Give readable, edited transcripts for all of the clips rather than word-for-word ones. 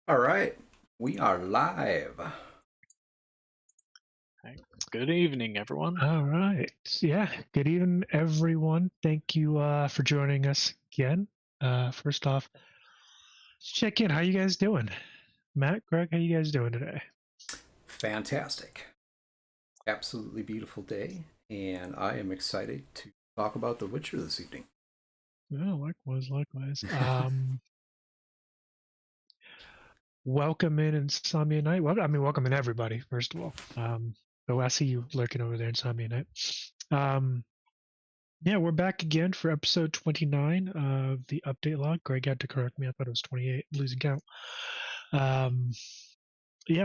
All right, we are live. Good evening, everyone. All right. Yeah. Good evening, everyone. Thank you for joining us again. First off, let's check in. How you guys doing? Matt, Greg, how you guys doing today? Fantastic. Absolutely beautiful day, and I am excited to talk about The Witcher this evening. Oh, likewise, likewise. Welcome in Insomnia Night. Well, I mean, welcome in everybody, first of all. Oh, I see you lurking over there, Insomnia Night. Yeah, we're back again for episode 29 of the update log. Greg had to correct me. I thought it was 28, losing count. Yeah,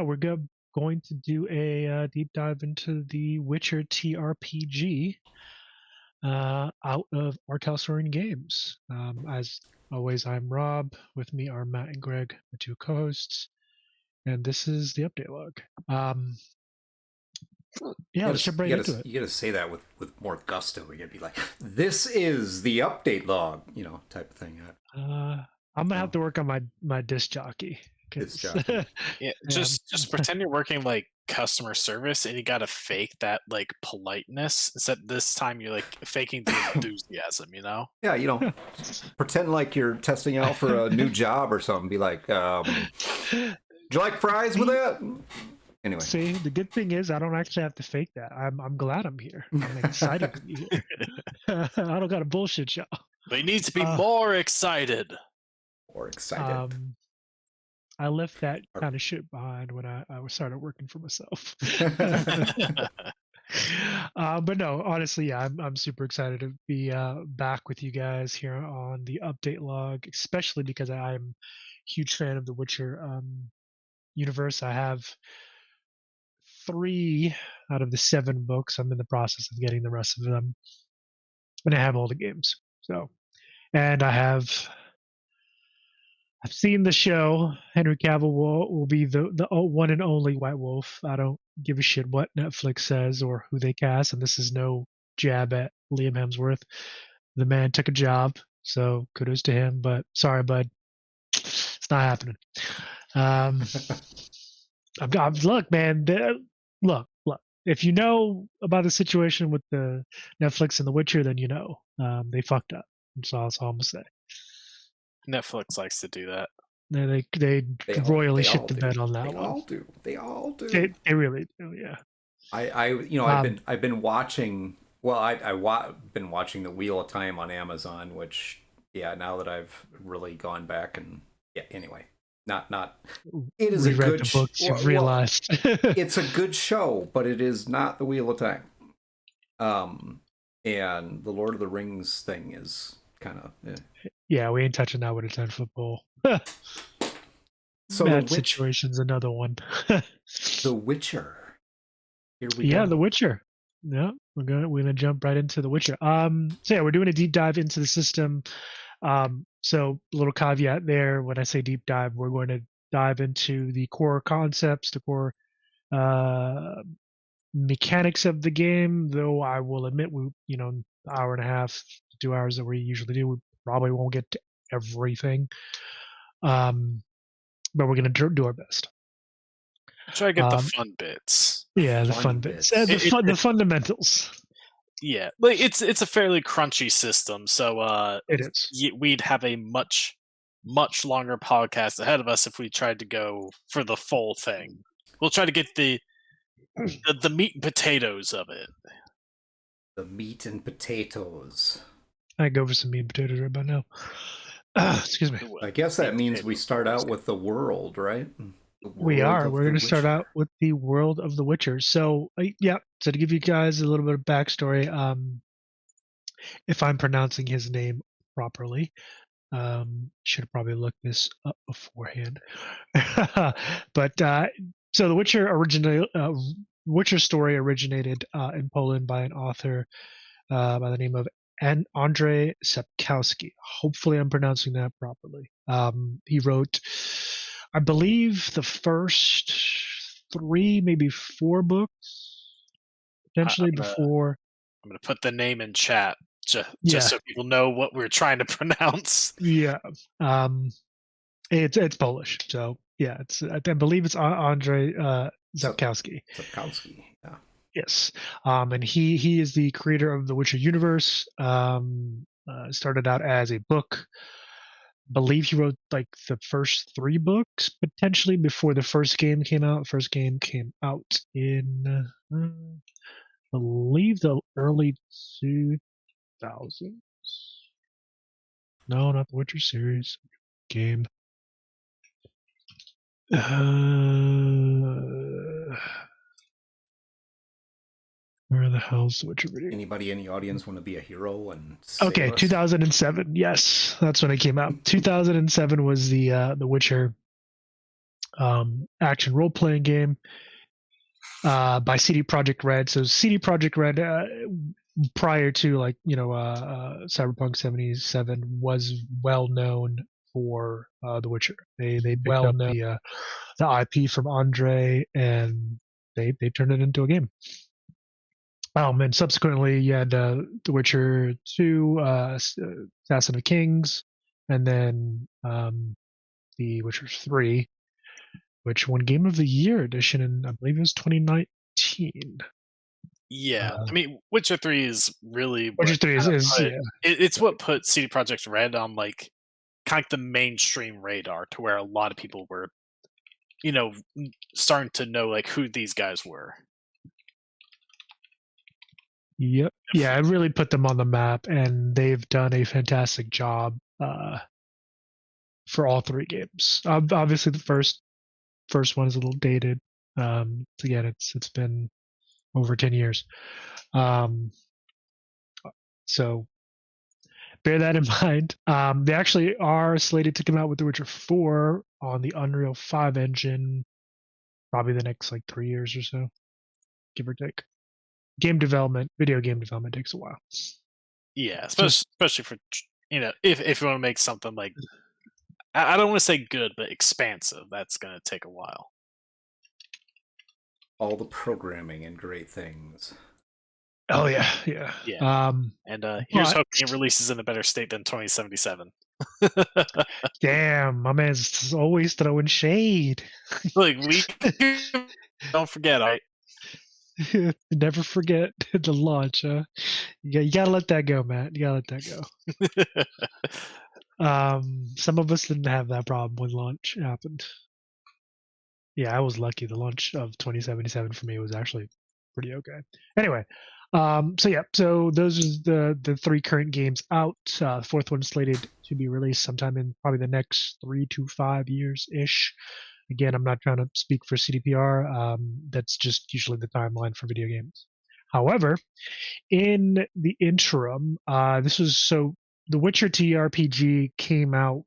we're going to do a deep dive into the Witcher TRPG out of Artelsorin Games. As always, I'm Rob. With me are Matt and Greg, the two co-hosts, and this is the update log. Yeah, let's jump right into it. You gotta say that with more gusto. You gotta be like, "This is the update log," type of thing. I'm gonna have to work on my disc jockey. Disc jockey. Yeah, just pretend you're working like customer service, and you gotta fake that like politeness. Except this time you're like faking the enthusiasm. Yeah, pretend like you're testing out for a new job or something. Be like, "Would you like fries with that?" Anyway, See, the good thing is I don't actually have to fake that. I'm glad I'm here. I'm excited to be here. I don't got to bullshit y'all. But you need to be more excited. Or excited. I left that kind of shit behind when I started working for myself. But no, honestly, yeah, I'm super excited to be back with you guys here on the update log, especially because I'm a huge fan of the Witcher universe. I have 3 out of the 7 books. I'm in the process of getting the rest of them, and I have all the games. So, and I've seen the show. Henry Cavill will be the one and only White Wolf. I don't give a shit what Netflix says or who they cast, and this is no jab at Liam Hemsworth. The man took a job, so kudos to him. But sorry, bud, it's not happening. Look, man. Look. If you know about the situation with the Netflix and The Witcher, then you know they fucked up. That's all I'm gonna say. Netflix likes to do that. They royally shit the bed on that They one. all do. They all do. They really do. Yeah. I've been watching. Well, I've been watching The Wheel of Time on Amazon, which now that I've really gone back and anyway, not it is a good the books. You've realized it's a good show, but it is not The Wheel of Time. And the Lord of the Rings thing is kind of yeah, we ain't touching that with a 10-foot pole. So that situation's another one. The Witcher. Here we go. Yeah, The Witcher. Yeah, we're gonna jump right into The Witcher. So yeah, we're doing a deep dive into the system. So a little caveat there. When I say deep dive, we're going to dive into the core concepts, the core mechanics of the game. Though I will admit, hour and a half, 2 hours that we usually do, we probably won't get to everything. But we're gonna do our best. Try to get the fun bits. Yeah, the fun bits. The fundamentals. Yeah, like it's a fairly crunchy system, so it is. We'd have a much longer podcast ahead of us if we tried to go for the full thing. We'll try to get the meat and potatoes of it. The meat and potatoes. I go for some meat and potatoes right about now. Excuse me. I guess that means we start out with the world, right? We are. We're going to start out with the world of The Witcher. So, so to give you guys a little bit of backstory, if I'm pronouncing his name properly, should have probably looked this up beforehand. But so the Witcher story originated in Poland by an author by the name of Andrzej Sapkowski. Hopefully, I'm pronouncing that properly. He wrote, I believe, the first 3, maybe 4 books, potentially before. I'm going to put the name in chat just so people know what we're trying to pronounce. Yeah. It's Polish, so Yeah, I believe it's Andrei Sapkowski. Sapkowski, yeah. Yes, and he is the creator of the Witcher universe. Started out as a book. Believe he wrote like the first 3 books potentially before the first game came out. First game came out in I believe the early 2000s. No, not the Witcher series game. Where the hell's the Witcher video? Anybody in the audience want to be a hero and save Okay, us? 2007. Yes, that's when it came out. 2007 was the Witcher action role playing game by CD Projekt Red. So CD Projekt Red, prior to Cyberpunk 77, was well known for The Witcher. They picked up the IP from Andre and they turned it into a game. And subsequently you had The Witcher 2, Assassin of Kings, and then The Witcher 3, which won Game of the Year edition in, I believe it was 2019. Yeah, I mean, Witcher 3 is really Witcher 3 it's what put CD Projekt Red on like kind of the mainstream radar, to where a lot of people were, starting to know like who these guys were. Yep. Yeah, it really put them on the map, and they've done a fantastic job for all 3 games. Obviously, the first one is a little dated. Again, it's been over 10 years. So bear that in mind. They actually are slated to come out with The Witcher 4 on the Unreal 5 engine, probably the next 3 years or so, give or take. Video game development takes a while. Yeah, especially for if you want to make something like, I don't want to say good, but expansive, that's going to take a while. All the programming and great things. Oh yeah. And here's hoping it releases in a better state than 2077. Damn, my man's always throwing shade. Look, we don't forget, all right? Never forget the launch, huh? You gotta let that go, Matt. You gotta let that go. Some of us didn't have that problem when launch happened. Yeah, I was lucky. The launch of 2077 for me was actually pretty okay. Anyway, so those are the 3 current games out. The 4th one slated to be released sometime in probably the next 3 to 5 years ish. Again, I'm not trying to speak for CDPR. That's just usually the timeline for video games. However, in the interim, the Witcher TTRPG came out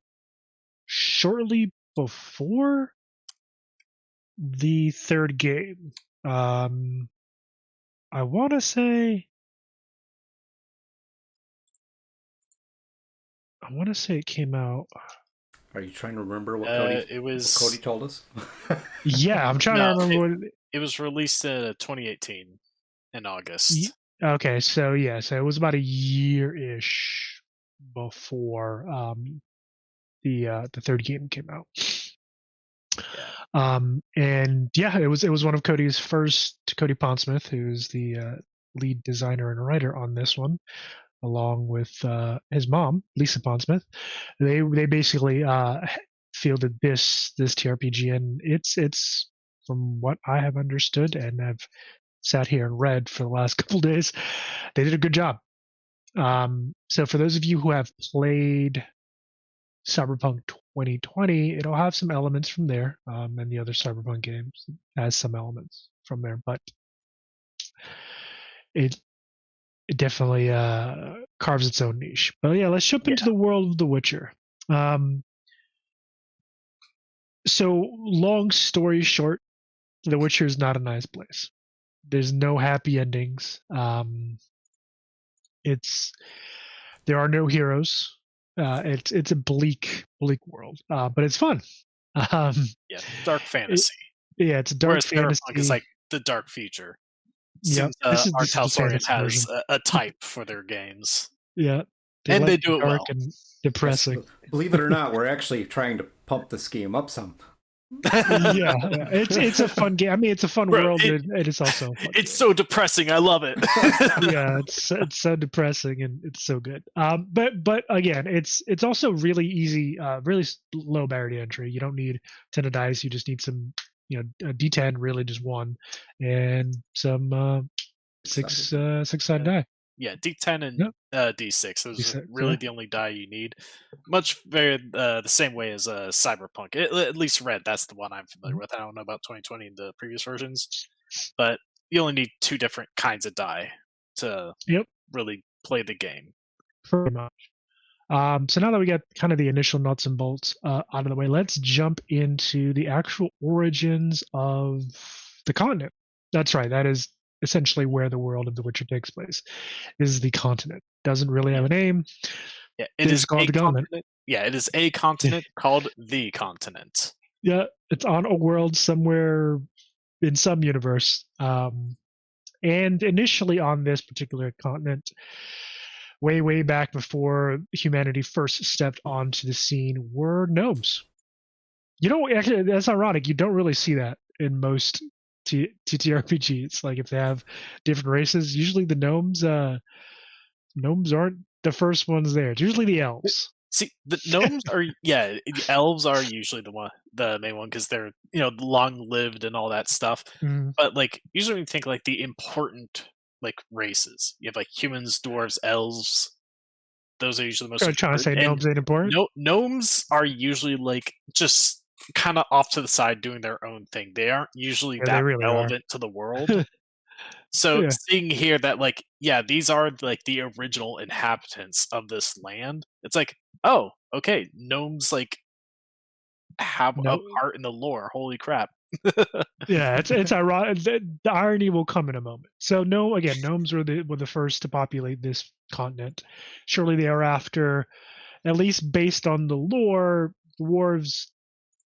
shortly before the 3rd game. I want to say it came out. Are you trying to remember what Cody told us? Yeah, I'm trying to remember it was released in 2018 in August. Okay, so it was about a year-ish before the 3rd game came out. And yeah, it was one of Cody Pondsmith, who's the lead designer and writer on this one, along with his mom, Lisa Pondsmith. They basically fielded this TRPG, and it's from what I have understood, and I've sat here and read for the last couple days, they did a good job. So for those of you who have played Cyberpunk 2020, it'll have some elements from there, and the other Cyberpunk games has some elements from there, but it definitely carves its own niche. But yeah, let's jump into the world of The Witcher. So long story short, The Witcher is not a nice place. There's no happy endings. There are no heroes. It's a bleak world, but it's fun. Dark fantasy. It's a dark fantasy. It's like the dark future. Yeah, Art House Orient has a type for their games. Yeah, they do it dark well. And depressing. Believe it or not, we're actually trying to pump this game up some. Yeah, it's a fun game. I mean, it's a fun Bro, world, and it's also a fun it's game. so depressing. I love it. Yeah, it's so depressing and it's so good. But again, it's also really easy, really low barrier to entry. You don't need 10 of dice. You just need some, a D10, really just one, and some six-sided die. Yeah, D10 and Yep. D6. Those are D6, really yeah. the only die you need. Much very the same way as Cyberpunk. At least Red, that's the one I'm familiar Mhm. with. I don't know about 2020 and the previous versions, but you only need 2 different kinds of die to Yep, really play the game. pretty much. So now that we got kind of the initial nuts and bolts out of the way, let's jump into the actual origins of the continent. That's right. That is essentially where the world of The Witcher takes place. Is the continent. Doesn't really have Yeah. a name. Yeah, it It's is called a the continent. continent. Yeah, it is a continent called the continent. Yeah, it's on a world somewhere in some universe. And initially on this particular continent, way back before humanity first stepped onto the scene, were gnomes. Actually, that's ironic. You don't really see that in most TTRPGs. Like if they have different races, usually the gnomes aren't the first ones there. It's usually the elves. See, the gnomes are the elves are usually the main one because they're long lived and all that stuff. Mm. But like usually when you think like the important like races, you have like humans, dwarves, elves. Those are usually the most Trying to important. say And gnomes ain't important. gnomes are usually like just kind of off to the side doing their own thing. They aren't usually Yeah, they that really are. relevant to the world. So Yeah, seeing here that like these are like the original inhabitants of this land. It's like, oh, okay, gnomes like have a no, part in the lore. Holy crap. yeah, it's ironic. The irony will come in a moment. So no, again, gnomes were the first to populate this continent. Surely thereafter, at least based on the lore, dwarves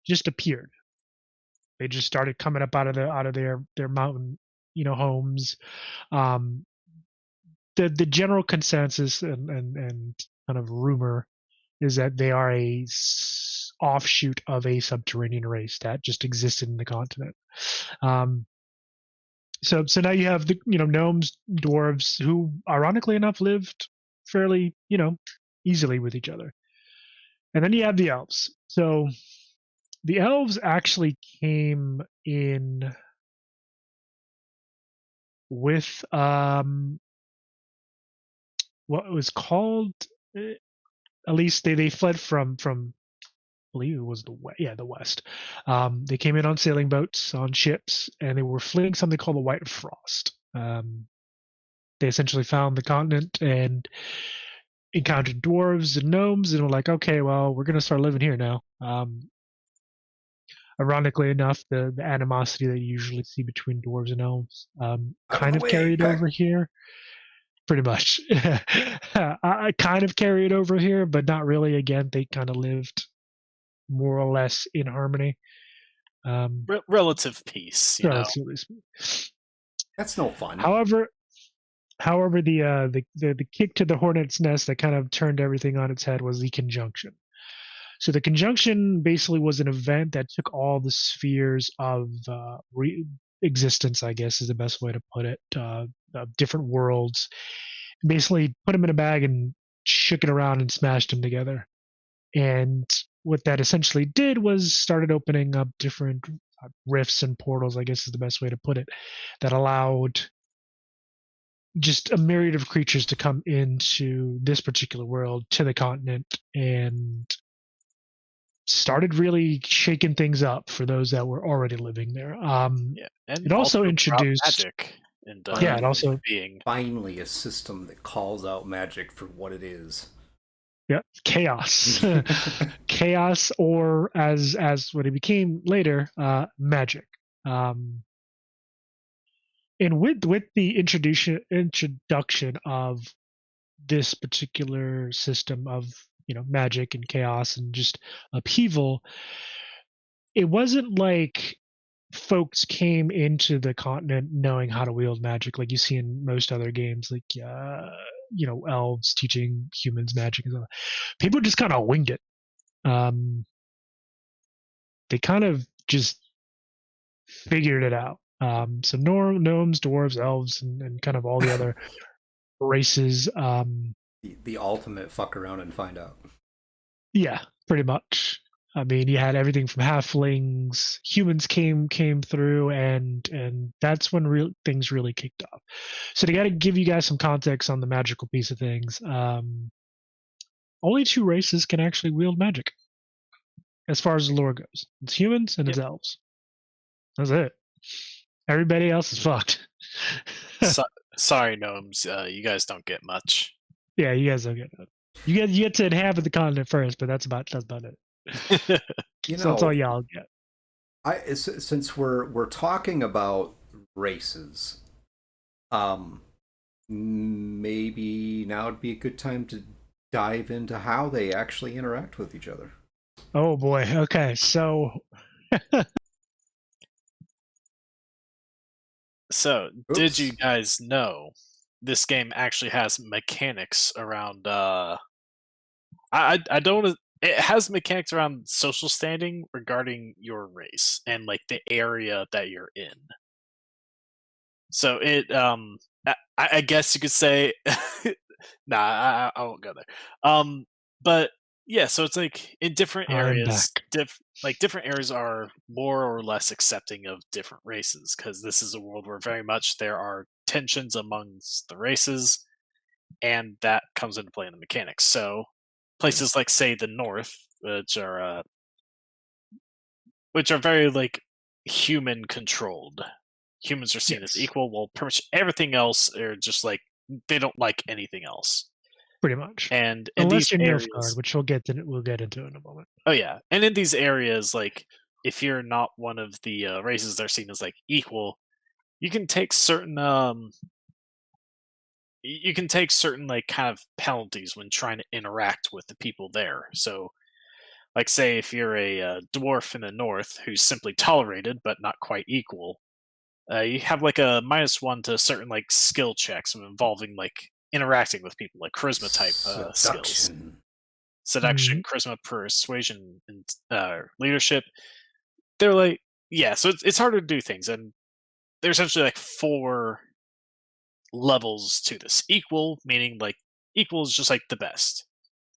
just appeared. They just started coming up out of their mountain, homes. Um, the general consensus and kind of rumor is that they are offshoot of a subterranean race that just existed in the continent. Um, so now you have the gnomes, dwarves, who ironically enough lived fairly easily with each other, and then you have the elves. So the elves actually came in with what was called, at least they fled from I believe it was the west. They came in on sailing boats, on ships, and they were fleeing something called the White Frost. They essentially found the continent and encountered dwarves and gnomes, and were like, okay, well, we're gonna start living here now. Ironically enough, the animosity that you usually see between dwarves and elves Out of kind the of way, carried pack. over here. Pretty much, I kind of carried over here, but not really. Again, they kind of lived more or less in harmony. Relative peace, Relatively. That's no fun. However, the kick to the hornet's nest that kind of turned everything on its head was the conjunction. So the conjunction basically was an event that took all the spheres of existence, I guess is the best way to put it, different worlds, basically put them in a bag and shook it around and smashed them together. And what that essentially did was started opening up different rifts and portals, I guess is the best way to put it, that allowed just a myriad of creatures to come into this particular world, to the continent, and started really shaking things up for those that were already living there. Yeah, and It also brought introduced, magic and yeah, it also, being. Finally, a system that calls out magic for what it is. yeah, chaos, chaos, or as what it became later, magic. Um, and with the introduction of this particular system of magic and chaos and just upheaval, it wasn't like folks came into the continent knowing how to wield magic like you see in most other games, like elves teaching humans magic and stuff. People just kind of winged it. They kind of just figured it out. So gnomes, dwarves, elves, and kind of all the other races. The ultimate fuck around and find out. Yeah, pretty much. I mean, you had everything from halflings, humans came through, and that's when things really kicked off. So to got to give you guys some context on the magical piece of things. Only 2 races can actually wield magic, as far as the lore goes. It's humans and it's elves. That's it. Everybody else is fucked. Sorry, gnomes. You guys don't get much. Yeah, you guys don't get it. You get to inhabit the continent first, but that's about it. So that's all y'all get. Since we're talking about races, maybe now would be a good time to dive into how they actually interact with each other. Oh boy. Okay, so So, did you guys know this game actually has mechanics around I don't it has mechanics around social standing regarding your race and like the area that you're in. So it I guess you could say nah, I won't go there. But yeah, so it's like in different areas, different areas are more or less accepting of different races because this is a world where very much there are tensions amongst the races, and that comes into play in the mechanics. So places like say the North, which are very like human controlled. Humans are seen as equal. Well, pretty much everything else are just like they don't like anything else. Pretty much. And in unless these you're areas, Nilfgaard, which we'll get into in a moment. Oh yeah, and in these areas, like if you're not one of the races they're seen as like equal, you can take certain like kind of penalties when trying to interact with the people there. So, like say if you're a dwarf in the north who's simply tolerated but not quite equal, you have like a -1 to certain like skill checks involving like interacting with people, like charisma type skills. Seduction, charisma, persuasion, and leadership. They're like, yeah, so it's harder to do things, and there's essentially like 4 levels to this. Equal, meaning like equal is just like the best.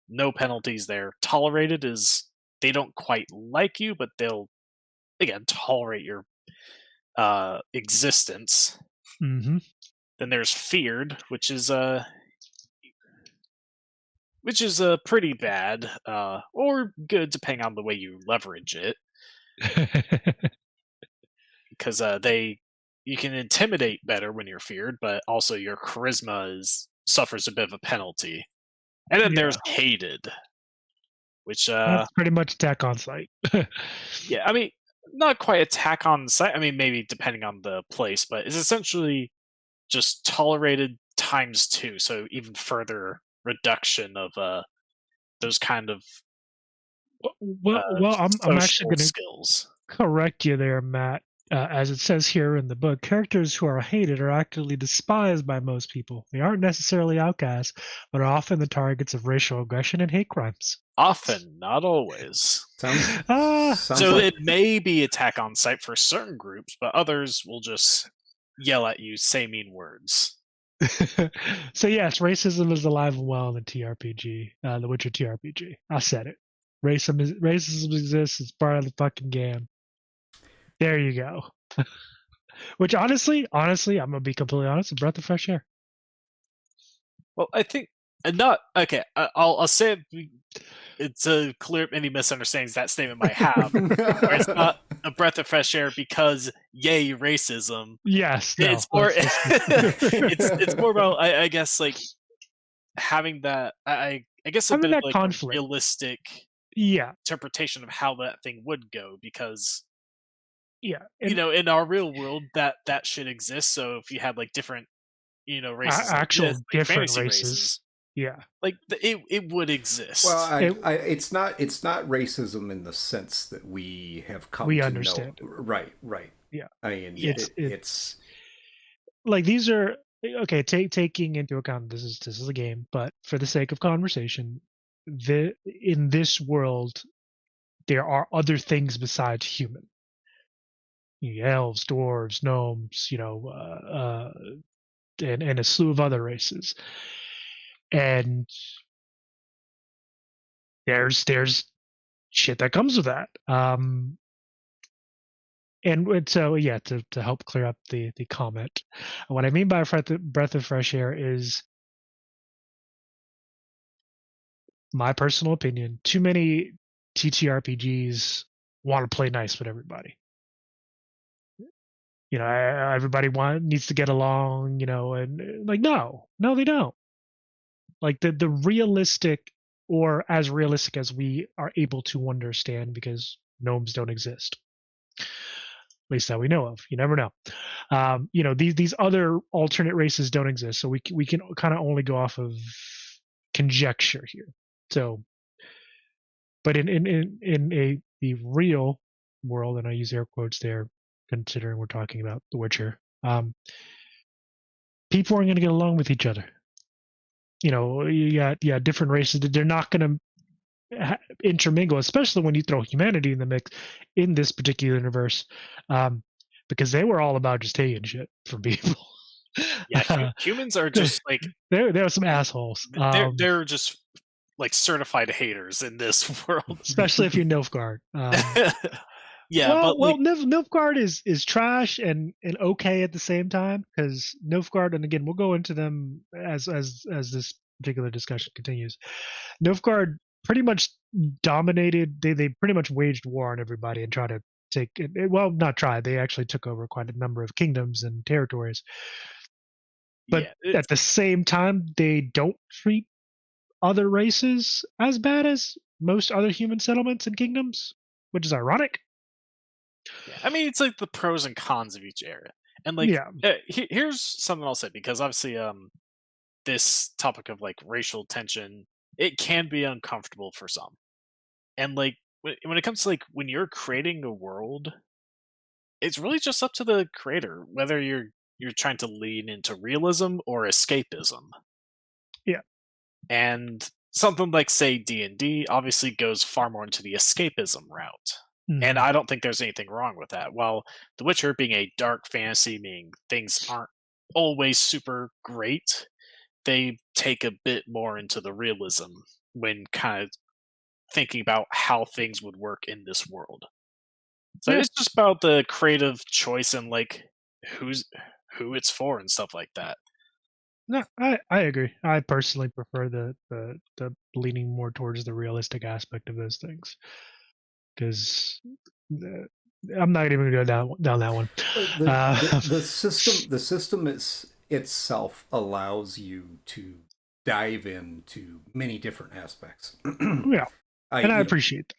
No penalties there. Tolerated is they don't quite like you, but they'll again tolerate your existence. Mm-hmm. Then there's feared, which is pretty bad or good depending on the way you leverage it. Because you can intimidate better when you're feared, but also your charisma suffers a bit of a penalty. And then there's hated, which that's pretty much attack on sight. yeah, I mean not quite attack on sight. I mean maybe depending on the place, but it's essentially just tolerated ×2, so even further reduction of those kind of I'm actually going to skills. Correct you there, Matt. As it says here in the book, characters who are hated are actively despised by most people. They aren't necessarily outcasts, but are often the targets of racial aggression and hate crimes. Often, not always. Sounds so like... it may be attack on sight for certain groups, but others will just yell at you, say mean words. So yes, racism is alive and well in the TRPG, the Witcher TRPG. I said it. Racism exists. It's part of the fucking game. There you go. Which honestly, I'm gonna be completely honest, a breath of fresh air. Well, I think not okay. I'll say it's a clear any misunderstandings that statement might have. Where it's not a breath of fresh air because yay racism. Yes, no, it's more. it's more about I guess like having that. I guess a bit of like conflict. Realistic. Interpretation of how that thing would go because. Yeah, in our real world that should exist. So if you had like different, races, actual like different races, yeah, like it would exist. Well, it's not racism in the sense that we have come to understand. Know. Right. Yeah, I mean, it's like these are okay. Taking into account this is a game, but for the sake of conversation, in this world, there are other things besides human. elves, dwarves, gnomes, and a slew of other races. And there's shit that comes with that. And so yeah, to help clear up the comment, what I mean by breath of fresh air is, my personal opinion, too many TTRPGs want to play nice with everybody. Everybody needs to get along, and like no, they don't. Like the realistic, or as realistic as we are able to understand, because gnomes don't exist, at least that we know of. You never know. These other alternate races don't exist, so we can kind of only go off of conjecture here. So, but in the real world, and I use air quotes there, considering we're talking about The Witcher, people aren't going to get along with each other. You got different races that they're not going to intermingle, especially when you throw humanity in the mix in this particular universe, because they were all about just taking shit from people. Yeah, humans are just like there are some assholes. They're just like certified haters in this world, especially if you're Nilfgaard. Yeah, well, but Nilfgaard is trash and okay at the same time, because Nilfgaard, and again we'll go into them as this particular discussion continues. Nilfgaard pretty much dominated. They pretty much waged war on everybody and tried to take it. Well, not tried. They actually took over quite a number of kingdoms and territories. But at the same time, they don't treat other races as bad as most other human settlements and kingdoms, which is ironic. Yeah, I mean, it's like the pros and cons of each era, and like, here's something I'll say, because obviously, this topic of like racial tension, it can be uncomfortable for some, and like when it comes to like when you're creating a world, it's really just up to the creator whether you're trying to lean into realism or escapism. Yeah, and something like say D&D obviously goes far more into the escapism route. And I don't think there's anything wrong with that. While The Witcher being a dark fantasy, meaning things aren't always super great, they take a bit more into the realism when kind of thinking about how things would work in this world. So it's just about the creative choice and like who it's for and stuff like that. No, I agree. I personally prefer the leaning more towards the realistic aspect of those things, because I'm not even going to go down that one. The system itself allows you to dive into many different aspects. Yeah, and I appreciate that.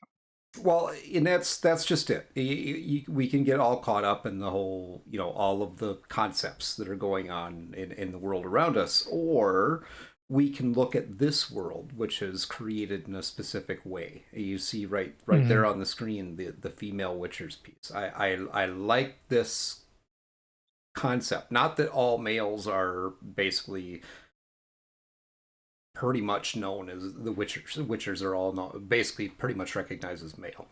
Well, and that's just it. We can get all caught up in the whole, all of the concepts that are going on in the world around us, or we can look at this world, which is created in a specific way. You see right there on the screen the female witchers piece. I like this concept. Not that all males are basically pretty much known as the Witchers. The Witchers are all basically pretty much recognized as male.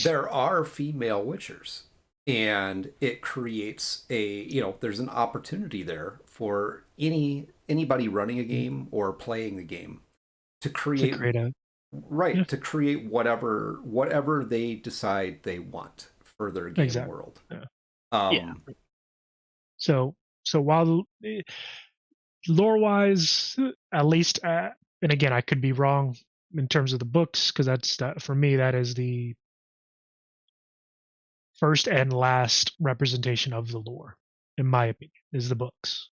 There are female Witchers, and it creates there's an opportunity there for anybody running a game or playing the game to create to create whatever they decide they want for their game world. So while lore wise, at least, and again, I could be wrong in terms of the books, because for me, that is the first and last representation of the lore, in my opinion, is the books.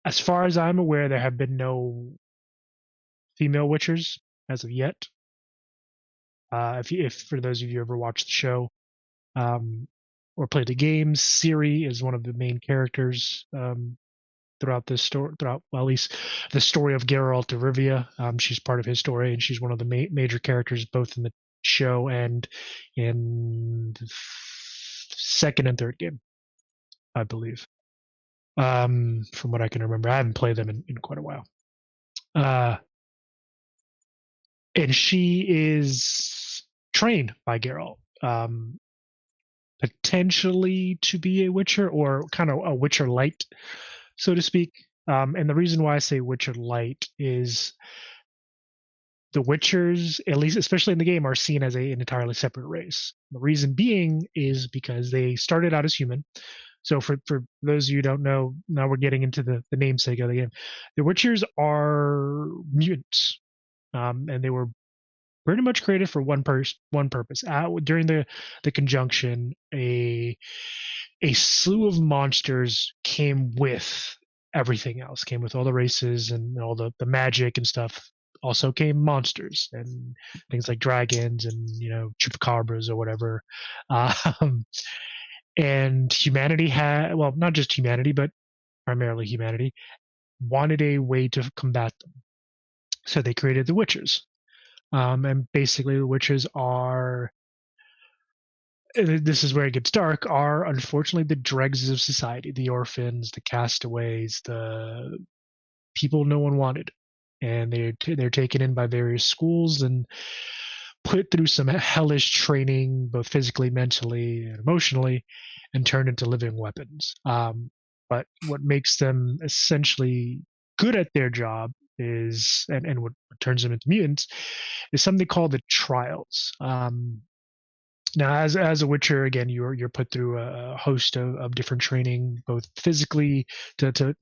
As far as I'm aware, there have been no female witchers as of yet. If for those of you who ever watched the show, or played the games, Ciri is one of the main characters throughout this story. Well, at least the story of Geralt of Rivia. She's part of his story, and she's one of the major characters both in the show and in the second and third game, I believe. From what I can remember, I haven't played them in quite a while. And she is trained by Geralt, potentially to be a Witcher, or kind of a Witcher light, so to speak. And the reason why I say Witcher light is the Witchers, at least especially in the game, are seen as an entirely separate race. The reason being is because they started out as human. So for those of you who don't know, now we're getting into the namesake of the game. The Witchers are mutants, and they were pretty much created for one purpose. During the conjunction, a slew of monsters came with everything else. Came with all the races and all the magic and stuff. Also came monsters and things like dragons and chupacabras or whatever. And humanity had, well, not just humanity, but primarily humanity, wanted a way to combat them. So they created the Witchers. And basically the Witchers are, this is where it gets dark, are unfortunately the dregs of society, the orphans, the castaways, the people no one wanted. And they're taken in by various schools and put through some hellish training, both physically, mentally, and emotionally, and turned into living weapons. But what makes them essentially good at their job is, and what turns them into mutants, is something called the trials. Now, as a Witcher, again, you're put through a host of different training, both physically to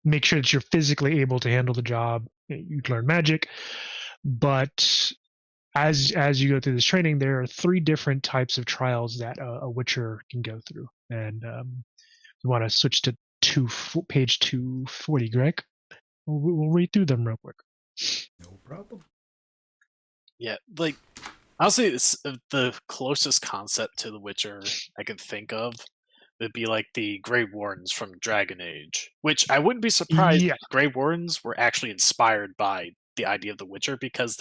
make sure that you're physically able to handle the job. You learn magic, but as you go through this training, there are 3 different types of trials that a Witcher can go through. And we want to switch to page 240, Greg. We'll read through them real quick. No problem. Yeah, like honestly, the closest concept to the Witcher I could think of would be like the Grey Wardens from Dragon Age, which I wouldn't be surprised Yeah. if Grey Wardens were actually inspired by the idea of the Witcher, because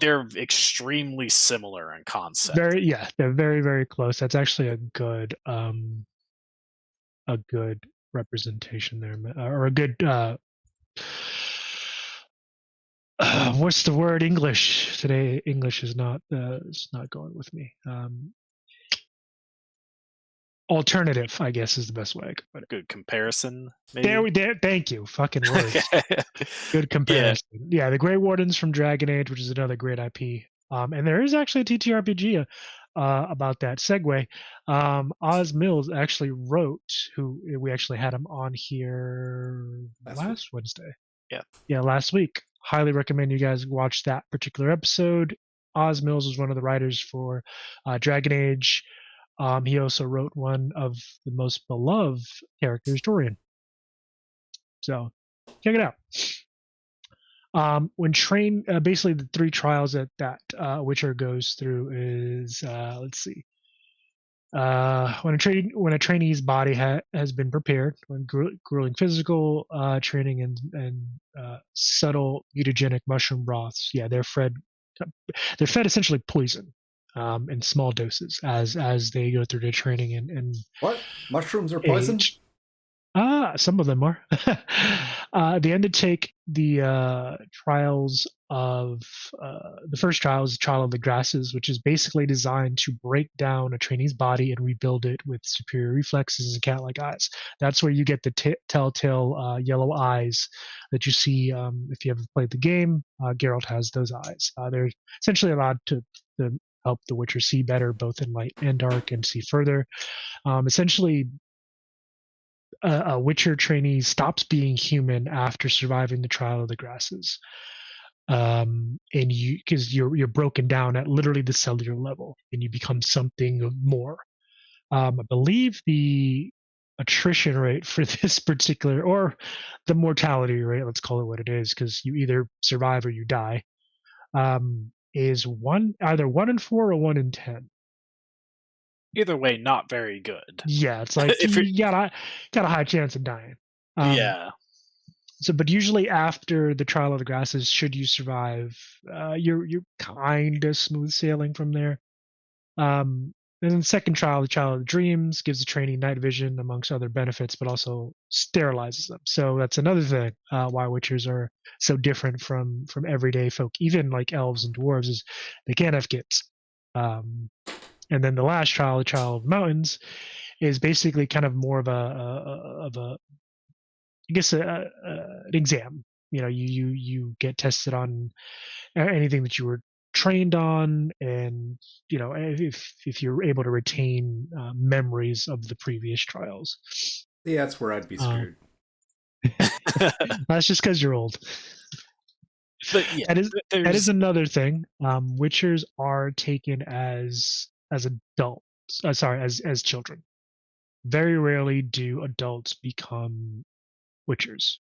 they're extremely similar in concept. They're very, very close. That's actually a good representation there, or a good what's the word? English today. English is not going with me. Alternative, I guess, is the best way I could put it. Good comparison, maybe. There. Thank you. Fucking words. Good comparison. Yeah, the Grey Wardens from Dragon Age, which is another great IP. And there is actually a TTRPG about that. Segue. Oz Mills actually wrote, who we actually had him on here last Wednesday. Yeah, last week. Highly recommend you guys watch that particular episode. Oz Mills was one of the writers for Dragon Age. He also wrote one of the most beloved characters, Dorian. So check it out. When basically the 3 trials that Witcher goes through is, let's see. When a trainee's body has been prepared, when grueling physical training and subtle mutagenic mushroom broths, they're fed essentially poison in small doses as they go through their training and what mushrooms are poison? Some of them are. They undertake the trials of the first trial is the trial of the grasses, which is basically designed to break down a trainee's body and rebuild it with superior reflexes and cat-like eyes. That's where you get the telltale yellow eyes that you see if you ever played the game. Geralt has those eyes. They're essentially allowed to help the Witcher see better, both in light and dark, and see further. Essentially, a Witcher trainee stops being human after surviving the trial of the grasses, and because you're broken down at literally the cellular level, and you become something more. I believe the attrition rate for this particular, or the mortality rate, let's call it what it is, because you either survive or you die, is either 1 in 4 or 1 in 10. Either way, not very good. Yeah, it's like you got a high chance of dying. Yeah. So, but usually after the trial of the grasses, should you survive, you're kind of smooth sailing from there. And then the second trial, the Child of the Dreams, gives the trainee night vision amongst other benefits, but also sterilizes them. So that's another thing why Witchers are so different from everyday folk, even like elves and dwarves, is they can't have kids. And then the last trial, the Child of the Mountains, is basically kind of more of a I guess an exam. You get tested on anything that you were trained on, and if you're able to retain memories of the previous trials. Yeah, that's where I'd be screwed. That's just because you're old. But yeah, that is another thing. Witchers are taken as adults. Sorry, as children. Very rarely do adults become Witchers.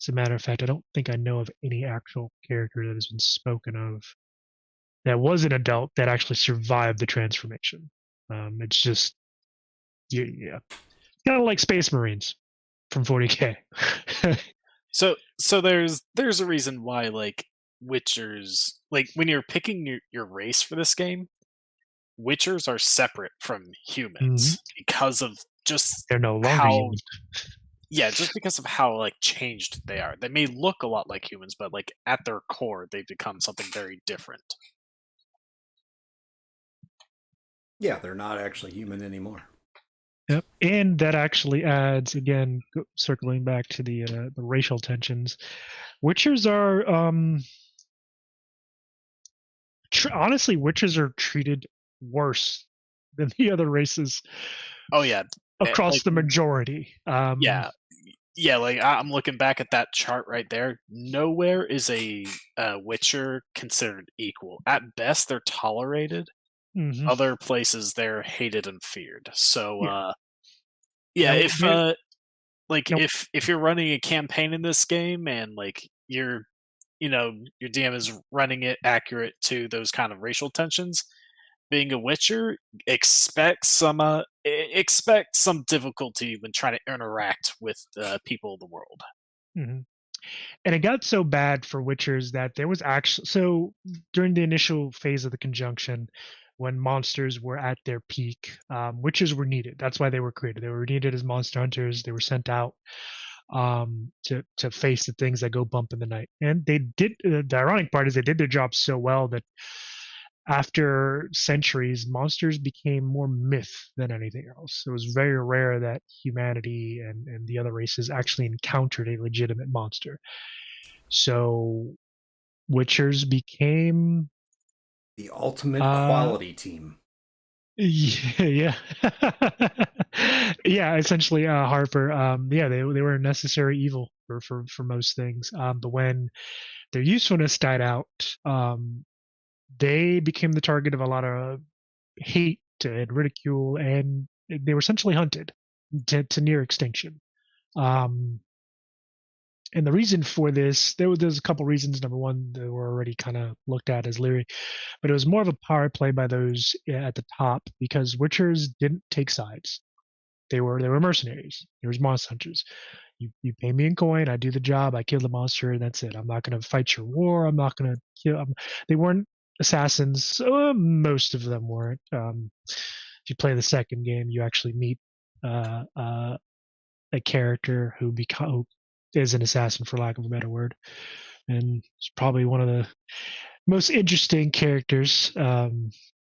As a matter of fact, I don't think I know of any actual character that has been spoken of that was an adult that actually survived the transformation. It's just, yeah, kind of like Space Marines from 40K. So there's a reason why like Witchers, like when you're picking your race for this game, Witchers are separate from humans because of just They're no longer how human. yeah, just because of how like changed they are. They may look a lot like humans, but like at their core, they've become something very different. Yeah, they're not actually human anymore. Yep, and that actually adds, again, circling back to the racial tensions. Witchers are honestly, Witchers are treated worse than the other races. Oh yeah, across like, the majority. Yeah, like I'm looking back at that chart right there. Nowhere is a Witcher considered equal. At best, they're tolerated. Other places, they're hated and feared. So, yeah, if you're running a campaign in this game and like your DM is running it accurate to those kind of racial tensions, being a Witcher, expect some difficulty when trying to interact with people of the world. And it got so bad for Witchers that there was actually during the initial phase of the conjunction, when monsters were at their peak, Witchers were needed. That's why they were created. They were needed as monster hunters. They were sent out to face the things that go bump in the night. And they did. The ironic part is they did their job so well that after centuries, monsters became more myth than anything else. It was very rare that humanity and the other races actually encountered a legitimate monster. So Witchers became the ultimate quality team. Yeah. Yeah, essentially Harper. They were a necessary evil for most things. But when their usefulness died out, they became the target of a lot of hate and ridicule, and they were essentially hunted to near extinction. And the reason for this, there's a couple reasons. Number one, they were already kind of looked at as leery, but it was more of a power play by those at the top because Witchers didn't take sides. They were mercenaries. There was monster hunters. You pay me in coin, I do the job, I kill the monster, and that's it. I'm not going to fight your war. I'm not going to kill. They weren't assassins. Most of them weren't. If you play the second game, you actually meet a character who is an assassin, for lack of a better word, and it's probably one of the most interesting characters in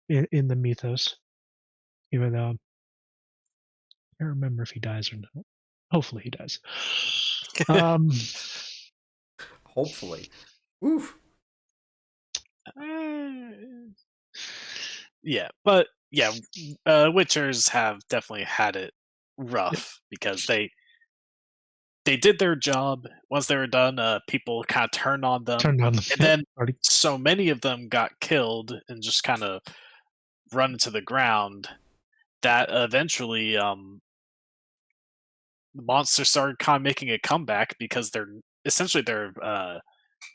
the mythos. Even though I can't remember if he dies or not. Hopefully, he dies. Hopefully. Oof. Yeah, but yeah, Witchers have definitely had it rough because they did their job. Once they were done, people kind of turned on them, and then so many of them got killed and just kind of run to the ground that eventually the monsters started kind of making a comeback because their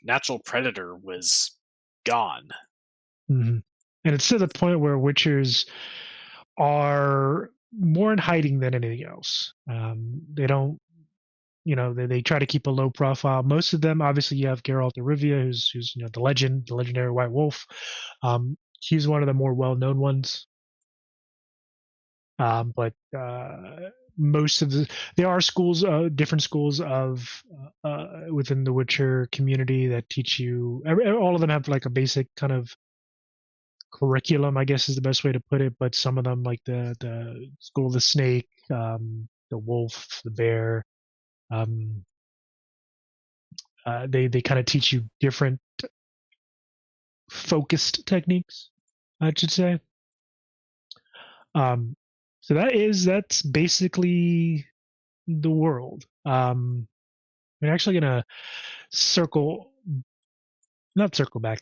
natural predator was gone. And it's to the point where Witchers are more in hiding than anything else. They don't, they try to keep a low profile. Most of them, obviously, you have Geralt of Rivia, who's the legendary White Wolf. He's one of the more well-known ones. But most of there are schools, different schools of within the Witcher community that teach you. All of them have like a basic kind of curriculum, I guess is the best way to put it. But some of them, like the School of the Snake, the Wolf, the Bear, they kind of teach you different focused techniques, I should say. So that's basically the world. We're actually gonna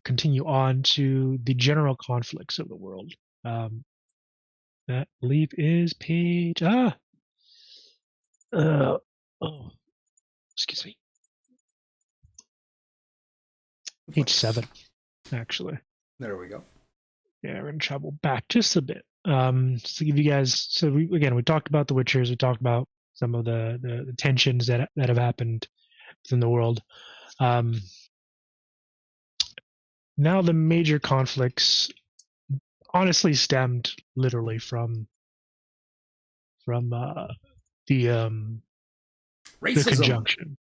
continue on to the general conflicts of the world. That I believe is page oh, excuse me, page 7, actually. There we go. Yeah, we're gonna travel back just a bit. Just to give you guys, so we talked about the Witchers, we talked about some of the tensions that have happened within the world. Now the major conflicts honestly stemmed literally from the conjunction.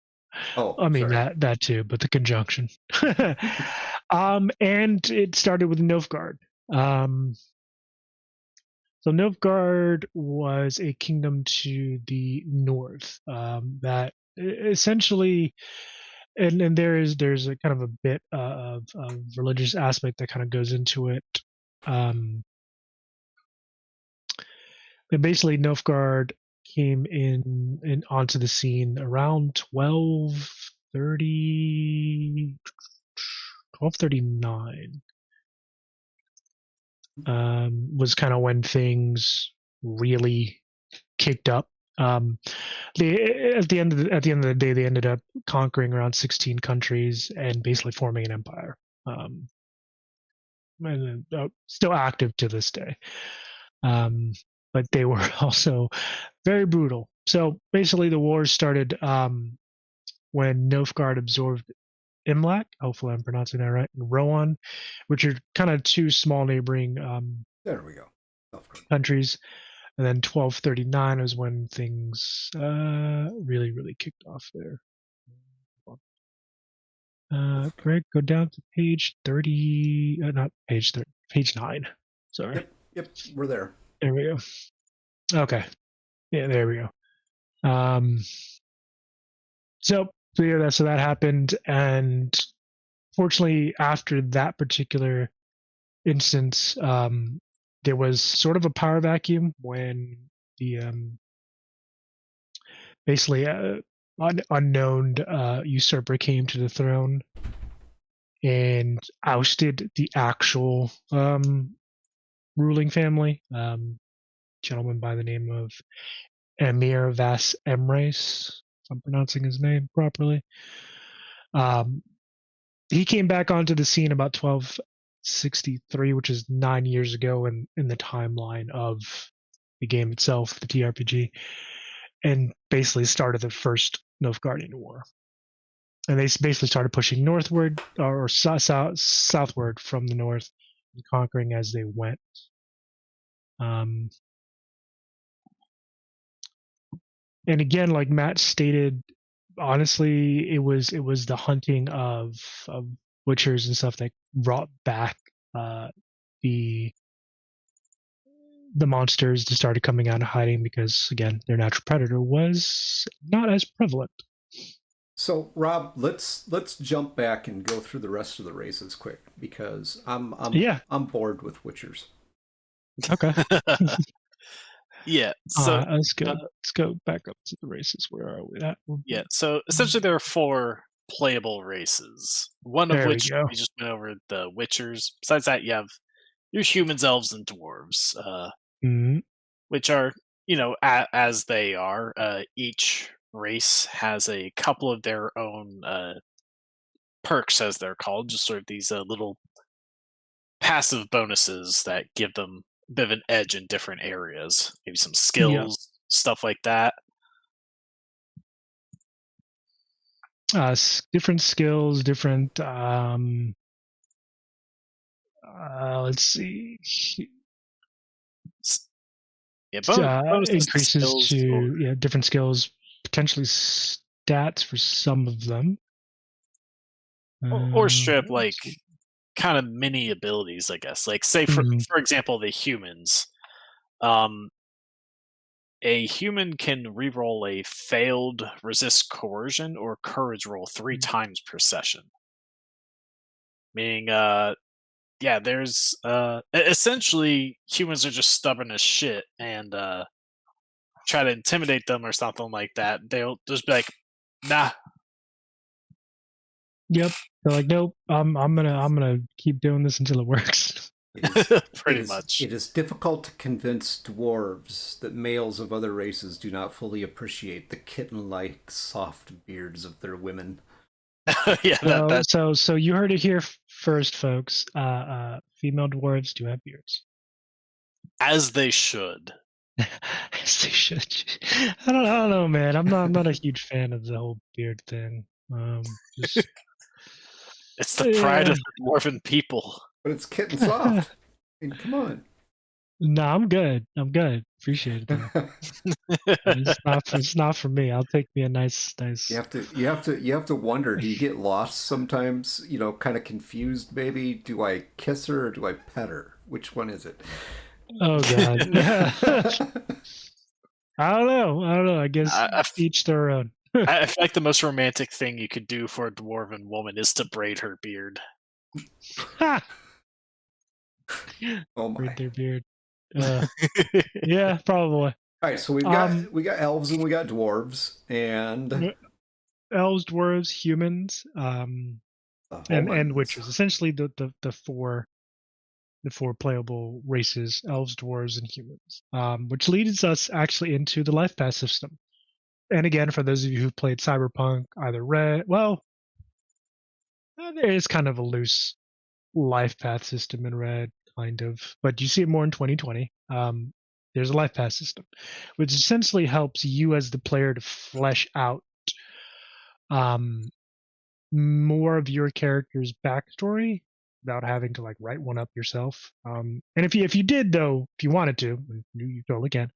Oh, I mean sorry. that too, but the conjunction. And it started with Nilfgaard. So Nilfgaard was a kingdom to the north that essentially, and there's a kind of a bit of religious aspect that kind of goes into it. But basically, Nilfgaard came in onto the scene around 1239. Was kind of when things really kicked up. They at the end of the day, they ended up conquering around 16 countries and basically forming an empire. And still active to this day. But they were also very brutal. So basically, the wars started when Nilfgaard absorbed Imlac, hopefully I'm pronouncing that right, and Rohan, which are kind of two small neighboring there we go. countries. And then 1239 was when things really kicked off there. Greg, go down to page 30, not page 30, page 9. Sorry. Yep, we're there. There we go. Okay. Yeah, there we go. So that happened, and fortunately, after that particular instance, there was sort of a power vacuum when the basically unknown usurper came to the throne and ousted the actual ruling family, gentleman by the name of Emir Vas Emreis, if I'm pronouncing his name properly. He came back onto the scene about 1263, which is 9 years ago in the timeline of the game itself, the TRPG, and basically started the first Nilfgaardian War. And they basically started pushing northward or southward from the north and conquering as they went. And again, like Matt stated, honestly, it was the hunting of witchers and stuff that brought back the monsters that started coming out of hiding, because again, their natural predator was not as prevalent. So Rob, let's jump back and go through the rest of the races quick, because I'm bored with witchers. Okay. Yeah. So let's go back up to the races. Where are we at? Yeah. So essentially, there are 4 playable races. One of which we just went over, the Witchers. Besides that, you have your humans, elves, and dwarves, which are, as they are. Each race has a couple of their own perks, as they're called, just sort of these little passive bonuses that give them a bit of an edge in different areas. Maybe some skills, stuff like that. Different skills, different let's see. Yeah, bonuses to Increases skills to different skills, potentially stats for some of them. or strip like kind of mini abilities, I guess. Like say for example, the humans. A human can reroll a failed resist coercion or courage roll 3 times per session. Meaning, there's essentially humans are just stubborn as shit, and try to intimidate them or something like that. They'll just be like, "Nah." Yep. They're like, nope. I'm gonna keep doing this until it works. Pretty much. It is difficult to convince dwarves that males of other races do not fully appreciate the kitten-like soft beards of their women. Yeah, So you heard it here first, folks. Female dwarves do have beards. as they should. As they should. I don't know, man. I'm not a huge fan of the whole beard thing. Just It's the pride of the dwarven people. But it's kitten soft. I mean, come on. No, I'm good. Appreciate it though. It's not for me. I'll take me a nice. You have to wonder, do you get lost sometimes, kind of confused maybe? Do I kiss her or do I pet her? Which one is it? Oh god. I don't know. I guess each their own. I feel like the most romantic thing you could do for a dwarven woman is to braid her beard. Oh my. Braid their beard. Yeah, probably. All right, so we got elves and we got dwarves and elves, dwarves, humans, and witchers. Essentially, the four playable races: elves, dwarves, and humans. Which leads us actually into the life path system. And again, for those of you who've played Cyberpunk, either red, well, there is kind of a loose life path system in red, kind of, but you see it more in 2020. There's a life path system, which essentially helps you as the player to flesh out more of your character's backstory without having to like write one up yourself. And if you did though, if you wanted to, you totally can.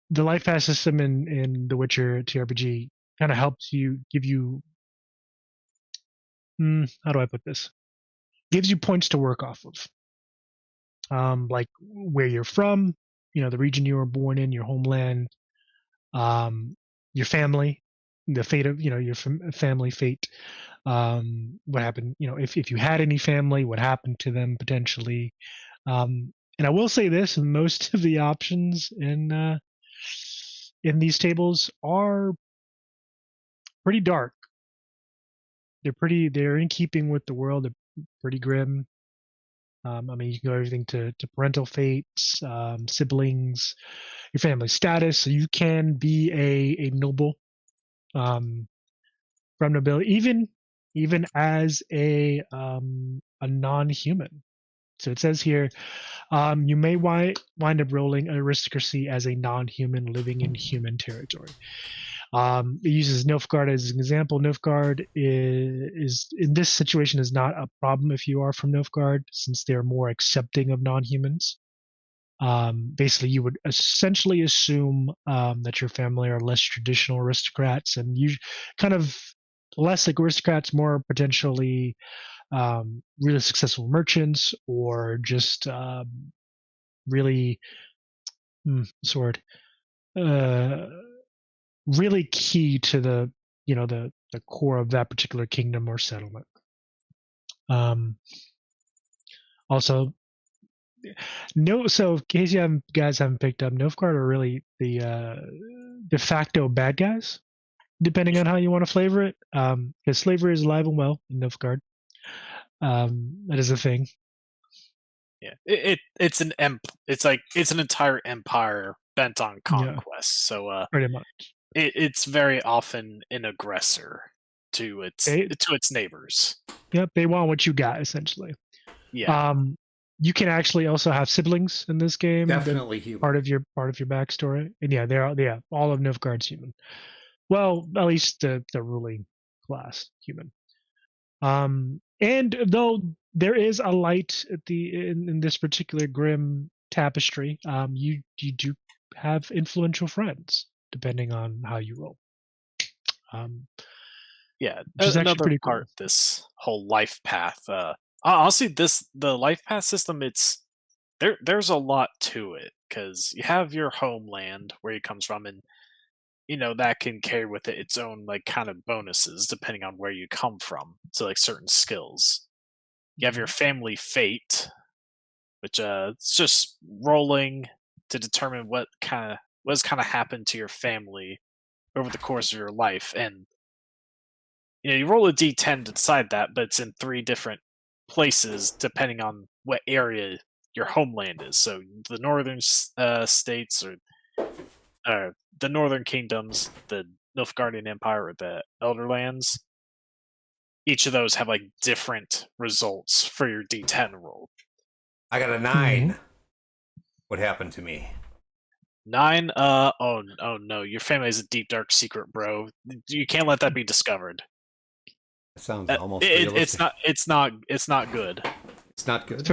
The life path system in The Witcher TRPG kind of helps you give you how do I put this? Gives you points to work off of. Like where you're from, the region you were born in, your homeland, your family, the fate of your family fate, what happened, if you had any family, what happened to them potentially. And I will say this: most of the options in these tables are pretty dark. They're in keeping with the world. They're pretty grim. I mean, you can go everything to parental fates, siblings, your family status. So you can be a noble, from nobility, even as a non-human. So it says here, you may wind up rolling aristocracy as a non-human living in human territory. It uses Nilfgaard as an example. Nilfgaard is in this situation is not a problem if you are from Nilfgaard, since they're more accepting of non-humans. Basically, you would essentially assume that your family are less traditional aristocrats, and you kind of less like aristocrats, more potentially really successful merchants, or just really sword. Really key to the the core of that particular kingdom or settlement. Also, so in case you guys haven't picked up, Nilfgaard are really the de facto bad guys, depending on how you want to flavor it. Because slavery is alive and well in Nilfgaard. That is a thing. Yeah, it's an entire empire bent on conquest. Yeah. So pretty much. It's very often an aggressor to its neighbors. Yep, they want what you got, essentially. Yeah. You can actually also have siblings in this game. Definitely human. Part of your backstory, and they're all of Nilfgaard's human. Well, at least the ruling class human. And though there is a light at in this particular grim tapestry. You do have influential friends, depending on how you roll. Which is actually another pretty cool. part this whole life path. Honestly, the life path system. There's a lot to it because you have your homeland where you comes from, and that can carry with it its own like kind of bonuses depending on where you come from. So like certain skills. You have your family fate, which it's just rolling to determine what's kind of happened to your family over the course of your life, and you roll a d10 to decide that, but it's in 3 different places depending on what area your homeland is. So the northern states, or the northern kingdoms, the Nilfgaardian Empire, or the Elderlands. Each of those have like different results for your d10 roll. I got a 9. What happened to me? 9. Oh no, your family has a deep dark secret, bro. You can't let that be discovered. It sounds almost realistic. It's not good. It's not good.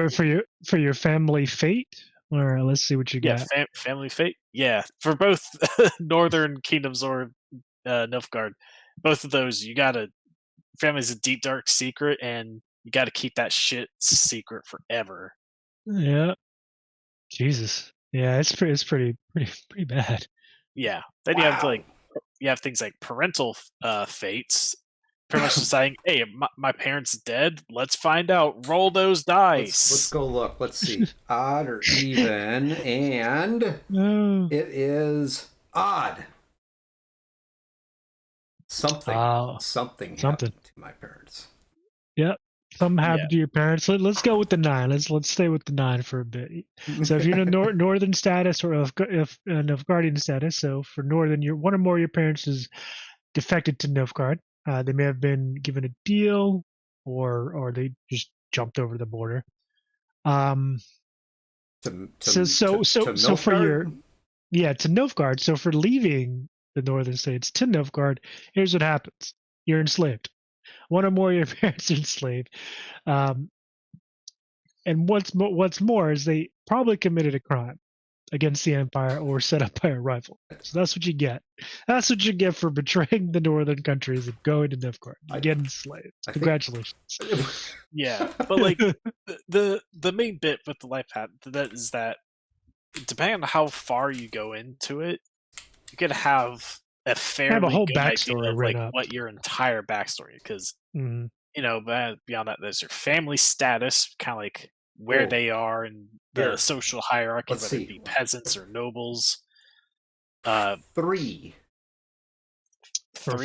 For your family fate, or let's see what you got. Family fate. Yeah, for both Northern Kingdoms or Nilfgaard, both of those, you gotta. Family's a deep dark secret, and you gotta keep that shit secret forever. Yeah. Jesus. Yeah, it's pretty bad. Yeah. Then you have things like parental fates. Pretty much deciding, hey, my parents dead. Let's find out. Roll those dice. Let's go look. Let's see. Odd or even, and it is odd. Something happened to my parents. Yep. Something happened to your parents. Let's go with the 9. Let's stay with the 9 for a bit. So if you're in a northern status, or if Nilfgaardian status, so for northern, one or more of your parents is defected to Nilfgaard. They may have been given a deal, or they just jumped over the border. So for to Nilfgaard. So for leaving the northern states to Nilfgaard, here's what happens: you're enslaved. One or more of your parents are enslaved, and what's more is they probably committed a crime against the Empire or set up by a rival. So that's what you get. That's what you get for betraying the northern countries and going to Nilfgaard. You get enslaved. Congratulations. Yeah, but like the main bit with the life path is that depending on how far you go into it, you could have a fairly whole good backstory idea of right like up. what your entire backstory, because beyond that, there's your family status, kind of like where they are in the social hierarchy, whether it be peasants or nobles. 3. For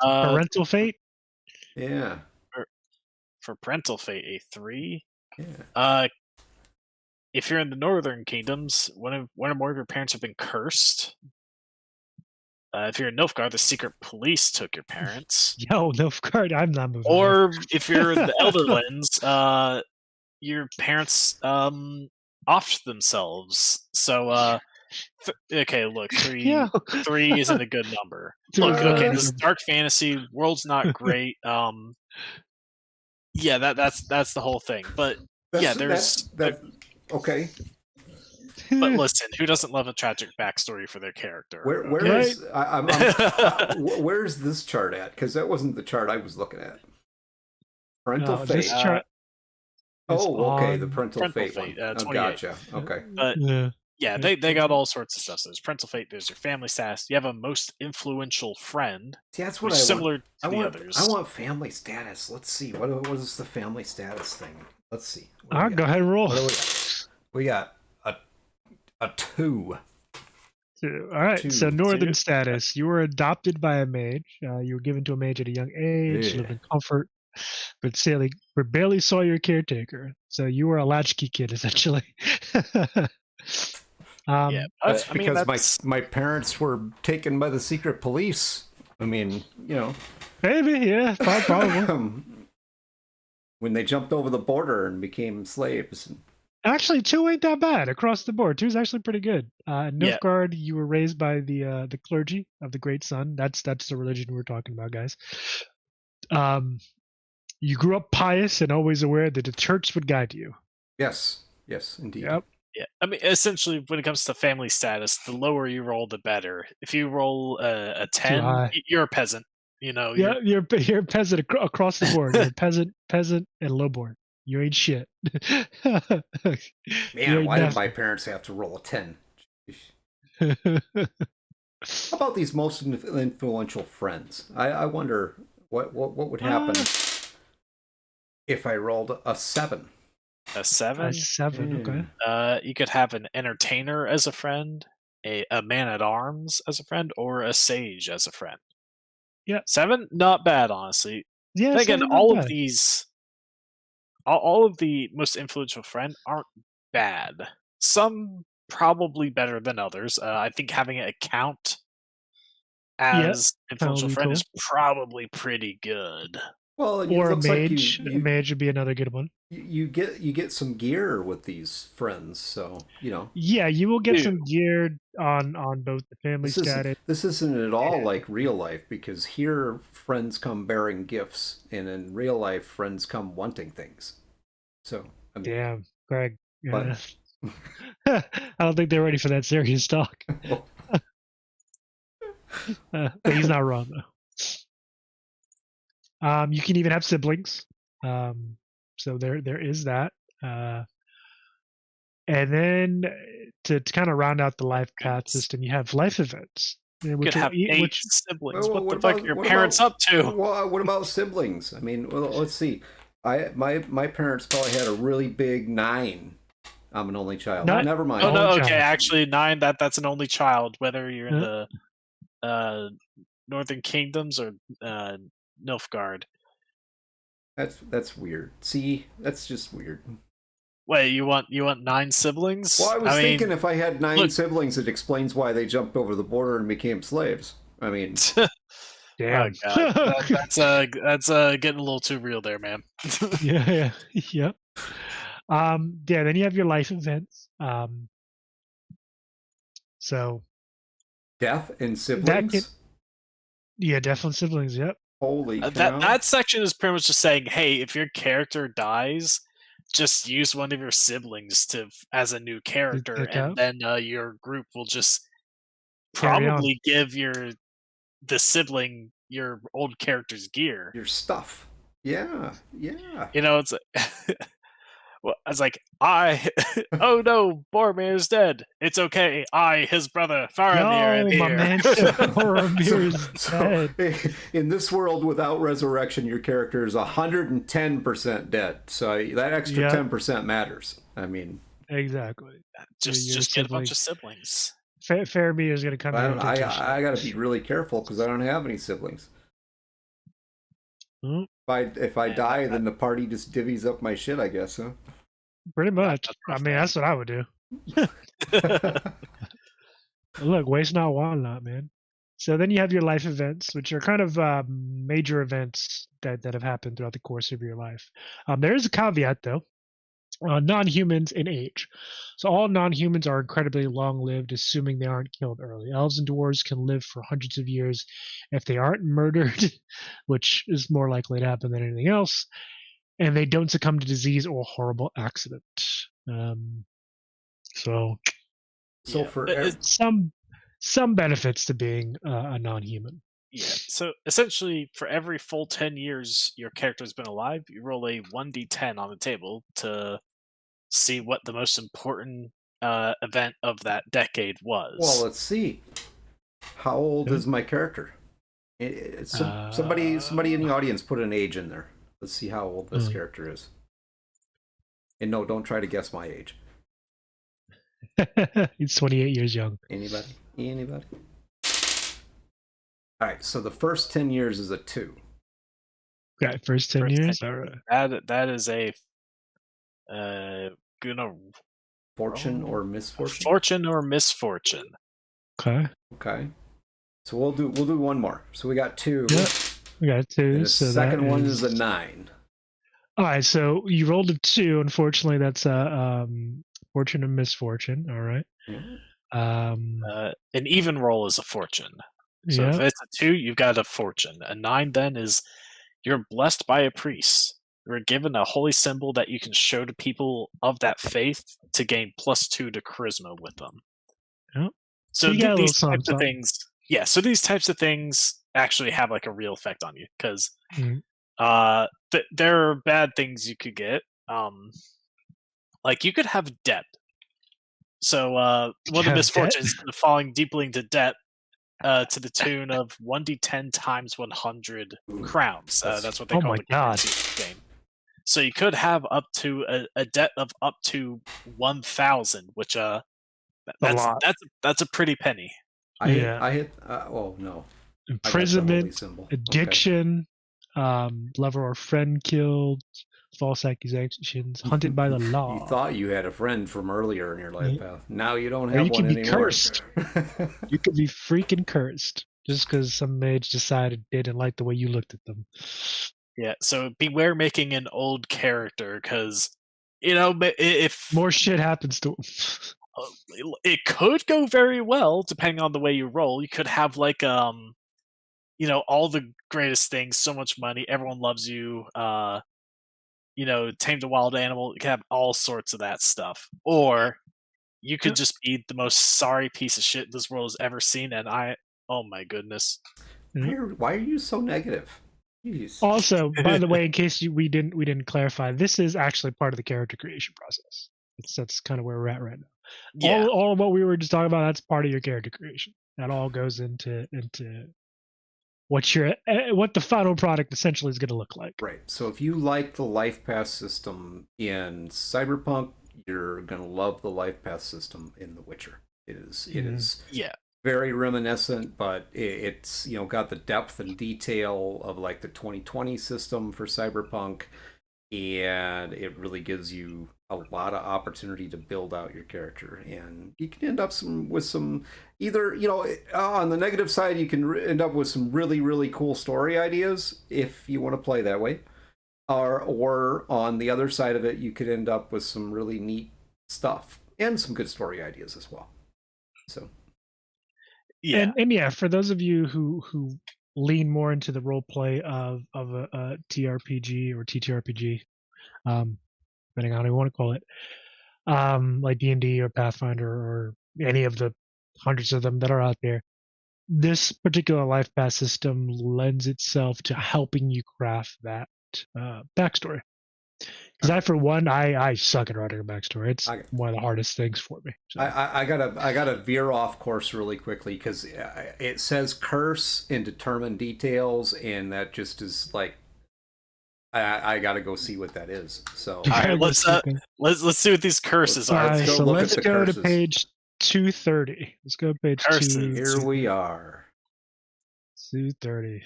parental fate? Yeah. For parental fate, a 3. Yeah. If you're in the northern kingdoms, one or more of your parents have been cursed. If you're in Nilfgaard, the secret police took your parents. Yo, Nilfgaard, I'm not moving. Or if you're in the Elderlands, your parents offed themselves. So, okay, look, 3 isn't a good number. Look, okay, this is dark fantasy. World's not great. Yeah, that's the whole thing. But there's okay. But listen, who doesn't love a tragic backstory for their character? Where's this chart at? Because that wasn't the chart I was looking at. Parental fate. This chart okay, the parental fate one. Gotcha. Okay. But they got all sorts of stuff. So there's parental fate. There's your family status. You have a most influential friend. See, that's what similar to the others. I want family status. Let's see. What is the family status thing? Let's see. All right, go ahead and roll. What do we got? A 2. All right. So northern status. You were adopted by a mage. You were given to a mage at a young age. Lived in comfort, but barely saw your caretaker. So you were a latchkey kid, essentially. That's because my parents were taken by the secret police. I mean, maybe, yeah, probably. When they jumped over the border and became slaves. Actually, 2 ain't that bad across the board. 2 is actually pretty good. In Nilfgaard, you were raised by the clergy of the Great Sun. That's the religion we're talking about, guys. You grew up pious and always aware that the church would guide you. Yes, indeed. Yep. Yeah, I mean, essentially, when it comes to family status, the lower you roll, the better. If you roll a Too 10, high. you're a peasant. You know, Yeah, you're a peasant across the board. You're a peasant, and lowborn. You ain't shit. Man, You ain't why did my nothing. parents have to roll a 10? How about these most influential friends? I wonder what would happen if I rolled a 7. a 7. A 7, okay. You could have an entertainer as a friend, a man at arms as a friend, or a sage as a friend. Yeah. 7, not bad, honestly. Yeah, Then again, 7 not all of bad. these, all of the most influential friend aren't bad. Some probably better than others. I think having a count Yeah, as that would influential be friend cool. is probably pretty good. Well, it Or a looks like mage. A mage would be another good one. you get some gear with these friends, so Yeah, you will get Dude. some gear on both the family status. This isn't at all like real life, because here friends come bearing gifts, and in real life friends come wanting things. So Damn, Greg. But I don't think they're ready for that serious talk. But he's not wrong though. You can even have siblings. So there is that. And then to kind of round out the life path system, you have life events. You could have 8 siblings. Well, what the fuck are your parents up to? Well, what about siblings? I mean, well, let's see. My parents probably had a really big 9. I'm an only child. Never mind. Oh no, okay, actually 9. That's an only child. Whether you're in the Northern Kingdoms or Nilfgaard. That's weird. See, that's just weird. Wait, you want 9 siblings? Well, I was thinking if I had 9 siblings, it explains why they jumped over the border and became slaves. I mean, damn, oh God. that's getting a little too real there, man. yeah. Then you have your life events. So death and siblings. Death and siblings. Yep. Holy cow. That section is pretty much just saying, hey, if your character dies, just use one of your siblings as a new character, and then your group will just probably give the sibling your old character's gear, your stuff. Yeah. It's well, I was like, oh no, Boromir is dead. It's okay. his brother, Faramir, am here. My man, Boromir is dead. In this world without resurrection, your character is 110% dead. So that extra 10% matters. I mean, exactly. Just get a bunch of siblings. Faramir is going to come here. I got to be really careful because I don't have any siblings. If I die, then the party just divvies up my shit, I guess, huh? Pretty much. I mean, that's what I would do. Look, waste not, want not, man. So then you have your life events, which are kind of major events that have happened throughout the course of your life. There is a caveat, though. Non-humans in age. So all non-humans are incredibly long-lived, assuming they aren't killed early. Elves and dwarves can live for hundreds of years if they aren't murdered, which is more likely to happen than anything else, and they don't succumb to disease or horrible accident. For some benefits to being a non-human. Yeah. So essentially, for every full 10 years your character's been alive, you roll a 1d10 on the table to see what the most important event of that decade was. Well, let's see. How old is my character? Somebody in the audience put an age in there. Let's see how old this character is. And no, don't try to guess my age. He's 28 years young. Anybody? All right, so the first 10 years is a 2. Okay, first 10 years? 10 years. All right. That is a fortune or misfortune? Fortune or misfortune. Okay. So we'll do one more. So we got 2. Yep. We got 2. And the second one is a 9. All right, so you rolled a 2. Unfortunately, that's a fortune and misfortune. All right. An even roll is a fortune. So if it's a 2, you've got a fortune. A 9 then is You're blessed by a priest. You're given a holy symbol that you can show to people of that faith to gain +2 to charisma with them. Yep. So You got a little these types of something. things, yeah. So these types of things actually have like a real effect on you because Mhm. there are bad things you could get. Like you could have debt. So one of the Have debt? misfortunes of falling deeply into debt to the tune of 1d10 times 100 crowns. That's what they Oh call my the god. currency in the game. So you could have up to a debt of up to 1,000, which A lot. that's a pretty penny. Yeah. I hit. Oh no, I got the holy Imprisonment, symbol. addiction, lover or friend killed, false accusations, hunted by the law. You thought you had a friend from earlier in your life path. Now you don't Or have you one can be anymore. cursed. You could be freaking cursed just because some mage decided they didn't like the way you looked at them. Yeah, so beware making an old character because if More shit happens to them. it could go very well depending on the way you roll. You could have like all the greatest things, so much money, everyone loves you. Tamed a wild animal. You can have all sorts of that stuff, or you could just be the most sorry piece of shit this world has ever seen. And oh my goodness, Why are you so negative? Jeez. Also, by the way, in case we didn't clarify, this is actually part of the character creation process. That's kind of where we're at right now. yeah, All of what we were just talking about, that's part of your character creation. That all goes into what the final product essentially is going to look like. Right. So if you like the life path system in Cyberpunk, you're gonna love the life path system in The Witcher. It is yeah. very reminiscent, but it's got the depth and detail of like the 2020 system for Cyberpunk, and it really gives you a lot of opportunity to build out your character, and you can end up with some either on the negative side you can end up with some really cool story ideas if you want to play that way, or on the other side of it you could end up with some really neat stuff and some good story ideas as well. So Yeah. And yeah, for those of you who lean more into the role play of a TRPG or TTRPG, depending on how you want to call it, like D&D or Pathfinder or any of the hundreds of them that are out there, this particular life path system lends itself to helping you craft that backstory. Because for one, I suck at writing a backstory. It's one of the hardest things for me. So. I gotta veer off course really quickly because it says curse in determined details, and that just is like I gotta go see what that is. So all right, let's see what these curses are. Let's go to page 230. Let's go to page curses. 2. Here we are. 230.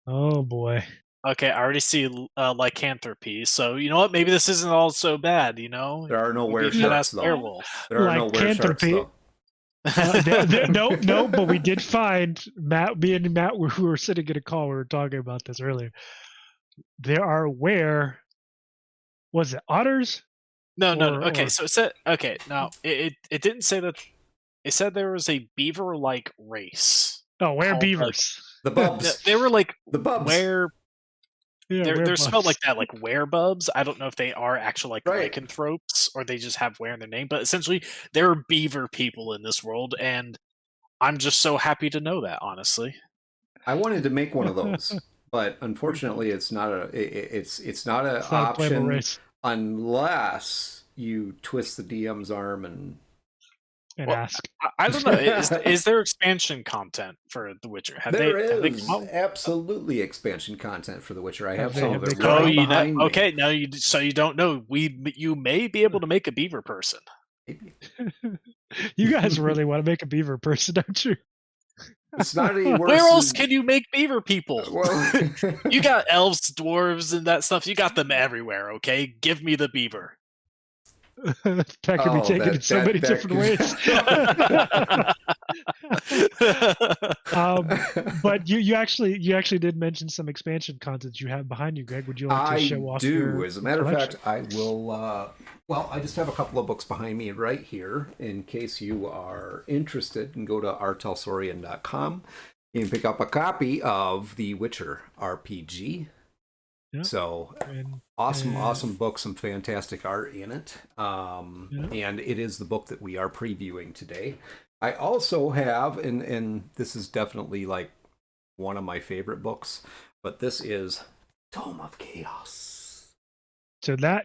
Oh boy. Okay, I already see lycanthropy. So you know what? Maybe this isn't all so bad. There are no were-sharks though. Werewolf. There are no were-sharks though. No, but we did find me and Matt who were sitting in a call. We were talking about this earlier. There are was it otters? No. Okay, so it said Now it didn't say that. It said there was a beaver-like race. Oh, beavers. The bubs. They were like the bubs. They're spelled like that, like werebubs. I don't know if they are actual lycanthropes or they just have were in their name, but essentially there are beaver people in this world, and I'm just so happy to know that. Honestly, I wanted to make one of those, but unfortunately, it's not an option unless you twist the DM's arm and ask. I don't know. Is there expansion content for The Witcher? There is absolutely expansion content for The Witcher. I have some of it. Okay, now you don't know. You may be able to make a beaver person. Maybe. You guys really want to make a beaver person, don't you? It's not any worse. Where else can you make beaver people? Well, you got elves, dwarves, and that stuff. You got them everywhere. Okay, give me the beaver. That can be taken in so many different ways. But you actually did mention some expansion content you have behind you, Greg. Would you like to show off? I do. As a matter of fact, I will. Well, I just have a couple of books behind me right here in case you are interested. And go to artelsorian.com You can pick up a copy of The Witcher RPG. Yep. So And, awesome book, some fantastic art in it. yep. And it is the book that we are previewing today. I also have, and this is definitely like one of my favorite books, but this is Tome of Chaos. So that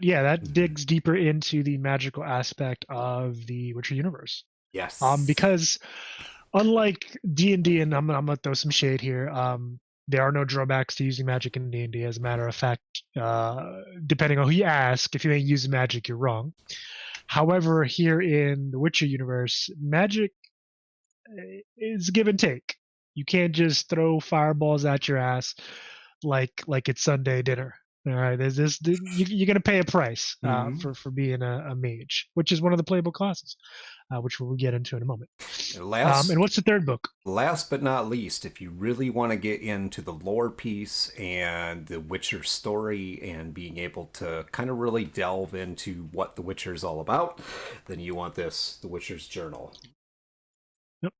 digs deeper into the magical aspect of the Witcher universe. Yes. Because unlike D&D, and I'm gonna throw some shade here, there are no drawbacks to using magic in D&D. As a matter of fact, depending on who you ask, if you ain't using magic, you're wrong. However, here in the Witcher universe, magic is give and take. You can't just throw fireballs at your ass like it's Sunday dinner. All right, there's this. You're gonna pay a price for being a mage, which is one of the playable classes, which we'll get into in a moment. And what's the third book? Last but not least, if you really want to get into the lore piece and the Witcher story and being able to kind of really delve into what the Witcher is all about, then you want this, The Witcher's Journal. Yep.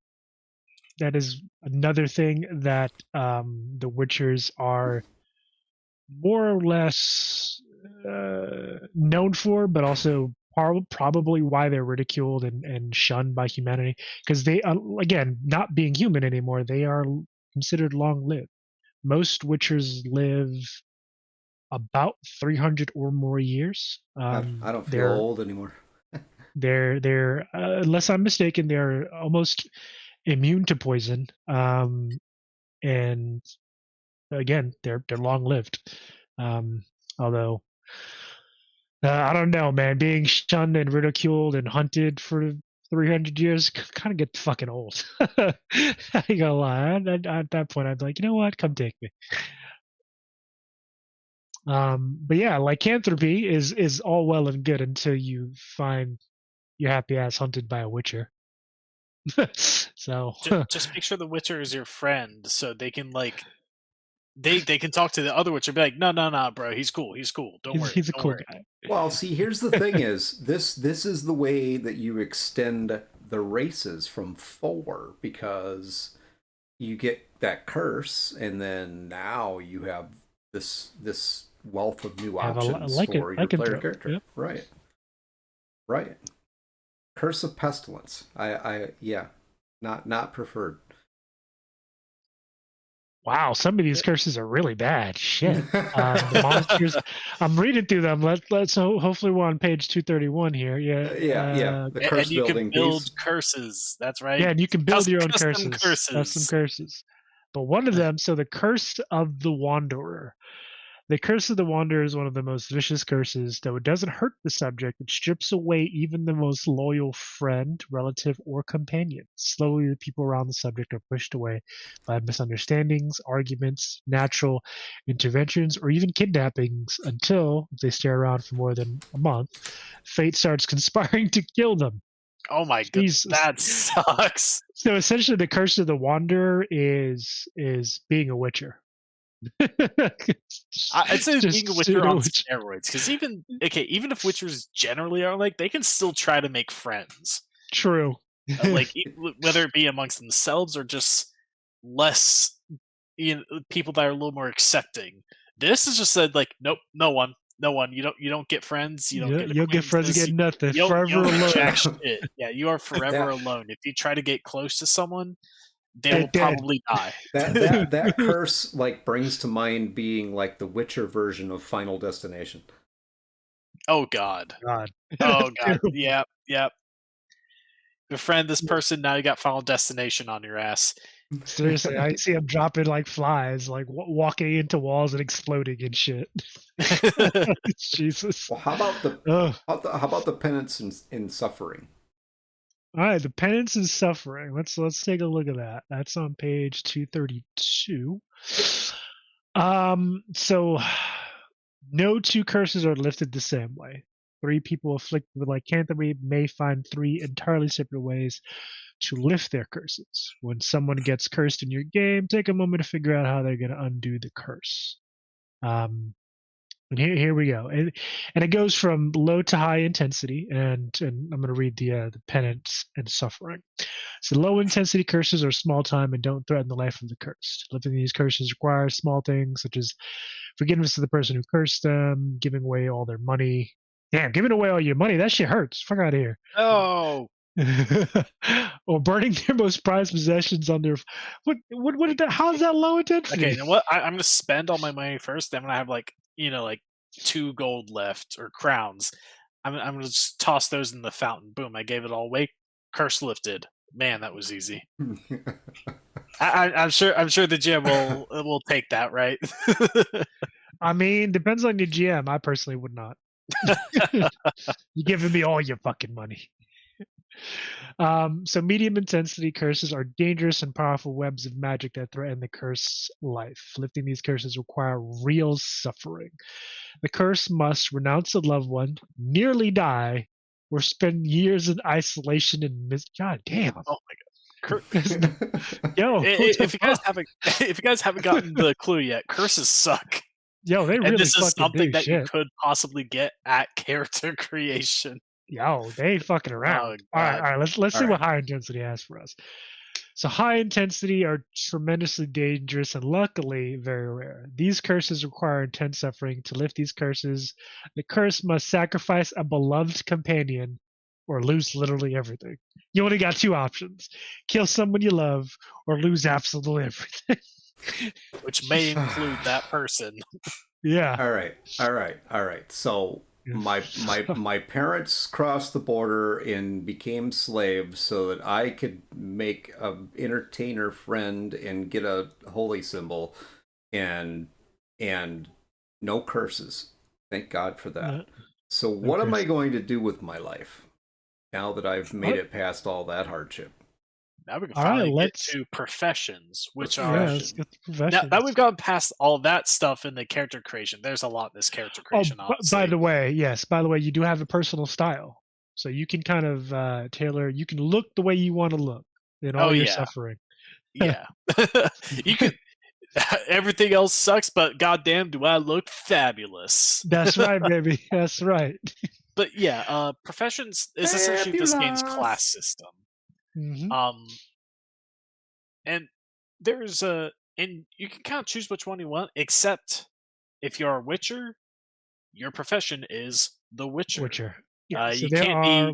That is another thing that the Witchers are more or less known for, but also probably why they're ridiculed and shunned by humanity, because they, again, not being human anymore, they are considered long-lived. Most Witchers live about 300 or more years. I don't feel old anymore. they're unless I'm mistaken, they're almost immune to poison. And again, they're long-lived. Although I don't know, man, being shunned and ridiculed and hunted for 300 years kind of get fucking old. I ain't gonna lie. At that point, I'd be like, you know what? Come take me. But yeah, lycanthropy is all well and good until you find your happy ass hunted by a witcher. So just make sure the Witcher is your friend, so they can they can talk to the other Witcher, be like, no, bro, he's cool, don't worry, he's a don't cool worry. guy. Well, see, here's the thing: is this is the way that you extend the races from 4, because you get that curse, and then now you have this wealth of new options for your player character. Yep. Right. Curse of Pestilence. Yeah, not preferred. Wow, some of these curses are really bad. Shit. The monsters. I'm reading through them. Let's hopefully we're on page 231 here. Yeah. The curse and you building can build piece. curses. That's right. Yeah, and you can build your own custom curses. Custom curses. But one of them, so the Curse of the Wanderer. The Curse of the Wanderer is one of the most vicious curses, though it doesn't hurt the subject. It strips away even the most loyal friend, relative, or companion. Slowly, the people around the subject are pushed away by misunderstandings, arguments, natural interventions, or even kidnappings until, if they stay around for more than a month, fate starts conspiring to kill them. Oh my goodness, that sucks. So essentially, the Curse of the Wanderer is being a witcher. I'd say being a witcher on steroids, because even if witchers generally are they can still try to make friends. True. Whether it be amongst themselves or just less, people that are a little more accepting. This is just said nope, no one. You don't get friends. You don't get friends. You get nothing. Forever alone. Yeah, you are forever alone. If you try to get close to someone, they will probably die. That curse brings to mind being the Witcher version of Final Destination. Oh God. Oh God. Yep. Befriend this person, now you got Final Destination on your ass. Seriously, I see them dropping like flies, walking into walls and exploding and shit. Jesus. Well, how about the penance in suffering? All right, the penance and suffering. Let's take a look at that. That's on page 232. So no two curses are lifted the same way. 3 people afflicted with lycanthropy may find 3 entirely separate ways to lift their curses. When someone gets cursed in your game, take a moment to figure out how they're going to undo the curse. And here we go, and it goes from low to high intensity, and I'm going to read the penance and suffering. So low intensity curses are small time and don't threaten the life of the cursed. Lifting these curses requires small things such as forgiveness to the person who cursed them, giving away all their money. Damn, giving away all your money, that shit hurts. Fuck out of here. Oh, Or burning their most prized possessions on their what how is that low intensity? okay. You know what? I'm gonna spend all my money first. Then when I have like 2 gold left or crowns, I'm gonna just toss those in the fountain. Boom! I gave it all away. Curse lifted. Man, that was easy. I'm sure the GM will take that, right? I mean, depends on your GM. I personally would not. You're giving me all your fucking money. So medium intensity curses are dangerous and powerful webs of magic that threaten the curse's life. Lifting these curses require real suffering. The curse must renounce a loved one, nearly die, or spend years in isolation and God damn. Oh my god. Yo, if you guys haven't gotten the clue yet, curses suck. Yo, they And really this is fucking something do that you shit. could possibly get at character creation. Yo, they ain't fucking around. Oh All right, god. let's see All what right. high intensity has for us. So high intensity are tremendously dangerous and luckily very rare. These curses require intense suffering. To lift these curses, the curse must sacrifice a beloved companion or lose literally everything. You only got two options: kill someone you love or lose absolutely everything. Which may include that person. Yeah. All right, all right, all right. So my parents crossed the border and became slaves so that I could make a entertainer friend and get a holy symbol, and and no curses. Thank God for that. No, So no what am I curse. going to do with my life now that I've All made it past all that hardship? Now we can right, finally get let's to professions, which are let's Profession. get the now that we've professions. gone past all that stuff in the character creation. There's a lot in this character Oh, creation, by honestly. the way, yes. By the way, you do have a personal style, so you can kind of tailor. You can look the way you want to look in all Oh your yeah, suffering. yeah. You could. Everything else sucks, but goddamn, do I look fabulous? That's right, baby. That's right. But yeah, professions is essentially this game's class Fabulous. system. Hmm. Um, and there's a and you can kind of choose which one you want, except if you're a Witcher, your profession is the Witcher. Witcher. Yeah. So You there can't are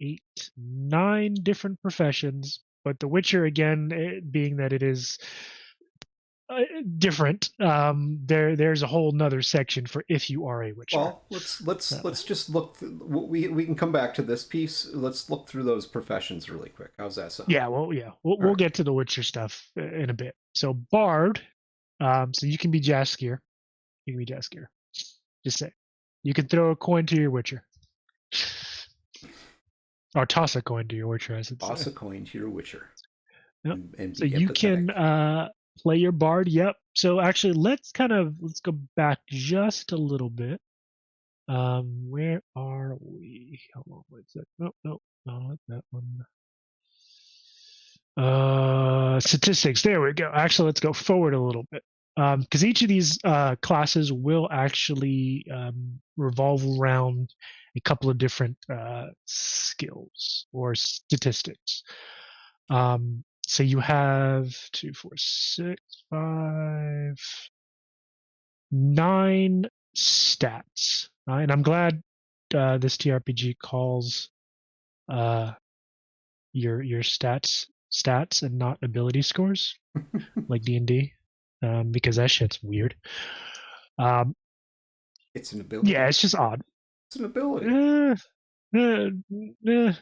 be. 9 different professions, but the Witcher again, being that it is different, there's a whole nother section for if you are a Witcher. Well, let's Uh, let's just look. We can come back to this piece. Let's look through those professions really quick. How's that sound? yeah, we'll All right. get to the Witcher stuff in a bit. So Bard, so you can be Jaskier. You can be Jaskier. Just say you can throw a coin to your Witcher, or toss a coin to your Witcher, I should Toss say. a coin to your Witcher Yep. and So be you empathetic. can play your Bard. Yep. So actually, let's go back just a little bit. Where are we? Hold on, wait a sec. Nope, nope, not that one. Statistics. There we go. Actually, let's go forward a little bit. Because each of these classes will actually revolve around a couple of different skills or statistics. So you have 2, 4, 6, 5, 9 stats, and I'm glad this TRPG calls uh, your stats and not ability scores like D&D, because that shit's weird. Um, It's an yeah, ability. it's just odd. It's an ability. Eh, eh,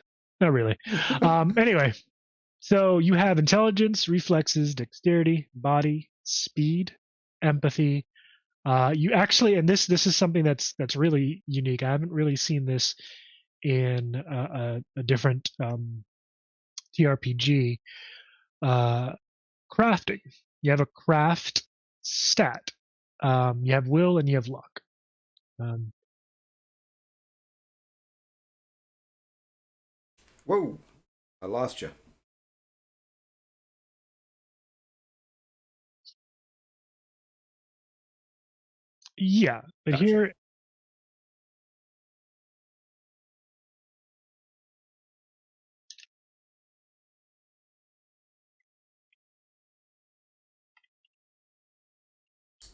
not really. Anyway, so you have intelligence, reflexes, dexterity, body, speed, empathy. You actually, and this is something that's really unique. I haven't really seen this in a different TRPG. Uh, Crafting. You have a craft stat. You have will and you have luck. Um, Whoa! I lost you. Yeah, but Gotcha. here.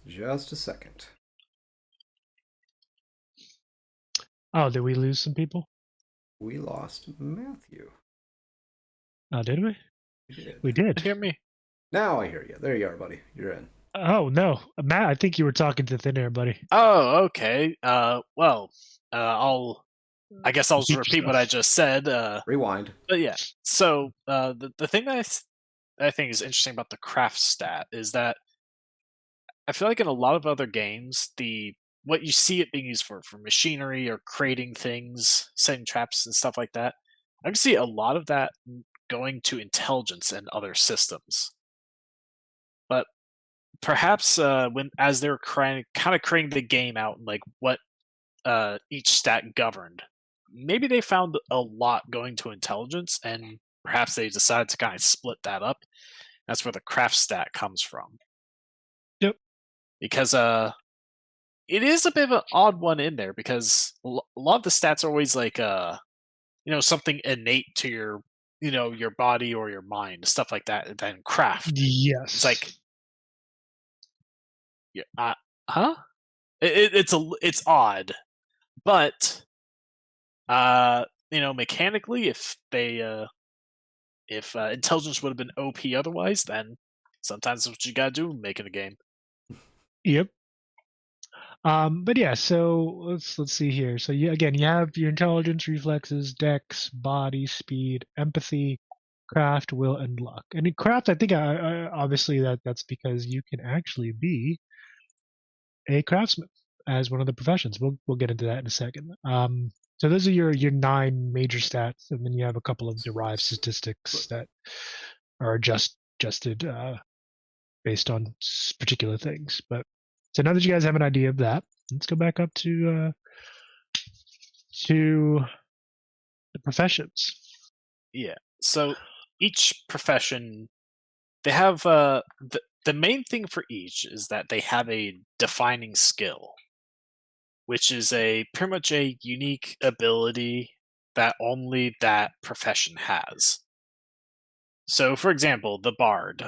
Just a second. Oh, did we lose some people? We lost Matthew. Oh, did we? We did. We did. Hear me? Now I hear you. There you are, buddy. You're in. Oh no, Matt! I think you were talking to thin air, buddy. Oh, okay. Well, I guess I'll just Repeat repeat what I yourself. just said. Rewind. But yeah. So the thing that I think is interesting about the craft stat is that I feel like in a lot of other games, the what you see it being used for machinery or creating things, setting traps and stuff like that. I can see a lot of that going to intelligence and other systems. But perhaps when as they're kind of creating the game out and like what each stat governed, maybe they found a lot going to intelligence, and perhaps they decided to kind of split that up. That's where the craft stat comes from. Yep. Because it is a bit of an odd one in there because a lot of the stats are always like something innate to your body or your mind, stuff like that. And then craft, Yes. it's like, yeah, huh? It's odd, but mechanically, if intelligence would have been OP otherwise, then sometimes that's what you gotta do making a game. Yep. But yeah, so let's see here. So you have your intelligence, reflexes, dex, body, speed, empathy, craft, will, and luck. And in craft, I think obviously that's because you can actually be a craftsman as one of the professions. We'll get into that in a second. So those are your 9 major stats, and then you have a couple of derived statistics that are adjusted based on particular things. But so now that you guys have an idea of that, let's go back up to the professions. Yeah. So each profession, they have the main thing for each is that they have a defining skill, which is a pretty much a unique ability that only that profession has. So, for example, the bard,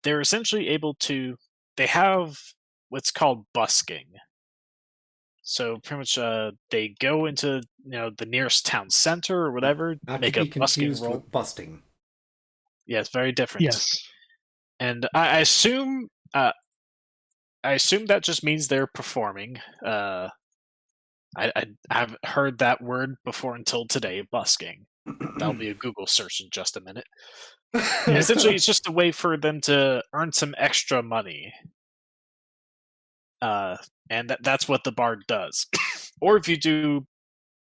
they're essentially able to. They have what's called busking. So pretty much, they go into the nearest town center or whatever, Not to make a be busking confused roll. with busting. Yeah, it's very different. Yes. And I assume that just means they're performing. I haven't heard that word before until today, busking. That'll be a Google search in just a minute. Essentially, it's just a way for them to earn some extra money. And that's what the bard does. Or if you do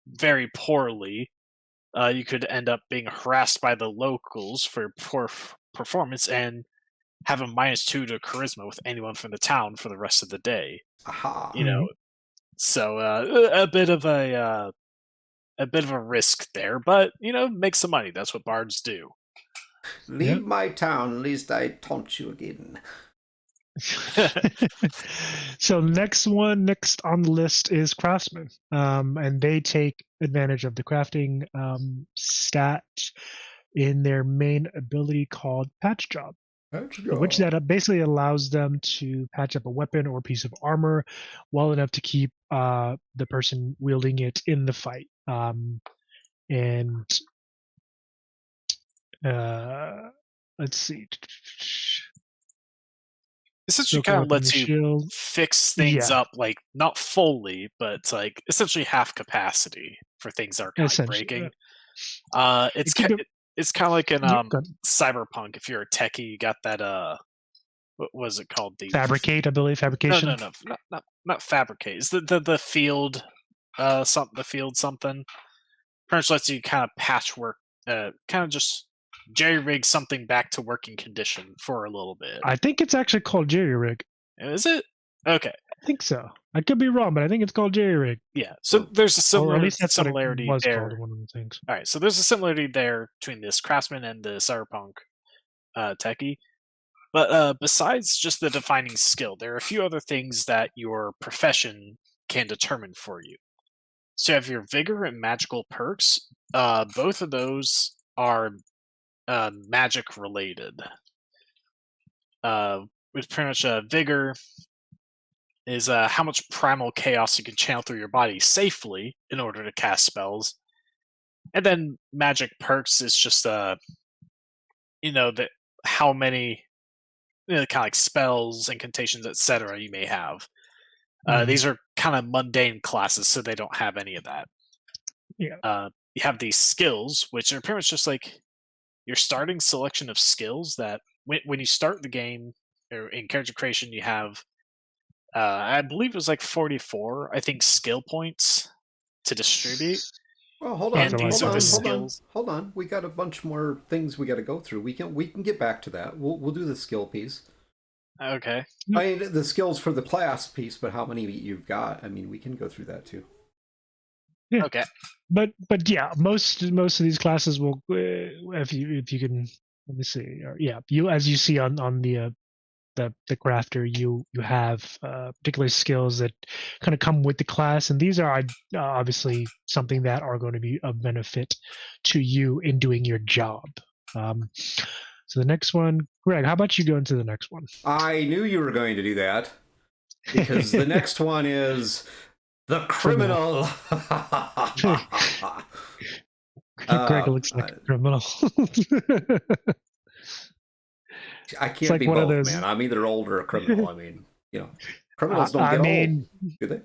very poorly, you could end up being harassed by the locals for poor performance and have a -2 to charisma with anyone from the town for the rest of the day. Aha. So a bit of a risk there, but make some money. That's what bards do. Leave my town, lest I taunt you again. So next on the list is craftsmen, and they take advantage of the crafting stat in their main ability called patch job, which that basically allows them to patch up a weapon or piece of armor well enough to keep the person wielding it in the fight. And let's see. Essentially kind of lets you shield. fix things up, like not fully, but it's like essentially half capacity for things that are kind of breaking. It's kind of like in Cyberpunk. If you're a techie, you got that what was it called? The fabricate, I believe. Fabrication. No, not fabricate. It's the field the field something. Pretty much lets you kind of patchwork, kind of just jerry rig something back to working condition for a little bit. I think it's actually called jerry rig. Is it? Okay. I think so. I could be wrong, but I think it's called jerry rig. Yeah. So there's a similarity there. Called, one of the things. All right. So there's a similarity there between this craftsman and the cyberpunk techie. But besides just the defining skill, there are a few other things that your profession can determine for you. So you have your vigor and magical perks. Both of those are magic related. With pretty much vigor is how much primal chaos you can channel through your body safely in order to cast spells, and then magic perks is just that how many kind of like spells, incantations, etc. you may have. These are kind of mundane classes, so they don't have any of that. Yeah. You have these skills, which are pretty much just like your starting selection of skills that when you start the game or in character creation, you have I believe it was like 44, I think, skill points to distribute. Well, hold And on, Something like these hold are the on, that, yeah. hold on, skills. hold on. We got a bunch more things we got to go through. We can get back to that. We'll do the skill piece. Okay. I mean, the skills for the class piece, but how many you've got? I mean, we can go through that too. Yeah. Okay. But yeah, most of these classes will, if you can, let me see, you, as you see on the crafter, you have particular skills that kind of come with the class, and these are obviously something that are going to be of benefit to you in doing your job. So the next one, Greg, how about you go into the next one? I knew you were going to do that because the next one is the criminal. Greg looks like a criminal. I It's can't like be one of both, those. man. I'm either old or a criminal. I mean, criminals don't get mean, old, do they?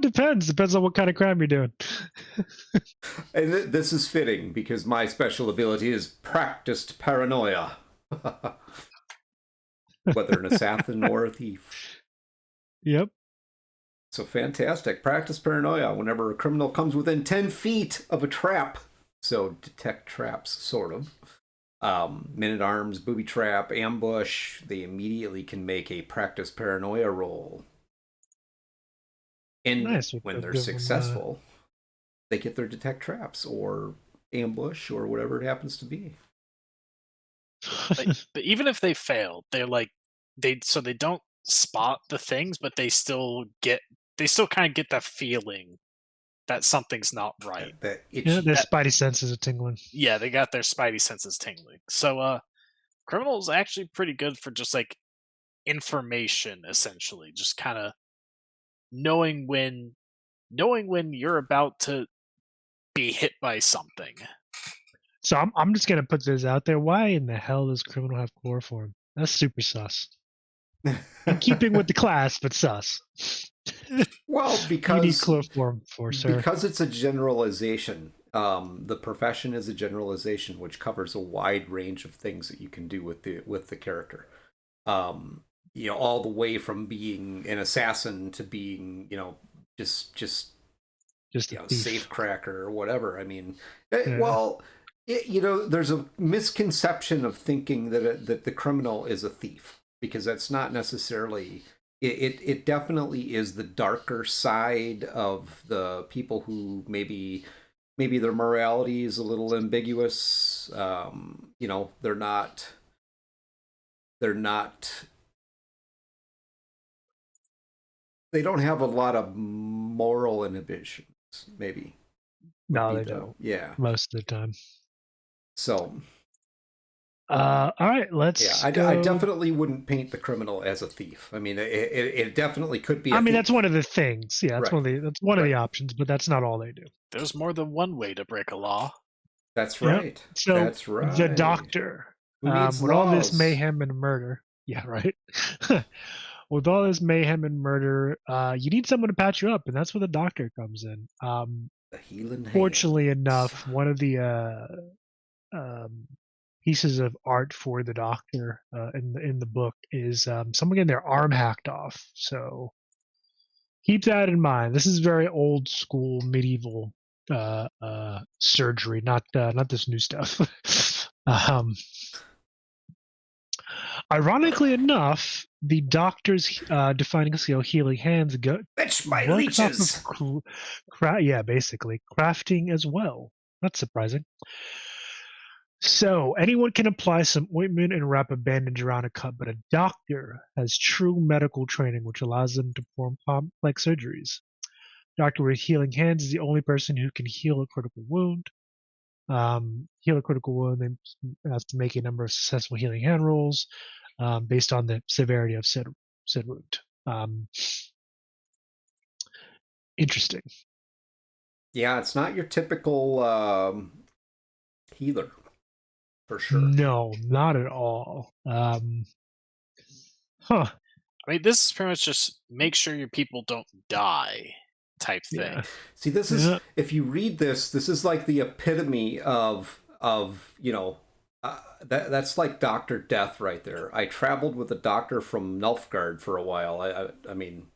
Depends on what kind of crime you're doing. And this is fitting because my special ability is practiced paranoia. Whether an assassin or a thief. Yep. So fantastic. Practice paranoia whenever a criminal comes within 10 feet of a trap. So detect traps, sort of. Men-at-arms, booby trap, ambush. They immediately can make a practice paranoia roll. And Nice. when they're successful, they get their detect traps or ambush or whatever it happens to be. But even if they fail, they're like they don't spot the things, but they still kind of get that feeling that something's not right. That Yeah, itchy. their spidey senses are tingling. Yeah, they got their spidey senses tingling. So criminal is actually pretty good for just like information, essentially, just kind of knowing when you're about to be hit by something. So I'm just gonna put this out there. Why in the hell does criminal have chloroform? That's super sus. In keeping with the class, but sus. Well, You need because chloroform for, sir. because it's a generalization. The profession is a generalization, which covers a wide range of things that you can do with the character. All the way from being an assassin to being, just Just a thief. safe cracker or whatever. I mean, Yeah. there's a misconception of thinking that the criminal is a thief, because that's not necessarily. It definitely is the darker side of the people who maybe their morality is a little ambiguous. They're not. They don't have a lot of moral inhibitions, maybe. No, they don't. Yeah. Most of the time. So. All right, let's. Yeah, I definitely wouldn't paint the criminal as a thief. I mean, it definitely could be. I mean, that's one of the things. Yeah, that's right. that's one of the options, but that's not all they do. There's more than one way to break a law. That's right. Yep. So that's right. The doctor, with all this mayhem and murder. Yeah, right. With all this mayhem and murder, you need someone to patch you up, and that's where the doctor comes in. The healing Fortunately hands. enough, one of the pieces of art for the doctor in the book is someone getting their arm hacked off. So keep that in mind. This is very old school medieval surgery, not this new stuff. Ironically enough, the doctor's defining skill, healing hands, Fetch my works leeches. off of basically crafting as well. That's surprising. So anyone can apply some ointment and wrap a bandage around a cut, but a doctor has true medical training, which allows them to perform complex surgeries. Doctor with healing hands is the only person who can heal a critical wound. Heal a critical wound, they have to make a number of successful healing hand rolls based on the severity of said wound. Interesting. Yeah, it's not your typical healer, for sure. No, not at all. Huh. I mean, this is pretty much just make sure your people don't die type thing. Yeah. See, this is, if you read this is like the epitome of that's like Dr. Death right there. I traveled with a doctor from Nilfgaard for a while. I mean,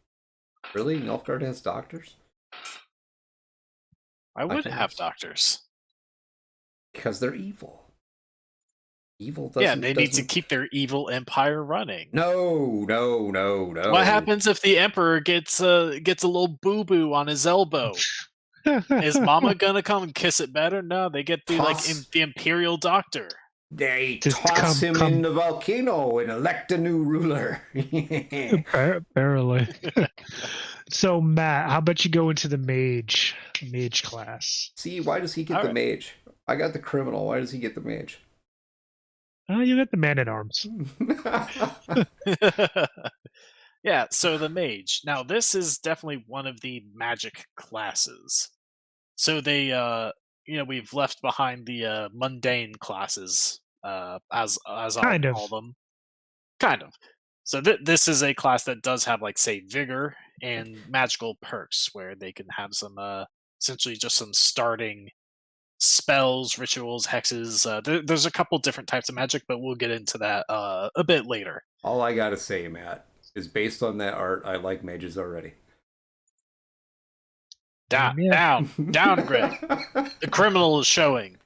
really? Nilfgaard has doctors? I would have doctors. Because they're evil. Evil doesn't... Yeah, they need to keep their evil empire running. No. What happens if the emperor gets a little boo-boo on his elbow? Is mama gonna come and kiss it better? No, they get the the imperial doctor. They toss him in the volcano and elect a new ruler. Apparently. So Matt, how about you go into the mage class? See, why does he get the mage? I got the criminal. Why does he get the mage? You got the man-at-arms. Yeah, so the mage. Now, this is definitely one of the magic classes. So they, we've left behind the mundane classes, as I'll call them. Kind of. So this is a class that does have, like, say, vigor and magical perks, where they can have some, essentially just some starting spells, rituals, hexes. There's a couple different types of magic, but we'll get into that a bit later. All I gotta say, Matt, is based on that art, I like mages already. Down, Greg. The criminal is showing.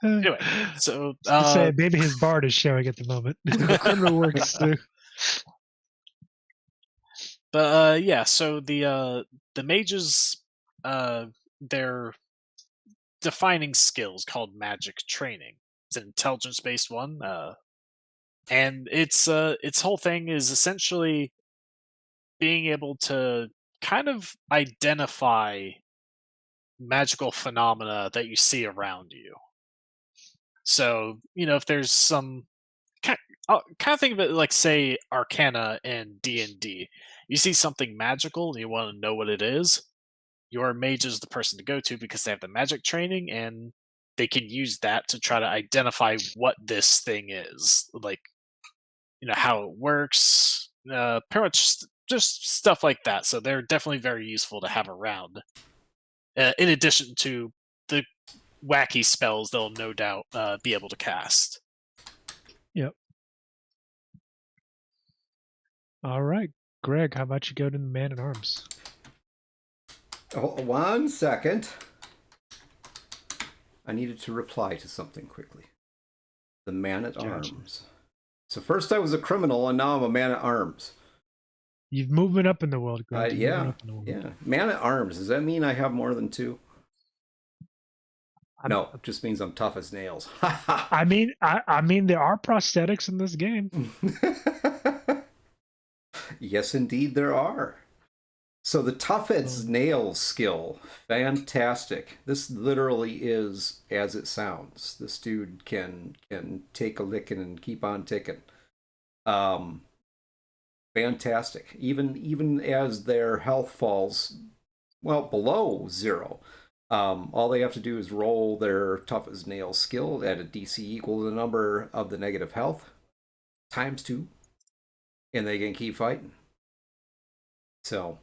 Anyway, so say maybe his bard is showing at the moment. The criminal works too. But yeah, so the mages, their defining skills called magic training. It's an intelligence-based one, and its whole thing is essentially being able to kind of identify magical phenomena that you see around you. So, if there's some kind of think of it like, say, Arcana and D&D. You see something magical and you want to know what it is, your mage is the person to go to because they have the magic training and they can use that to try to identify what this thing is. Like, how it works, pretty much just stuff like that. So they're definitely very useful to have around. In addition to the wacky spells they'll no doubt be able to cast. Yep. All right. Greg, how about you go to the man-at-arms? Oh, 1 second. I needed to reply to something quickly. The man-at-arms. So first I was a criminal, and now I'm a man-at-arms. You've moving up in the world, Greg. Yeah. Man-at-arms. Does that mean I have more than 2? No, it just means I'm tough as nails. I mean, there are prosthetics in this game. Yes, indeed, there are. So the tough as nails skill, fantastic. This literally is as it sounds. This dude can take a licking and keep on ticking. Fantastic. Even as their health falls, below 0. All they have to do is roll their tough as nails skill at a DC equal to the number of the negative health times 2, and they can keep fighting. So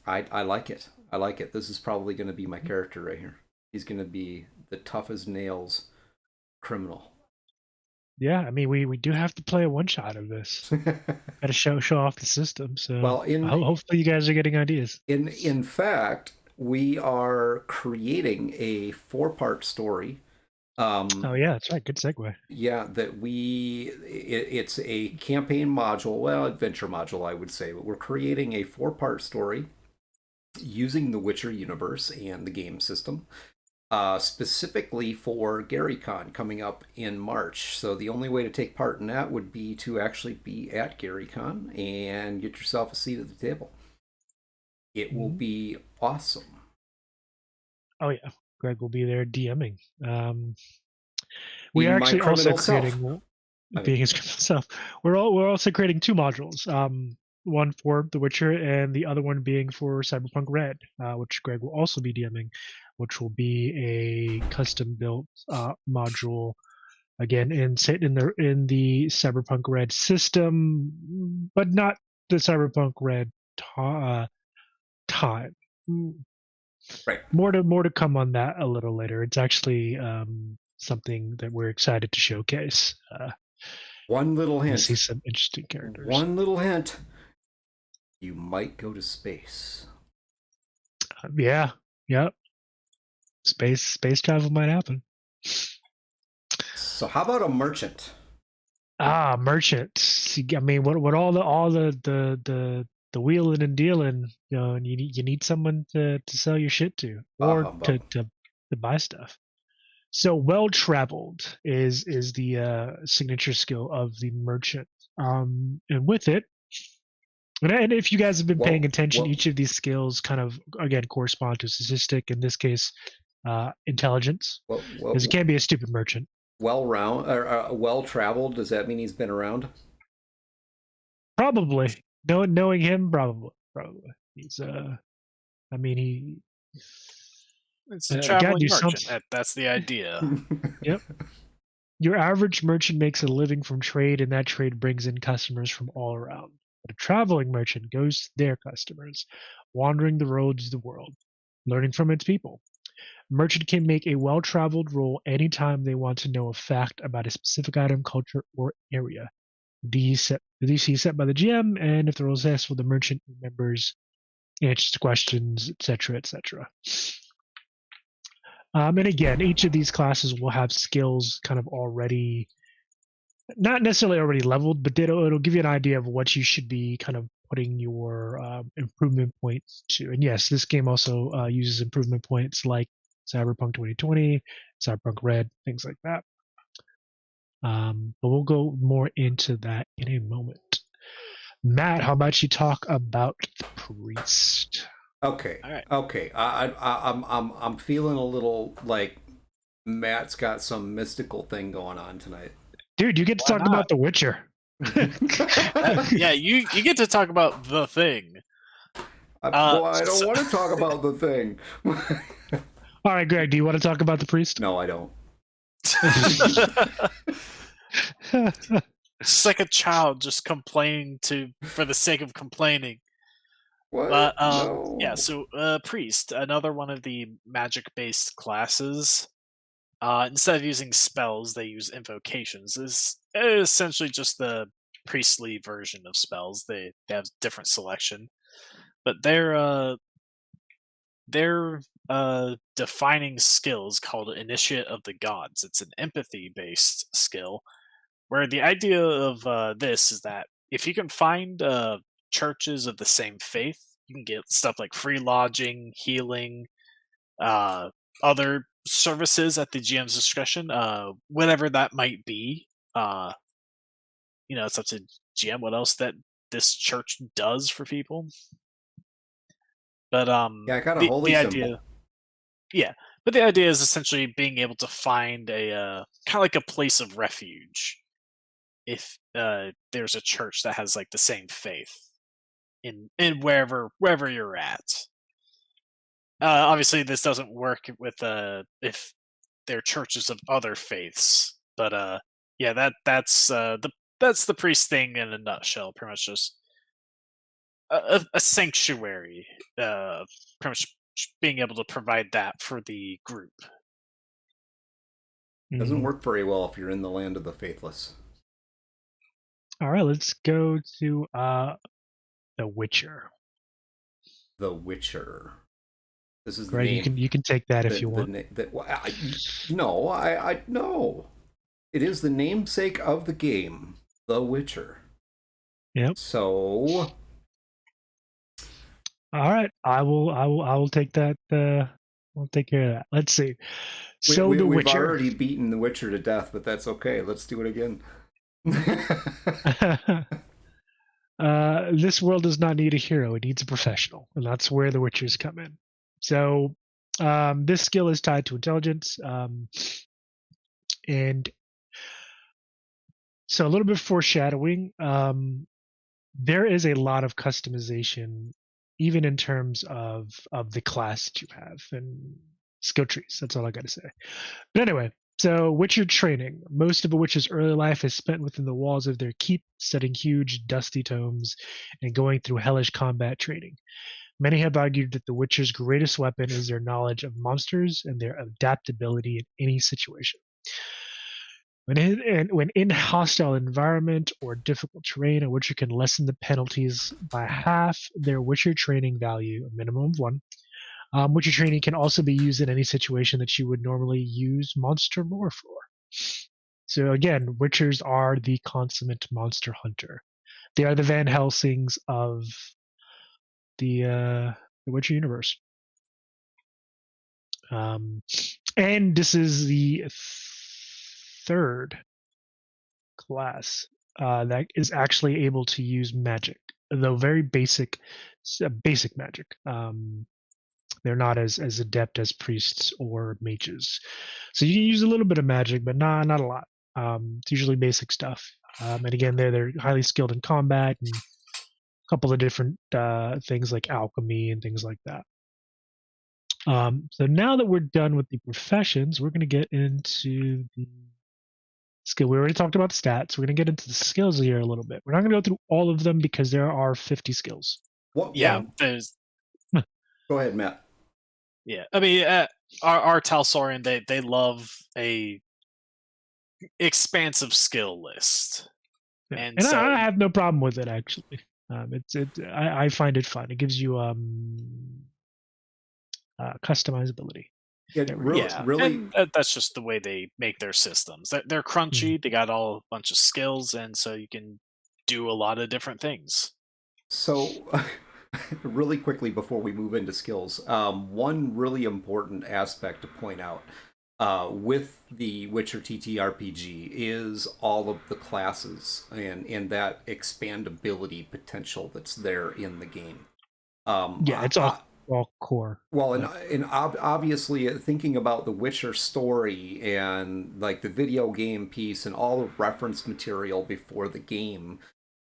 I like it. I like it. This is probably going to be my character right here. He's going to be the tough as nails criminal. Yeah, I mean, we do have to play a one-shot of this. Got to show off the system. So hopefully you guys are getting ideas. In fact, we are creating a 4-part story. Oh yeah, that's right. Good segue. Yeah, it's a campaign module, adventure module, I would say, but we're creating a 4-part story using the Witcher universe and the game system. specifically for GaryCon coming up in March. So the only way to take part in that would be to actually be at GaryCon and get yourself a seat at the table. It will be awesome. Oh yeah, Greg will be there DMing. We Being are my actually also criminal self. creating being his criminal self. We're also creating 2 modules. One for The Witcher and the other one being for Cyberpunk Red, which Greg will also be DMing, which will be a custom built module. Again, in the Cyberpunk Red system, but not the Cyberpunk Red time. Right. More to come on that a little later. It's actually something that we're excited to showcase. One little hint. See some interesting characters. One little hint. You might go to space. Yeah. Yep. Space travel might happen. So how about a merchant? Merchant. I mean, what all the wheeling and dealing, and you need someone to sell your shit to, or to buy stuff. So well traveled is the signature skill of the merchant, and with it, and if you guys have been paying attention, each of these skills kind of again correspond to a statistic. In this case, intelligence, because it can't be a stupid merchant. Well traveled. Does that mean he's been around? Probably. Knowing him, probably. He's I mean he. It's a traveling merchant. That's the idea. Yep. Your average merchant makes a living from trade, and that trade brings in customers from all around. But a traveling merchant goes to their customers, wandering the roads of the world, learning from its people. A merchant can make a well-traveled roll anytime they want to know a fact about a specific item, culture, or area. The DC set by the GM, and if the roll is successful, the merchant remembers, answers to questions, etc., etc. And again, each of these classes will have skills kind of already, not necessarily already leveled, but it'll give you an idea of what you should be kind of putting your improvement points to. And yes, this game also uses improvement points like Cyberpunk 2020, Cyberpunk Red, things like that. But we'll go more into that in a moment. Matt, how about you talk about the priest? Okay. All right. Okay. I'm feeling a little like Matt's got some mystical thing going on tonight. Dude, you get to talk about The Witcher. Yeah, you get to talk about the thing. I don't want to talk about the thing. All right, Greg, do you want to talk about the priest? No, I don't. It's like a child just complaining for the sake of complaining. What? But No. yeah, so priest, another one of the magic-based classes. Instead of using spells, they use invocations. Is essentially just the priestly version of spells. They have different selection, but their defining skill is called Initiate of the Gods. It's an empathy-based skill, where the idea of this is that if you can find churches of the same faith, you can get stuff like free lodging, healing, other services at the GM's discretion, whatever that might be. It's up to GM what else that this church does for people. But yeah, I got a holy symbol. Idea, yeah, but the idea is essentially being able to find a kind of like a place of refuge if there's a church that has like the same faith in wherever you're at. Obviously, this doesn't work with if they're churches of other faiths, but yeah, that's the priest thing in a nutshell. Pretty much just a sanctuary, pretty much being able to provide that for the group. Doesn't work very well if you're in the land of the faithless. All right, let's go to The Witcher. The Witcher. This is Greg, the name. You can take that if you want. No. It is the namesake of the game, The Witcher. Yep. So. All right, I will take that We'll take care of that. Let's see. So The We've Witcher. already beaten The Witcher to death, but that's okay. Let's do it again. This world does not need a hero; it needs a professional, and that's where the Witchers come in. So, this skill is tied to intelligence, and so a little bit of foreshadowing. There is a lot of customization, even in terms of the class that you have and skill trees. That's all I got to say. But anyway, so Witcher training. Most of a Witcher's early life is spent within the walls of their keep, studying huge, dusty tomes and going through hellish combat training. Many have argued that the Witcher's greatest weapon is their knowledge of monsters and their adaptability in any situation. When in hostile environment or difficult terrain, a Witcher can lessen the penalties by half their Witcher training value, a minimum of one. Witcher training can also be used in any situation that you would normally use monster lore for. So again, Witchers are the consummate monster hunter. They are the Van Helsings of the Witcher universe. And this is the third class that is actually able to use magic, though very basic magic. They're not as adept as priests or mages, so you can use a little bit of magic, but not a lot. It's usually basic stuff. And again, they're highly skilled in combat and a couple of different things like alchemy and things like that. So now that we're done with the professions, we're going to get into the skill. We already talked about the stats. We're going to get into the skills here a little bit. We're not going to go through all of them because there are 50 skills. There's. Go ahead, Matt. Yeah, I mean, our Talsorian, they love a expansive skill list, Yeah. and so I have no problem with it actually. I find it fun. It gives you customizability. Yeah, really. And that's just the way they make their systems. They're crunchy. They got a bunch of skills, and so you can do a lot of different things. So, really quickly before we move into skills, one really important aspect to point out with the Witcher TTRPG is all of the classes and that expandability potential that's there in the game. It's all core. Well, and obviously thinking about the Witcher story and like the video game piece and all the reference material before the game,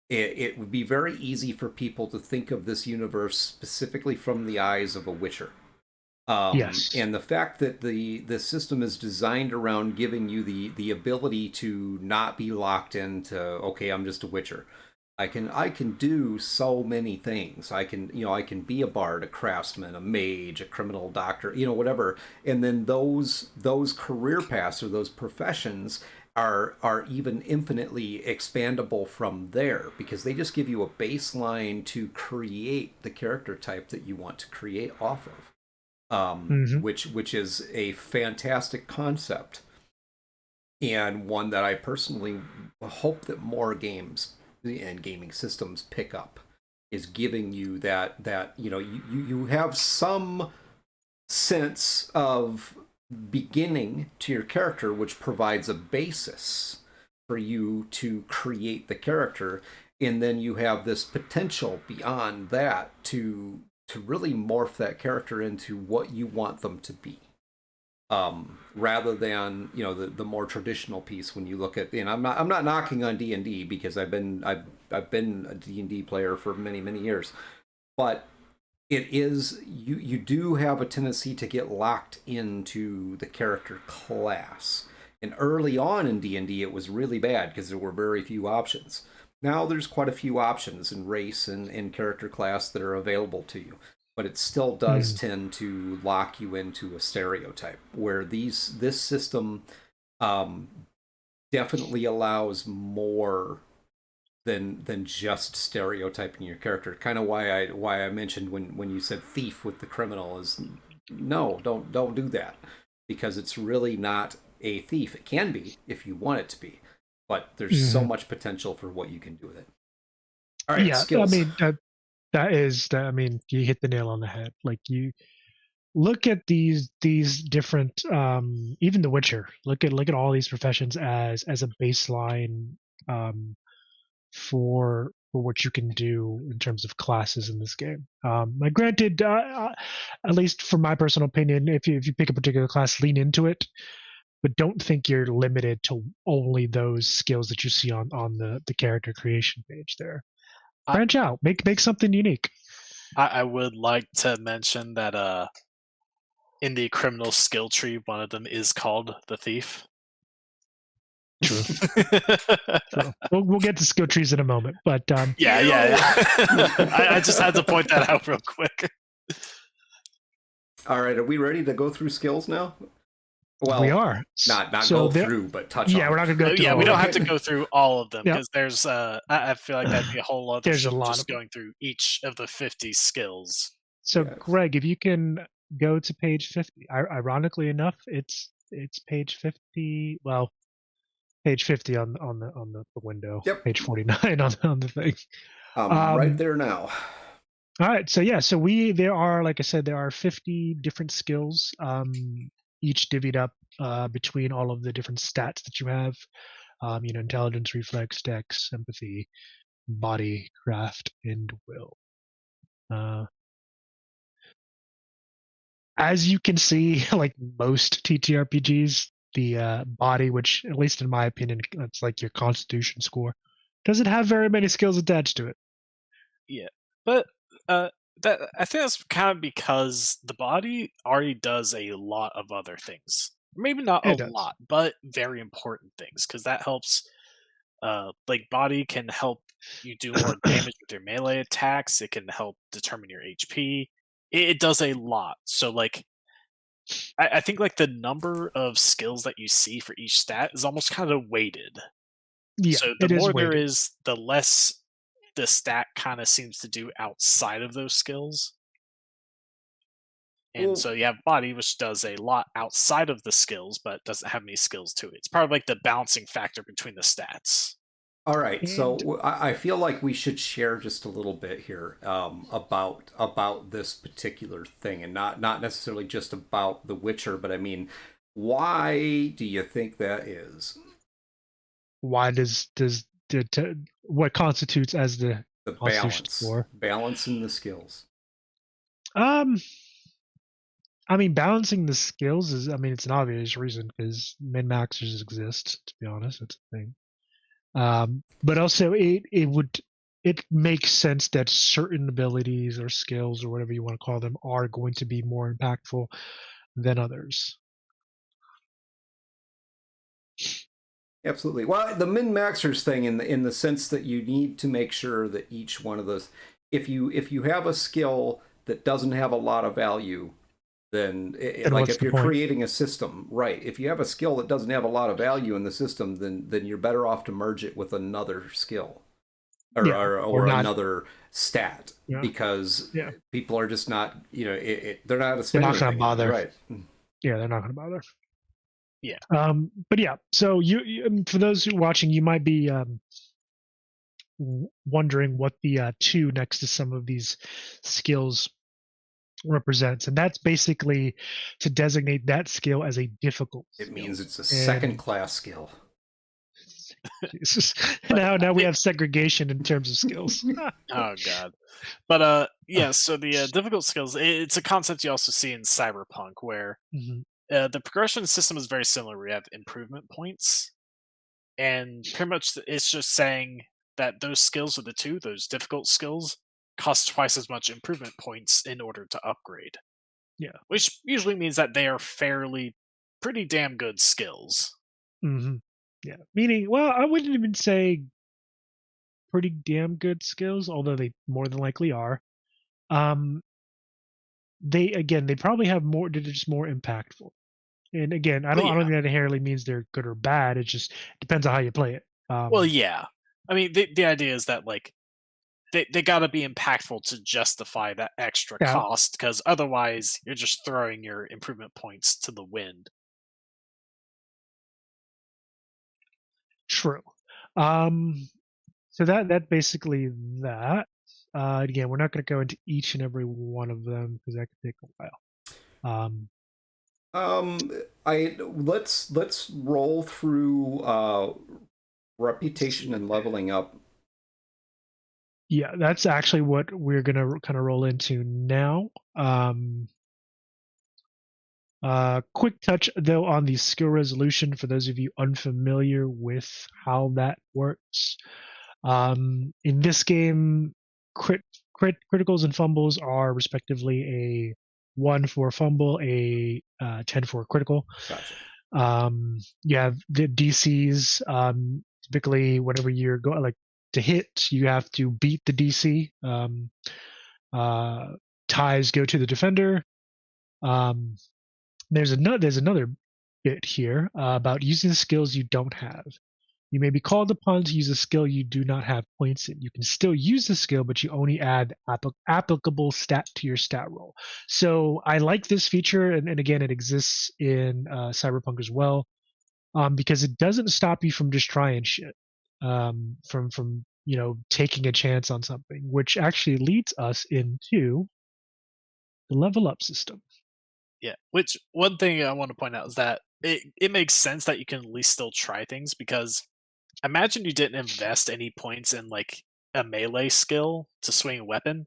it would be very easy for people to think of this universe specifically from the eyes of a Witcher. Yes. And the fact that the system is designed around giving you the ability to not be locked into, okay, I'm just a Witcher. I can do so many things. I can be a bard, a craftsman, a mage, a criminal doctor, whatever. And then those career paths or those professions are even infinitely expandable from there because they just give you a baseline to create the character type that you want to create off of. Which is a fantastic concept and one that I personally hope that more games and gaming systems pick up, is giving you that you have some sense of beginning to your character, which provides a basis for you to create the character, and then you have this potential beyond that to really morph that character into what you want them to be. Rather than the more traditional piece when you look at, and I'm not knocking on D&D because I've been a D&D player for many years, but it is you do have a tendency to get locked into the character class, and early on in D&D it was really bad because there were very few options. Now there's quite a few options in race and character class that are available to you, but it still does tend to lock you into a stereotype where this system definitely allows more than just stereotyping your character. Kind of why I mentioned when you said thief with the criminal is no, don't do that, because it's really not a thief. It can be if you want it to be, but there's so much potential for what you can do with it. All right, skills. I mean, that is, I mean, you hit the nail on the head. Like look at these different, even The Witcher. Look at all these professions as a baseline, for what you can do in terms of classes in this game. Like granted, at least from my personal opinion, if you pick a particular class, lean into it, but don't think you're limited to only those skills that you see on the character creation page there. Branch out, make something unique. I would like to mention that in the criminal skill tree, one of them is called the thief. True. True. We'll get to skill trees in a moment, but yeah. I just had to point that out real quick. All right, are we ready to go through skills now? Well, we are not so go through, but touch. Yeah, on we're not going to go through. Yeah, we don't have to go through all of them Yep. because there's. I feel like that'd be a whole other. There's a lot just going through each of the 50 skills. So, Yes. Greg, if you can go to page 50. Ironically enough, it's page 50. Well, page 50 on the window. Yep. Page 49 on the thing. Right there now. All right. So yeah. So there are, like I said, there are 50 different skills. Each divvied up between all of the different stats that you have. Intelligence, reflex, dex, empathy, body, craft, and will. As you can see, like most TTRPGs, the body, which at least in my opinion, that's like your constitution score, doesn't have very many skills attached to it. Yeah, but that I think that's kind of because the body already does a lot of other things. Maybe not a lot, but very important things, because that helps. Like body can help you do more damage with your melee attacks. It can help determine your HP. It does a lot. So like, I think like the number of skills that you see for each stat is almost kind of weighted. Yeah, so the more there is, the less the stat kind of seems to do outside of those skills. And so you have body, which does a lot outside of the skills, but doesn't have any skills to it. It's part of like the balancing factor between the stats. All right, so I feel like we should share just a little bit here about this particular thing, and not necessarily just about The Witcher, but I mean, why do you think that is? Why does what constitutes as the balance in the skills? I mean, balancing the skills is, it's an obvious reason because min-maxers exist, to be honest. That's a thing. But also it makes sense that certain abilities or skills or whatever you want to call them are going to be more impactful than others. Absolutely. Well, the min-maxers thing in the sense that you need to make sure that each one of those, if you have a skill that doesn't have a lot of value, then like if you're creating a system, right? If you have a skill that doesn't have a lot of value in the system, then you're better off to merge it with another skill or another stat, because people are just not, they're not going to bother, right? Yeah, they're not going to bother. Yeah. But yeah, so you for those who are watching, you might be wondering what the 2 next to some of these skills represents, and that's basically to designate that skill as a difficult skill. Means it's a second class skill. now we have segregation in terms of skills. Oh god. But yeah, so the difficult skills, it's a concept you also see in Cyberpunk, where the progression system is very similar. We have improvement points, and pretty much it's just saying that those skills are those difficult skills cost twice as much improvement points in order to upgrade. Yeah. Which usually means that they are pretty damn good skills. Mm-hmm. Yeah. Meaning, well, I wouldn't even say pretty damn good skills, although they more than likely are. They probably have more, they're just more impactful. And again, I don't think that inherently means they're good or bad. It just depends on how you play it. Well, yeah. I mean, the idea is that like they got to be impactful to justify that extra cost, because otherwise you're just throwing your improvement points to the wind. True. So that basically that. Again, we're not going to go into each and every one of them because that could take a while. Let's roll through reputation and leveling up. Yeah, that's actually what we're gonna kind of roll into now. Quick touch though on the skill resolution for those of you unfamiliar with how that works. In this game, criticals and fumbles are respectively a 1 for fumble, a 10 for critical. Gotcha. You have the DCs. Typically, whenever you're going like to hit, you have to beat the DC. Ties go to the defender. There's another bit here about using skills you don't have. You may be called upon to use a skill you do not have points in. You can still use the skill, but you only add applicable stat to your stat roll. So I like this feature, and again, it exists in Cyberpunk as well, because it doesn't stop you from just trying shit, from taking a chance on something, which actually leads us into the level up system. Yeah, which one thing I want to point out is that it makes sense that you can at least still try things, because imagine you didn't invest any points in like a melee skill to swing a weapon,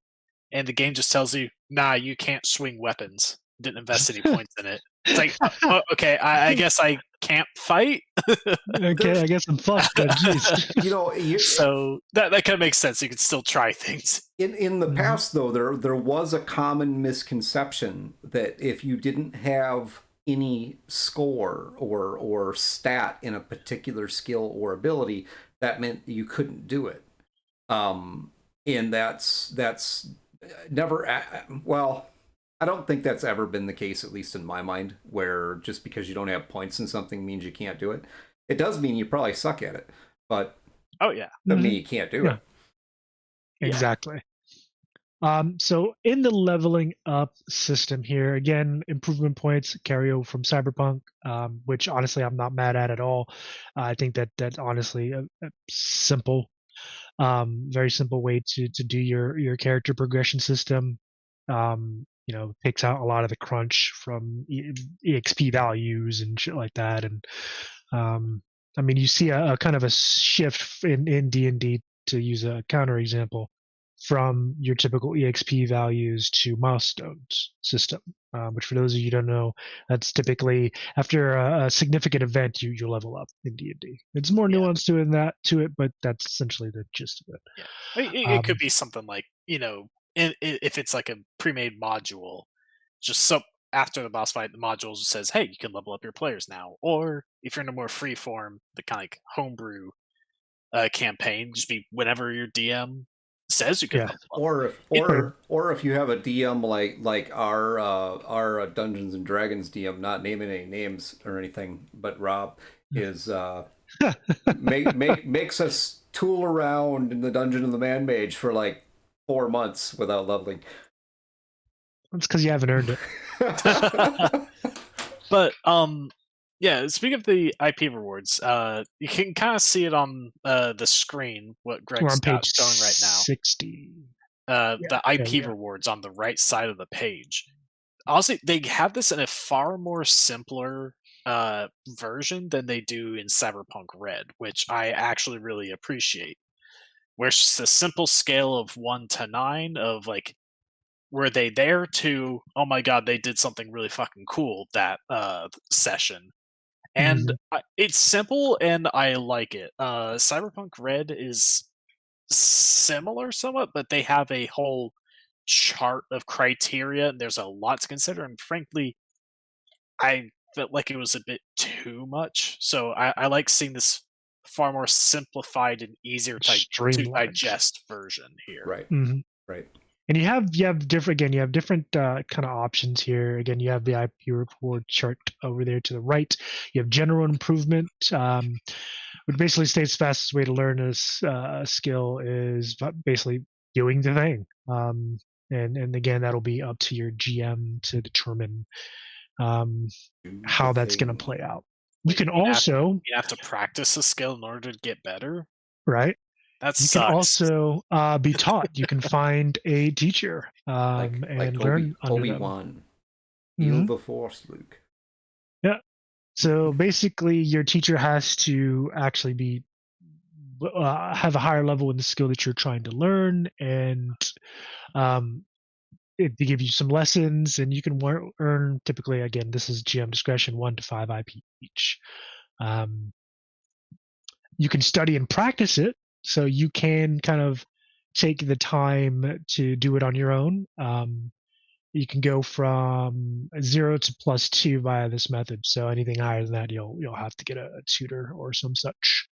and the game just tells you, nah, you can't swing weapons. Didn't invest any points in it. It's like, okay, I guess I can't fight. Okay, I guess I'm fucked. But geez. So that kind of makes sense. You can still try things. In the past, though, there was a common misconception that if you didn't have any score or stat in a particular skill or ability, that meant you couldn't do it. And that's never, well, I don't think that's ever been the case, at least in my mind, where just because you don't have points in something means you can't do it. It does mean you probably suck at it, but doesn't mean you can't do it. Exactly. So in the leveling up system here, again, improvement points carry over from Cyberpunk, which honestly I'm not mad at all. I think that's honestly a simple, very simple way to do your character progression system. Takes out a lot of the crunch from EXP values and shit like that. And I mean, you see a kind of a shift in D&D, to use a counter example, from your typical EXP values to milestones system, which for those of you who don't know, that's typically after a significant event you level up in D&D. It's more nuanced to it, but that's essentially the gist of it. Yeah. It could be something like, if it's like a pre-made module, just so after the boss fight, the module says, hey, you can level up your players now. Or if you're in a more free form, the kind of like homebrew campaign, just be whenever your DM says you can level up. Or if you have a DM like our Dungeons and Dragons DM, not naming any names or anything, but Rob is makes us tool around in the Dungeon of the Man Mage for like 4 months without leveling. That's because you haven't earned it. But yeah, speaking of the IP rewards, you can kind of see it on the screen what Greg's got going right now. 60. The IP rewards on the right side of the page. Honestly, they have this in a far more simpler version than they do in Cyberpunk Red, which I actually really appreciate. Where it's just a simple scale of 1 to 9 of like, were they there, to, oh my god, they did something really fucking cool that session. And it's simple and I like it. Cyberpunk Red is similar somewhat, but they have a whole chart of criteria and there's a lot to consider, and frankly I felt like it was a bit too much. So I like seeing this far more simplified and easier to digest version here. Right. Right. And you have different kind of options here. Again, you have the IP report chart over there to the right. You have general improvement, which basically states the fastest way to learn a skill is basically doing the thing. And again, that'll be up to your GM to determine how that's going to play out. You have to practice a skill in order to get better, right? That you sucks. can also be taught. You can find a teacher and learn under them. Obi-Wan. Feel the force, Luke. Yeah. So basically, your teacher has to actually be have a higher level in the skill that you're trying to learn, and they give you some lessons, and you can earn, typically, again, this is GM discretion, 1 to 5 IP each. You can study and practice it, so you can kind of take the time to do it on your own. You can go from 0 to +2 via this method. So anything higher than that, you'll have to get a tutor or some such.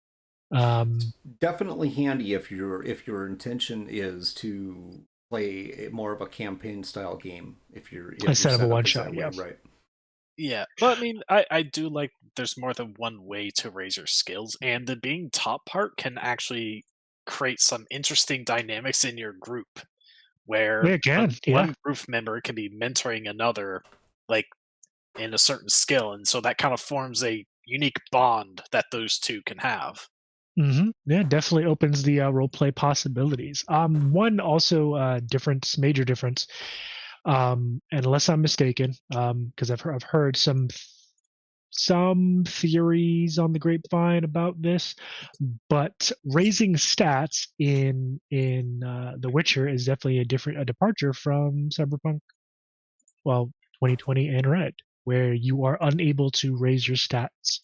Definitely handy if your intention is to play more of a campaign style game. If you're Instead of a one is shot, that way, yeah. right? Yeah, but I mean, I do like there's more than one way to raise your skills, and the being top part can actually create some interesting dynamics in your group, where Yeah, it can, one group member can be mentoring another, like in a certain skill, and so that kind of forms a unique bond that those two can have. Yeah, definitely opens the role play possibilities. One also major difference, and unless I'm mistaken, because I've heard some theories on the grapevine about this, but raising stats in The Witcher is definitely a departure from Cyberpunk, well, 2020 and Red, where you are unable to raise your stats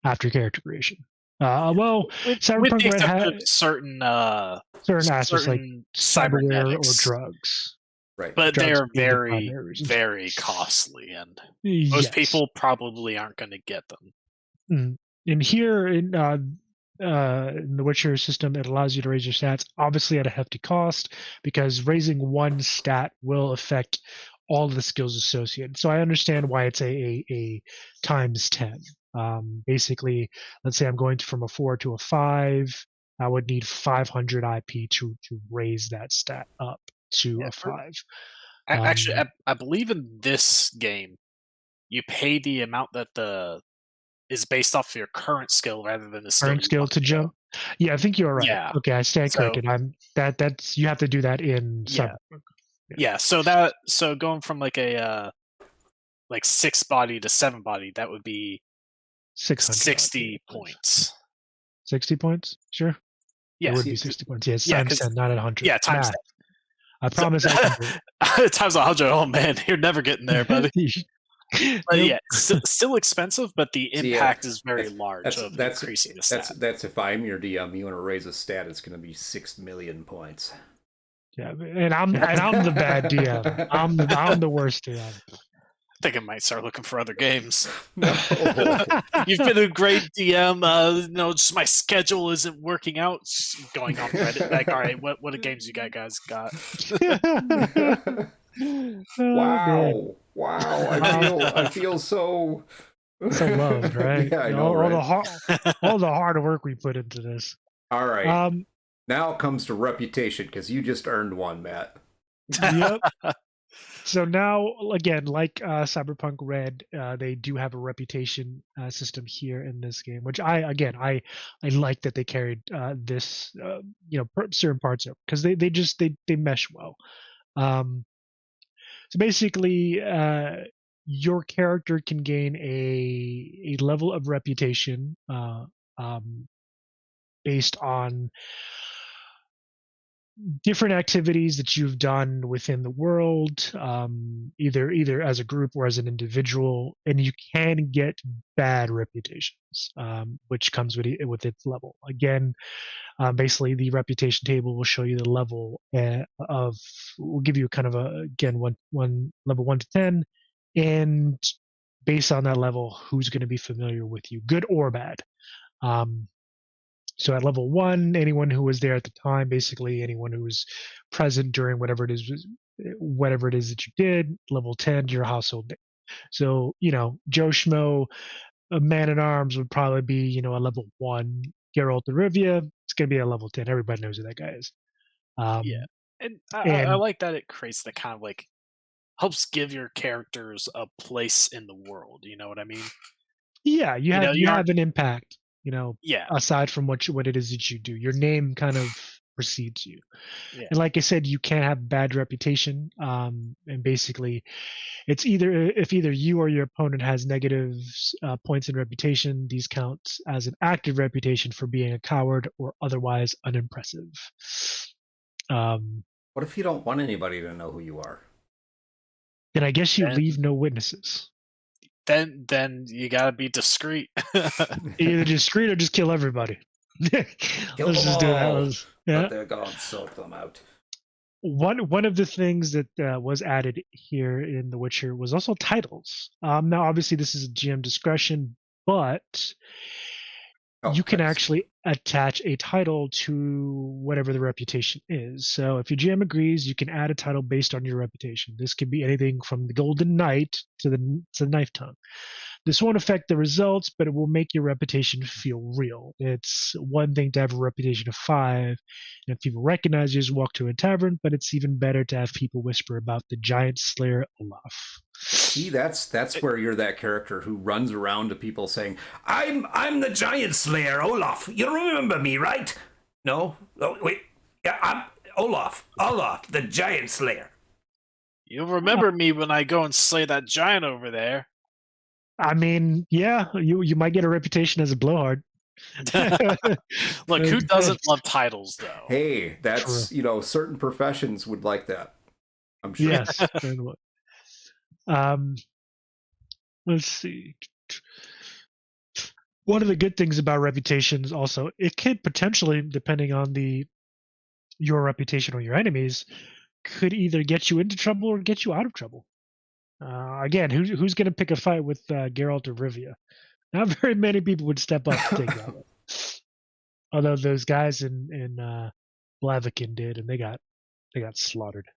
after character creation. Well, With Cyberpunk the Red exception of had certain aspects like cyberware or cybernetics, drugs. Right. but they Drugs are being the very, primary reasons. very costly, and most Yes. people probably aren't going to get them. And here in the Witcher system, it allows you to raise your stats, obviously at a hefty cost, because raising one stat will affect all of the skills associated. So I understand why it's a times 10. Basically, let's say I'm going from a 4 to a 5. I would need 500 IP to raise that stat up to Yeah, a 5. Actually, I believe in this game, you pay the amount that is based off of your current skill rather than the skill Current you skill want to to go. jump. Yeah, I think you're right. Yeah. Okay, I stand So corrected. That's you have to do that in yeah, Cyberpunk. yeah. So going from like a like 6 body to 7 body, that would be 600 60 points. 60 points? Sure. Yeah, It would be 60 points. Yes, yeah, times 10, not at 100. yeah, times Math. I promise I can do it. Times 100. Oh man, you're never getting there, buddy. But Nope. yeah, still expensive, but the impact is very large of increasing the stat. That's if I'm your DM, you want to raise a stat, it's going to be 6 million points. Yeah, and I'm the bad DM. I'm the worst DM. I think I might start looking for other games. No. You've been a great DM. Just my schedule isn't working out. Going on Reddit, like, all right, what games you guys got? Wow! I feel so loved, right? Yeah, I know, all the hard work we put into this. All right. Now it comes to reputation, because you just earned one, Matt. Yep. So now, again, like Cyberpunk Red, they do have a reputation system here in this game, which I like that they carried this, certain parts of, because they mesh well. So basically, your character can gain a level of reputation based on different activities that you've done within the world, either as a group or as an individual, and you can get bad reputations, which comes with its level. Again, basically, the reputation table will show you the level will give you kind of one level 1 to 10, and based on that level, who's going to be familiar with you, good or bad. So at level 1, anyone who was there at the time, basically anyone who was present during whatever it is that you did. Level 10, your household name. So, Joe Schmo, a man at arms, would probably be, a level 1. Geralt of Rivia, it's going to be a level 10. Everybody knows who that guy is. Yeah. And I like that it creates the kind of like, helps give your characters a place in the world. You know what I mean? Yeah, you have an impact. Yeah. Aside from what it is that you do, your name kind of precedes you. Yeah. And like I said, you can't have bad reputation. And basically, it's either you or your opponent has negative points in reputation, these count as an active reputation for being a coward or otherwise unimpressive. What if you don't want anybody to know who you are? Then I guess you leave no witnesses. Then you gotta be discreet. Either discreet or just kill everybody. Kill Let's them just do all, that. Yeah. but they're gone, sort them out. One of the things that was added here in The Witcher was also titles. Now, obviously, this is GM discretion, but you can actually attach a title to whatever the reputation is. So if your GM agrees, you can add a title based on your reputation. This could be anything from the Golden Knight to the Knife Tongue. This won't affect the results, but it will make your reputation feel real. It's one thing to have a reputation of 5, and if people recognize you, just walk to a tavern, but it's even better to have people whisper about the giant slayer Olaf. See, that's where you're that character who runs around to people saying, I'm the giant slayer, Olaf. You remember me, right? No? Oh, wait. Yeah, I'm Olaf, the giant slayer. You'll remember me when I go and slay that giant over there. I mean, yeah, you might get a reputation as a blowhard. Look, who doesn't love titles, though? Hey, that's, certain professions would like that. I'm sure. Yes. Let's see. One of the good things about reputations also, it could potentially, depending on your reputation or your enemies, could either get you into trouble or get you out of trouble. Again, who's going to pick a fight with Geralt of Rivia? Not very many people would step up to take that one. Although those guys in Blaviken did, and they got slaughtered.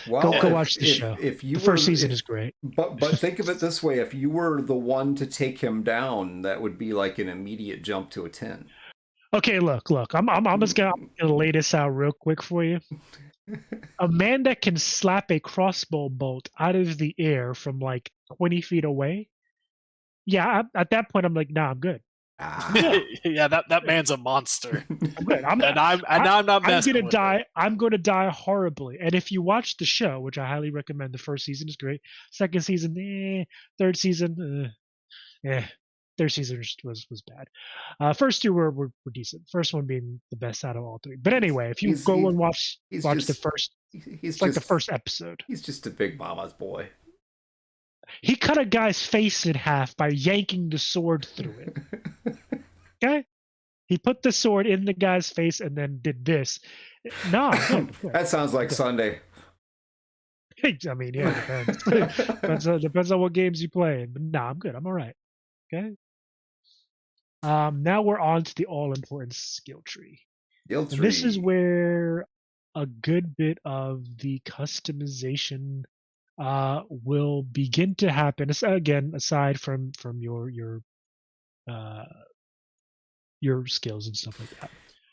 Well, go watch the show. The first season is great. But think of it this way: if you were the one to take him down, that would be like an immediate jump to a 10. Okay, look. I'm just gonna lay this out real quick for you. A man that can slap a crossbow bolt out of the air from like 20 feet away. Yeah, at that point, I'm like, nah, I'm good. Yeah, that man's a monster. I'm good. I'm not messing with it. I'm gonna die horribly. And if you watch the show, which I highly recommend, the first season is great. Second season, third season, third season was bad. First two were decent. First one being the best out of all three. But anyway, if you go and watch the first, it's like the first episode. He's just a big mama's boy. He cut a guy's face in half by yanking the sword through it. Okay? He put the sword in the guy's face and then did this. No. That sounds like Sunday. I mean, yeah, it depends on what games you play. But nah, I'm good. I'm all right. Okay? Now we're on to the all-important skill tree. And this is where a good bit of the customization will begin to happen. Again, aside from your skills and stuff like that.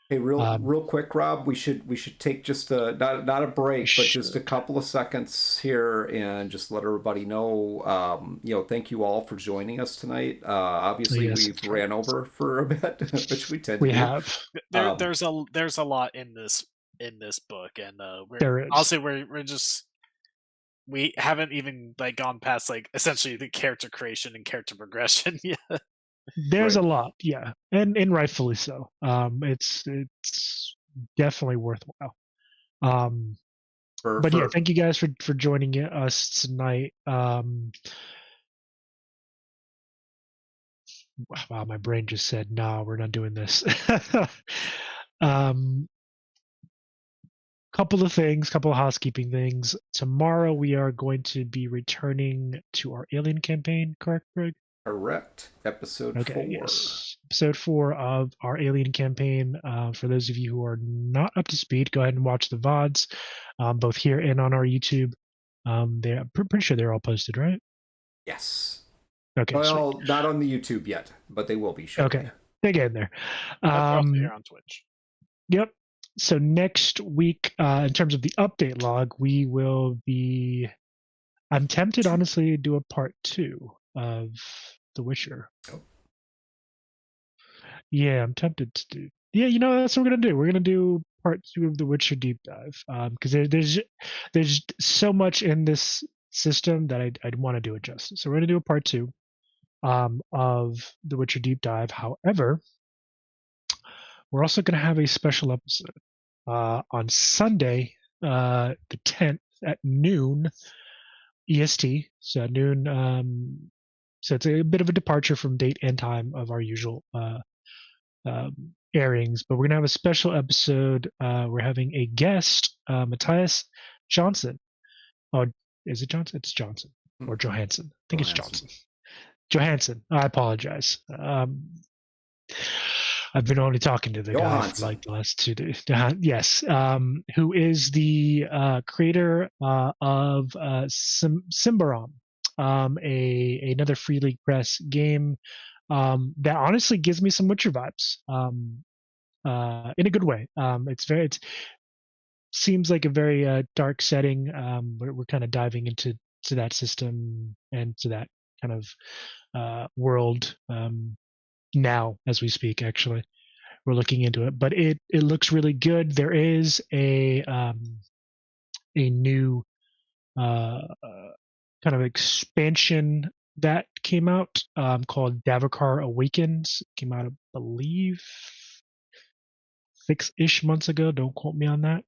Hey, real quick, Rob. We should take just not a break, but just a couple of seconds here and just let everybody know. Thank you all for joining us tonight. Obviously, we've ran over for a bit, which we tend to. We have. There's a lot in this book, and I'll say we're just. We haven't even gone past essentially the character creation and character progression yet. There's a lot, yeah, and rightfully so. It's definitely worthwhile. But yeah, thank you guys for joining us tonight. Wow, my brain just said, "No, we're not doing this." Couple of housekeeping things. Tomorrow we are going to be returning to our Alien campaign, correct, Greg? Correct. Episode 4. Yes. Episode 4 of our Alien campaign. For those of you who are not up to speed, go ahead and watch the VODs, both here and on our YouTube. I'm pretty sure they're all posted, right? Yes. Okay. Well, not on the YouTube yet, but they will be shortly. Okay. They get in there. Here on Twitch. Yep. So next week, in terms of the update log, we will be. I'm tempted, honestly, to do a part 2 of The Witcher. Oh. Yeah, I'm tempted to Yeah, that's what we're gonna do. We're gonna do part 2 of the Witcher deep dive, because there's so much in this system that I'd want to do it justice. So we're gonna do a part 2 of the Witcher deep dive. However, we're also gonna have a special episode on Sunday, the 10th at noon EST. So at noon. So it's a bit of a departure from date and time of our usual airings, but we're gonna have a special episode. We're having a guest, Matthias Johnson. Oh, is it Johnson? It's Johnson or Johansson. I think it's Johnson. Johansson. I apologize. I've been only talking to the guy for like the last 2 days. Yes, who is the creator of Symbarom, another Free League Press game that honestly gives me some Witcher vibes. In a good way. It seems like a very dark setting. We're kind of diving into that system and to that kind of world now as we speak. Actually, we're looking into it, but it looks really good. There is a new kind of expansion that came out called Davokar Awakens. It came out, I believe, 6-ish months ago. Don't quote me on that.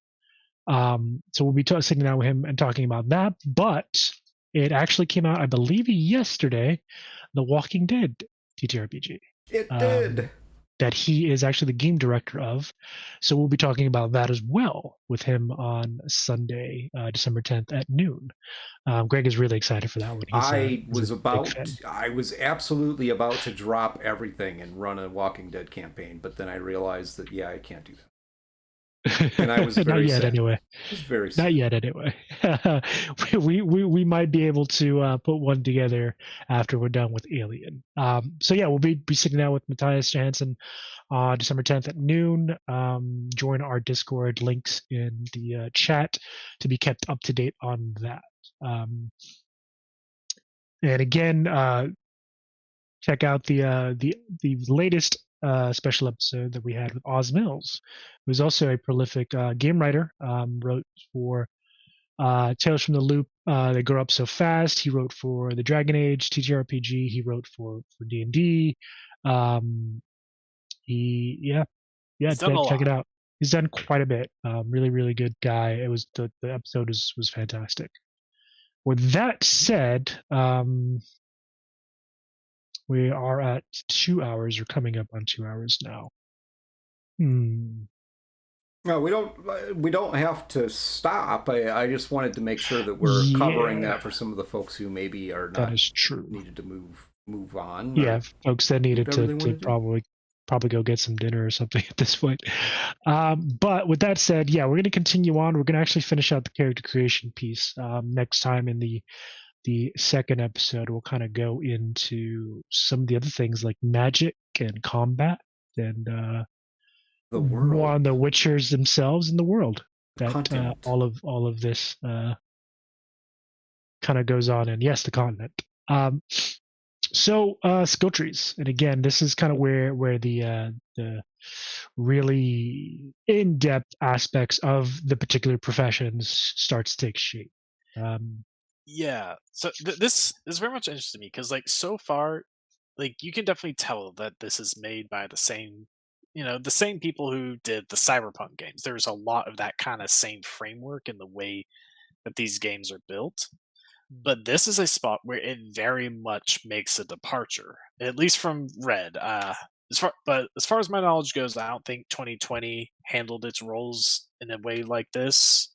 So we'll be sitting down with him and talking about that. But it actually came out, I believe, yesterday. The Walking Dead TTRPG. It did. That he is actually the game director of. So we'll be talking about that as well with him on Sunday, December 10th at noon. Greg is really excited for that one. I was absolutely about to drop everything and run a Walking Dead campaign, but then I realized that I can't do that. And I was very not yet sad. Anyway. Very sad. Not yet anyway. we might be able to put one together after we're done with Alien. So yeah, we'll be sitting down with Matthias Johansson December 10th at noon. Join our Discord, links in the chat to be kept up to date on that. And again, check out the latest special episode that we had with Oz Mills, who's also a prolific game writer. Wrote for Tales from the Loop, They Grow Up So Fast. He wrote for the Dragon Age TTRPG. He wrote for D&D. Check it out. He's done quite a bit. Really, really good guy. It was the episode was fantastic. With that said, we are at 2 hours, or coming up on 2 hours now. No, we don't have to stop. I just wanted to make sure that we're covering that for some of the folks who maybe are not. That is true. Needed to move on. Yeah, folks that needed to probably go get some dinner or something at this point. But with that said, we're going to continue on. We're going to actually finish out the character creation piece next time in the second episode. We'll kind of go into some of the other things like magic and combat and the world, on the Witchers themselves in the world that all of this kind of goes on. And yes, the continent. So skill trees, and again, this is kind of where the really in-depth aspects of the particular professions starts to take shape. So this is very much interesting to me because, like, so far, like, you can definitely tell that this is made by the same people who did the Cyberpunk games. There's a lot of that kind of same framework in the way that these games are built. But this is a spot where it very much makes a departure, at least from Red. As far as my knowledge goes, I don't think 2020 handled its roles in a way like this.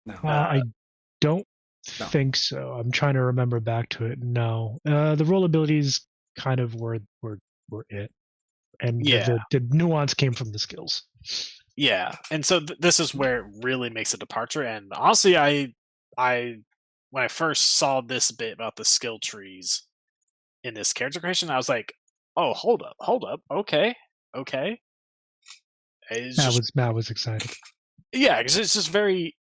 No, I don't think so. I'm trying to remember back to it. No, the role abilities kind of were it, and the nuance came from the skills. Yeah, and so this is where it really makes a departure. And honestly, I when I first saw this bit about the skill trees in this character creation, I was like, "Oh, hold up, okay." Matt was excited. Yeah, because it's very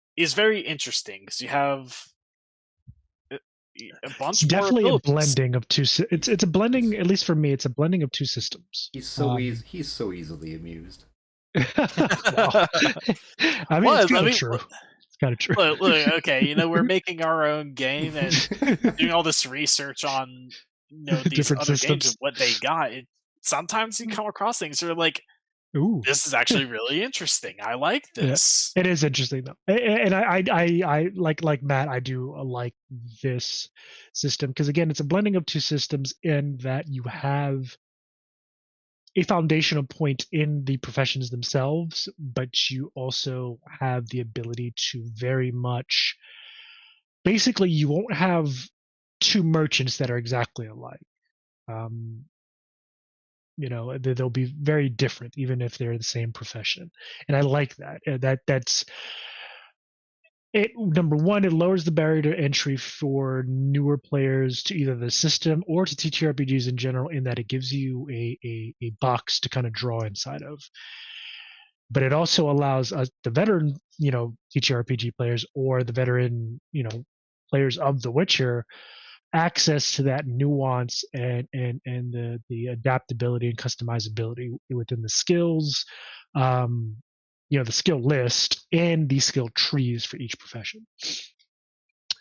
interesting because you have a bunch. It's definitely a blending of two. It's a blending, at least for me. It's a blending of two systems. He's so easily amused. Wow. I mean, it's Well, kind of true. It's kind of true. look, okay, we're making our own game and doing all this research on these Different other games and systems. what they got. Sometimes you come across things that are like, Ooh. this is actually really interesting. I like Yeah, this. it is interesting though, and I like Matt. I do like this system because again, it's a blending of two systems in that you have a foundational point in the professions themselves, but you also have the ability to very much. Basically, you won't have two merchants that are exactly alike. Um, they'll be very different, even if they're the same profession, and I like that. That's it. Number one, it lowers the barrier to entry for newer players to either the system or to TTRPGs in general, in that it gives you a box to kind of draw inside of. But it also allows us, the veteran, TTRPG players, or the veteran, players of The Witcher, access to that nuance and the adaptability and customizability within the skills, the skill list and the skill trees for each profession.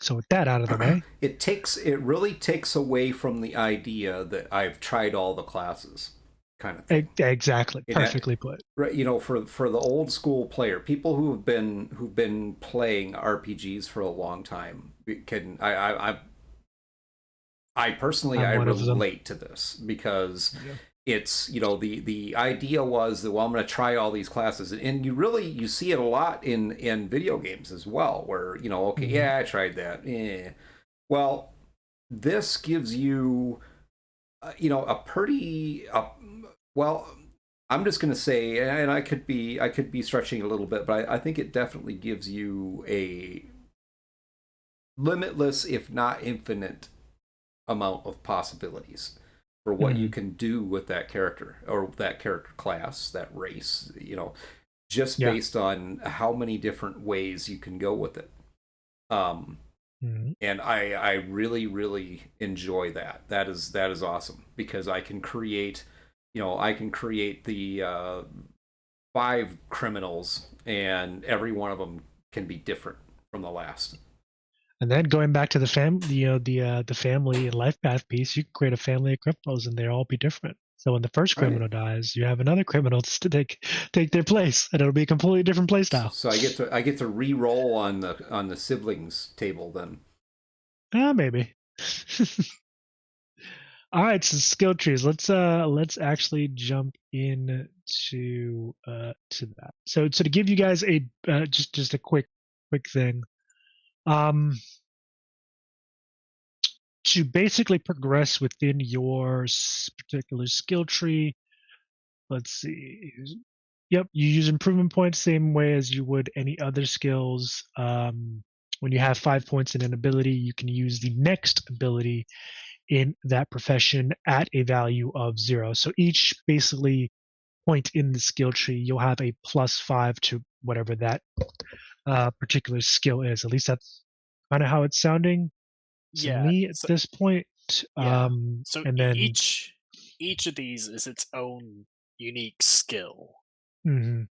So with that out of the way, it really takes away from the idea that I've tried all the classes kind of thing. exactly, perfectly put. Right, for the old school player, people who've been playing RPGs for a long time, can I personally I relate to this because it's the idea was that, well, I'm going to try all these classes, and you see it a lot in video games as well, where okay, yeah, I tried that, well, this gives you a pretty well, I'm just going to say, and I could be stretching a little bit, but I think it definitely gives you a limitless, if not infinite, amount of possibilities for what you can do with that character or that character class, that race, just based on how many different ways you can go with it. And I really, really enjoy that. That is awesome because I can create, the 5 criminals, and every one of them can be different from the last. And then going back to the the family and life path piece, you can create a family of criminals, and they all be different. So when the first criminal dies, you have another criminal to take their place, and it'll be a completely different play style. So I get to re-roll on the siblings table then. Maybe. All right, so skill trees. Let's actually jump in to that. So to give you guys a just a quick thing. To basically progress within your particular skill tree, let's see. Yep, you use improvement points same way as you would any other skills. When you have 5 points in an ability, you can use the next ability in that profession at a value of 0. So each basically point in the skill tree, you'll have a +5 to whatever that particular skill is. At least that's kind of how it's sounding to me at this point. So and then each of these is its own unique skill, and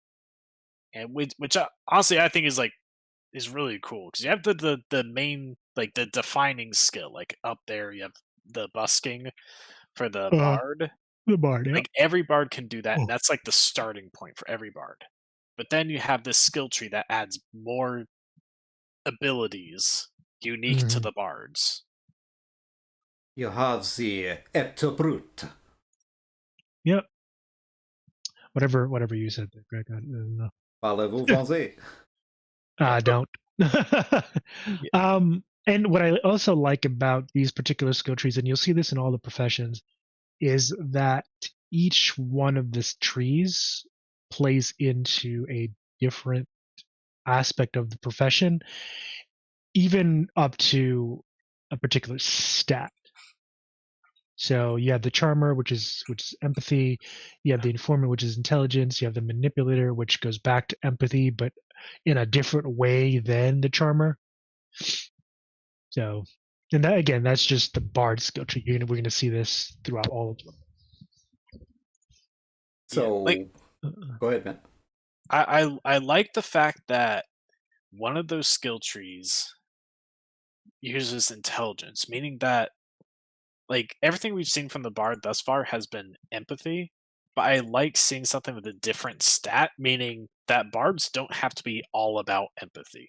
which honestly I think is really cool because you have the main, like the defining skill, like up there you have the busking for the bard. The bard, yeah. Like every bard can do that, and that's like the starting point for every bard. But then you have this skill tree that adds more abilities unique to the bards. You have the Etbrut. Yep. Whatever you said there, Greg. I don't know. Parlez-vous français? I don't. And what I also like about these particular skill trees, and you'll see this in all the professions, is that each one of these trees plays into a different aspect of the profession, even up to a particular stat. So you have the charmer, which is empathy. You have the informant, which is intelligence. You have the manipulator, which goes back to empathy, but in a different way than the charmer. So, and that again, that's just the bard skill tree. We're going to see this throughout all of them. So, go ahead, man. I like the fact that one of those skill trees uses intelligence, meaning that like everything we've seen from the bard thus far has been empathy, but I like seeing something with a different stat, meaning that bards don't have to be all about empathy.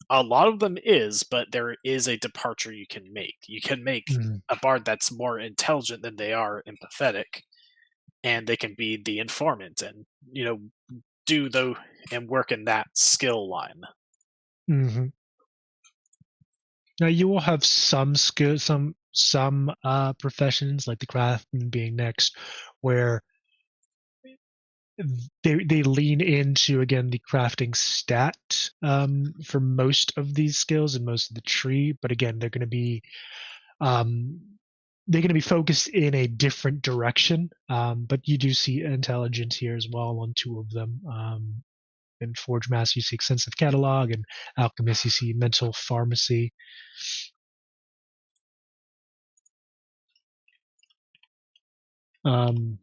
A lot of them is, but there is a departure you can make. You can make Mhm. a bard that's more intelligent than they are empathetic, and they can be the informant and do the and work in that skill line. Mhm. Now you will have some skill, some professions like the craftsman being next, where they lean into again the crafting stat for most of these skills and most of the tree, but again um, they're going to be focused in a different direction. But you do see intelligence here as well on two of them. In Forge Master, you see extensive catalog, and Alchemist, you see mental pharmacy. Um,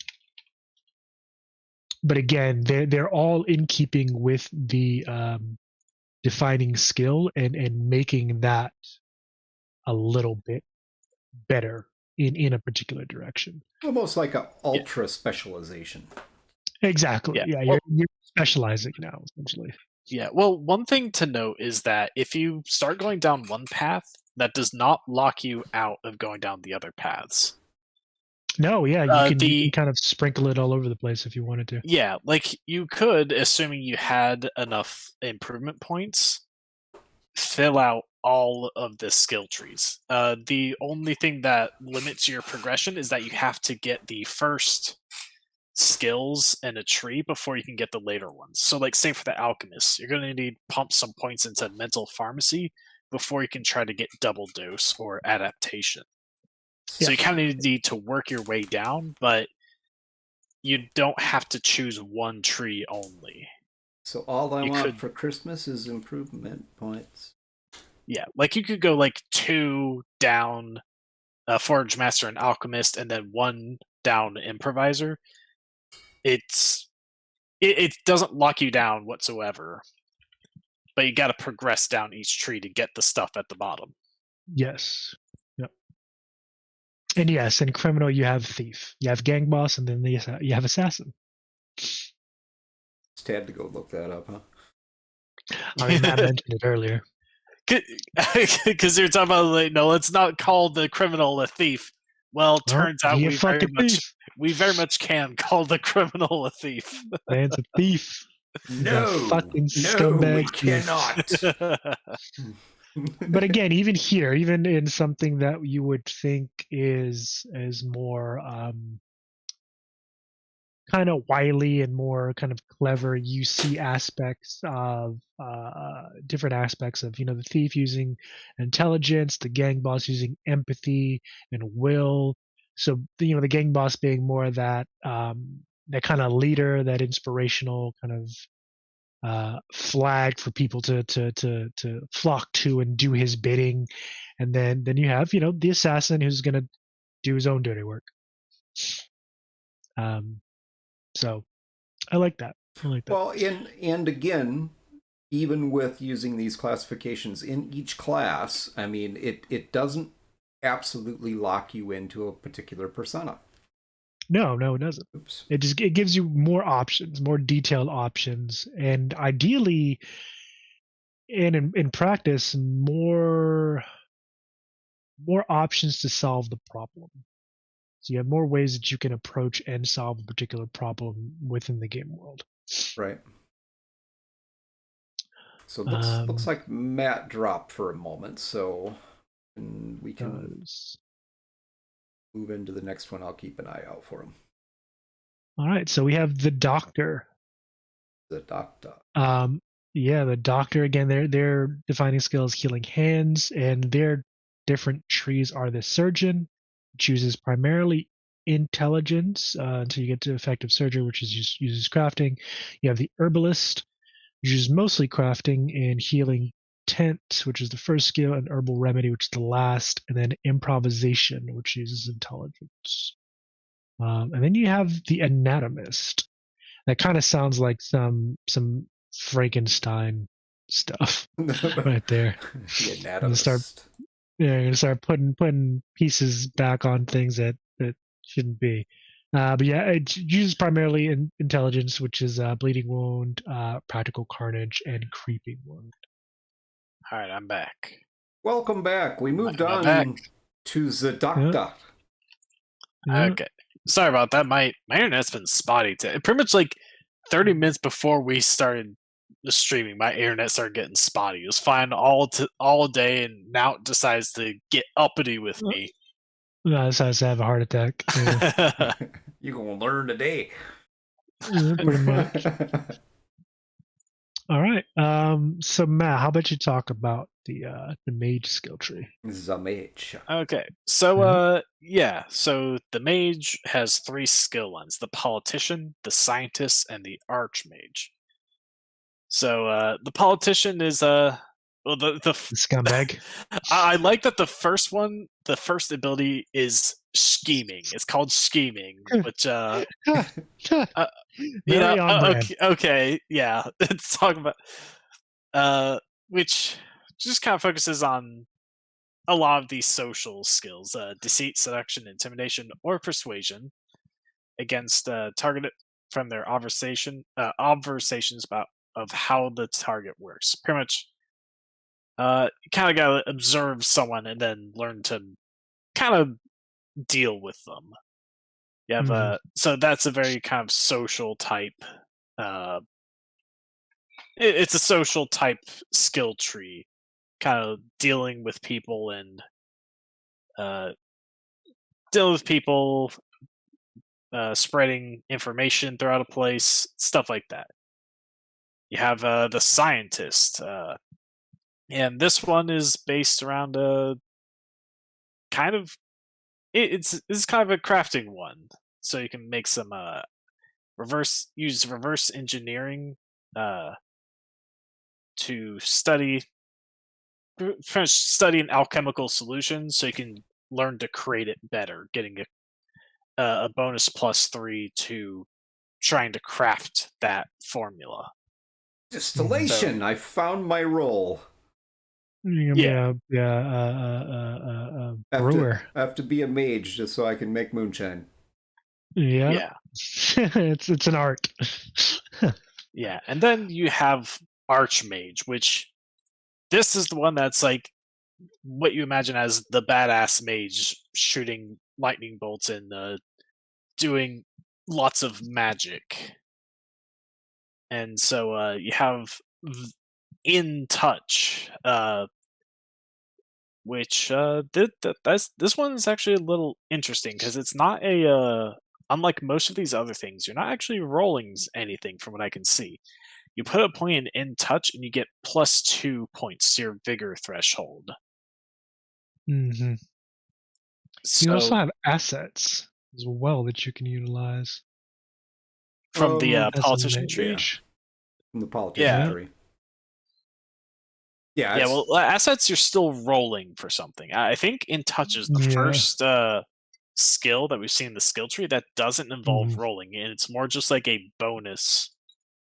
but again, they're all in keeping with the defining skill and making that a little bit better in a particular direction. Almost like a Yeah, ultra specialization. Exactly. yeah. Yeah, Well, you're specializing now essentially. yeah. Well, one thing to note is that if you start going down one path, that does not lock you out of going down the other paths. No, yeah, you can The kind of sprinkle it all over the place if you wanted to. Yeah, like you could, assuming you had enough improvement points, fill out all of the skill trees. The only thing that limits your progression is that you have to get the first skills in a tree before you can get the later ones. So, like, say for the alchemist, you're going to need pump some points into mental pharmacy before you can try to get double dose or adaptation. So Yeah. you kind of need to work your way down, but you don't have to choose one tree only. So all I You want could, for Christmas is improvement points. yeah, like you could go like two down Forge Master and Alchemist, and then one down Improviser. It's it doesn't lock you down whatsoever, but you got to progress down each tree to get the stuff at the bottom. Yes. Yep. And yes, in criminal you have thief, you have gang boss, and then you have assassin. Just had to go look that up, huh? I mean, Matt mentioned it earlier. Because you're talking about like, no, let's not call the criminal a thief. Well, Well, turns out he a fucking thief. we very much can call the criminal a thief. Man's a thief. He's a No, fucking no, we scumbag thief. cannot. But again, even here, even in something that you would think is more kind of wily and more kind of clever, you see aspects of different aspects of the thief using intelligence, the gang boss using empathy and will. So the gang boss being more that kind of leader, that inspirational kind of flag for people to flock to and do his bidding. And then you have the assassin who's going to do his own dirty work. So I like that. I like that. Well, and again, even with using these classifications in each class, I mean, it doesn't absolutely lock you into a particular persona. No, it doesn't. Oops. It gives you more options, more detailed options, and ideally, and in practice, more options to solve the problem. So you have more ways that you can approach and solve a particular problem within the game world. Right. So looks Um, like Matt dropped for a moment, so we can move into the next one. I'll keep an eye out for him. All right, so we have the doctor. The doctor. Yeah, the doctor again. They're defining skills, healing hands, and their different trees are the surgeon, chooses primarily intelligence until you get to effective surgery, which uses crafting. You have the herbalist, which is mostly crafting, and healing tent, which is the first skill, and herbal remedy, which is the last, and then improvisation, which uses intelligence. And then you have the anatomist. That kind of sounds like some Frankenstein stuff right there. The I'm gonna anatomist. you're gonna start putting pieces back on things that shouldn't be. But yeah, it uses primarily intelligence, which is bleeding wound, practical carnage, and creeping wound. All right, I'm back. Welcome back. We moved Am I back? on to the doctor. Yeah. Okay. Sorry about that. My internet's been spotty. Pretty much like 30 minutes before we started the streaming, my internet started getting spotty. It was fine all day, and now it decides to get uppity with me. No, this has to have a heart attack. Yeah. You're going to learn today. Pretty much. All right. So Matt, how about you talk about the mage skill tree? The mage. Okay. So so the mage has 3 skill lines: the politician, the scientist, and the archmage. So the politician is well the The scumbag. I like that the first ability is scheming. It's called scheming, which Very on brand. okay, yeah. It's talking about which just kind of focuses on a lot of these social skills: deceit, seduction, intimidation, or persuasion against targeted from their obversations about of how the target works. Pretty much, you kind of gotta observe someone and then learn to kind of deal with them. You have so that's a very kind of social type. Uh, it's a social type skill tree, kind of dealing with people and uh, dealing with people, spreading information throughout a place, stuff like that. You have the scientist, and this one is based around a kind of it's kind of a crafting one, so you can make some reverse engineering uh, to finish studying alchemical solutions, so you can learn to create it better, getting a bonus +3 to trying to craft that formula. Distillation. I found my role. Yeah, brewer. I have to be a mage just so I can make moonshine. Yeah. it's an art. Yeah, and then you have Archmage, which this is the one that's like what you imagine as the badass mage shooting lightning bolts and doing lots of magic. And so you have In Touch, which this one is actually a little interesting because it's not a unlike most of these other things, you're not actually rolling anything from what I can see. You put a point in touch and you get +2 points to your vigor threshold. Mm-hmm. So you also have assets as well that you can utilize from the as a politician tree. mage. From the politician tree. Yeah, well, assets you're still rolling for something. I think In Touch is the first skill that we've seen in the skill tree that doesn't involve rolling, and it's more just like a bonus.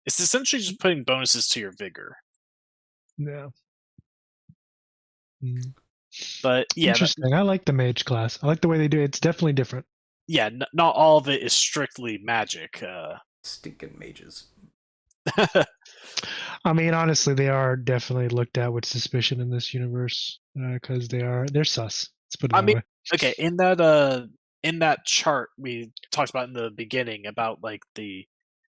It's essentially just putting bonuses to your vigor. Yeah. But yeah, interesting. I like the mage class. I like the way they do it. It's definitely different. Yeah, not all of it is strictly magic. Stinking mages. I mean, honestly, they are definitely looked at with suspicion in this universe because they're sus. Let's put it that way. Okay, in that chart we talked about in the beginning about like the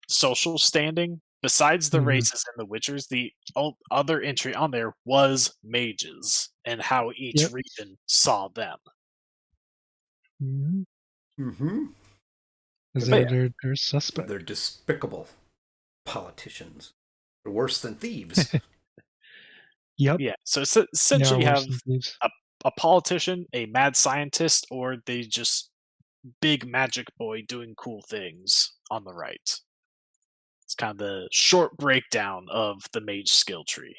social standing. Besides the races and the witchers, the other entry on there was mages and how each region saw them. They're suspect. They're despicable politicians. They're worse than thieves. Yep. Yeah. So essentially, you have a politician, a mad scientist, or they just big magic boy doing cool things on the right. It's kind of the short breakdown of the mage skill tree.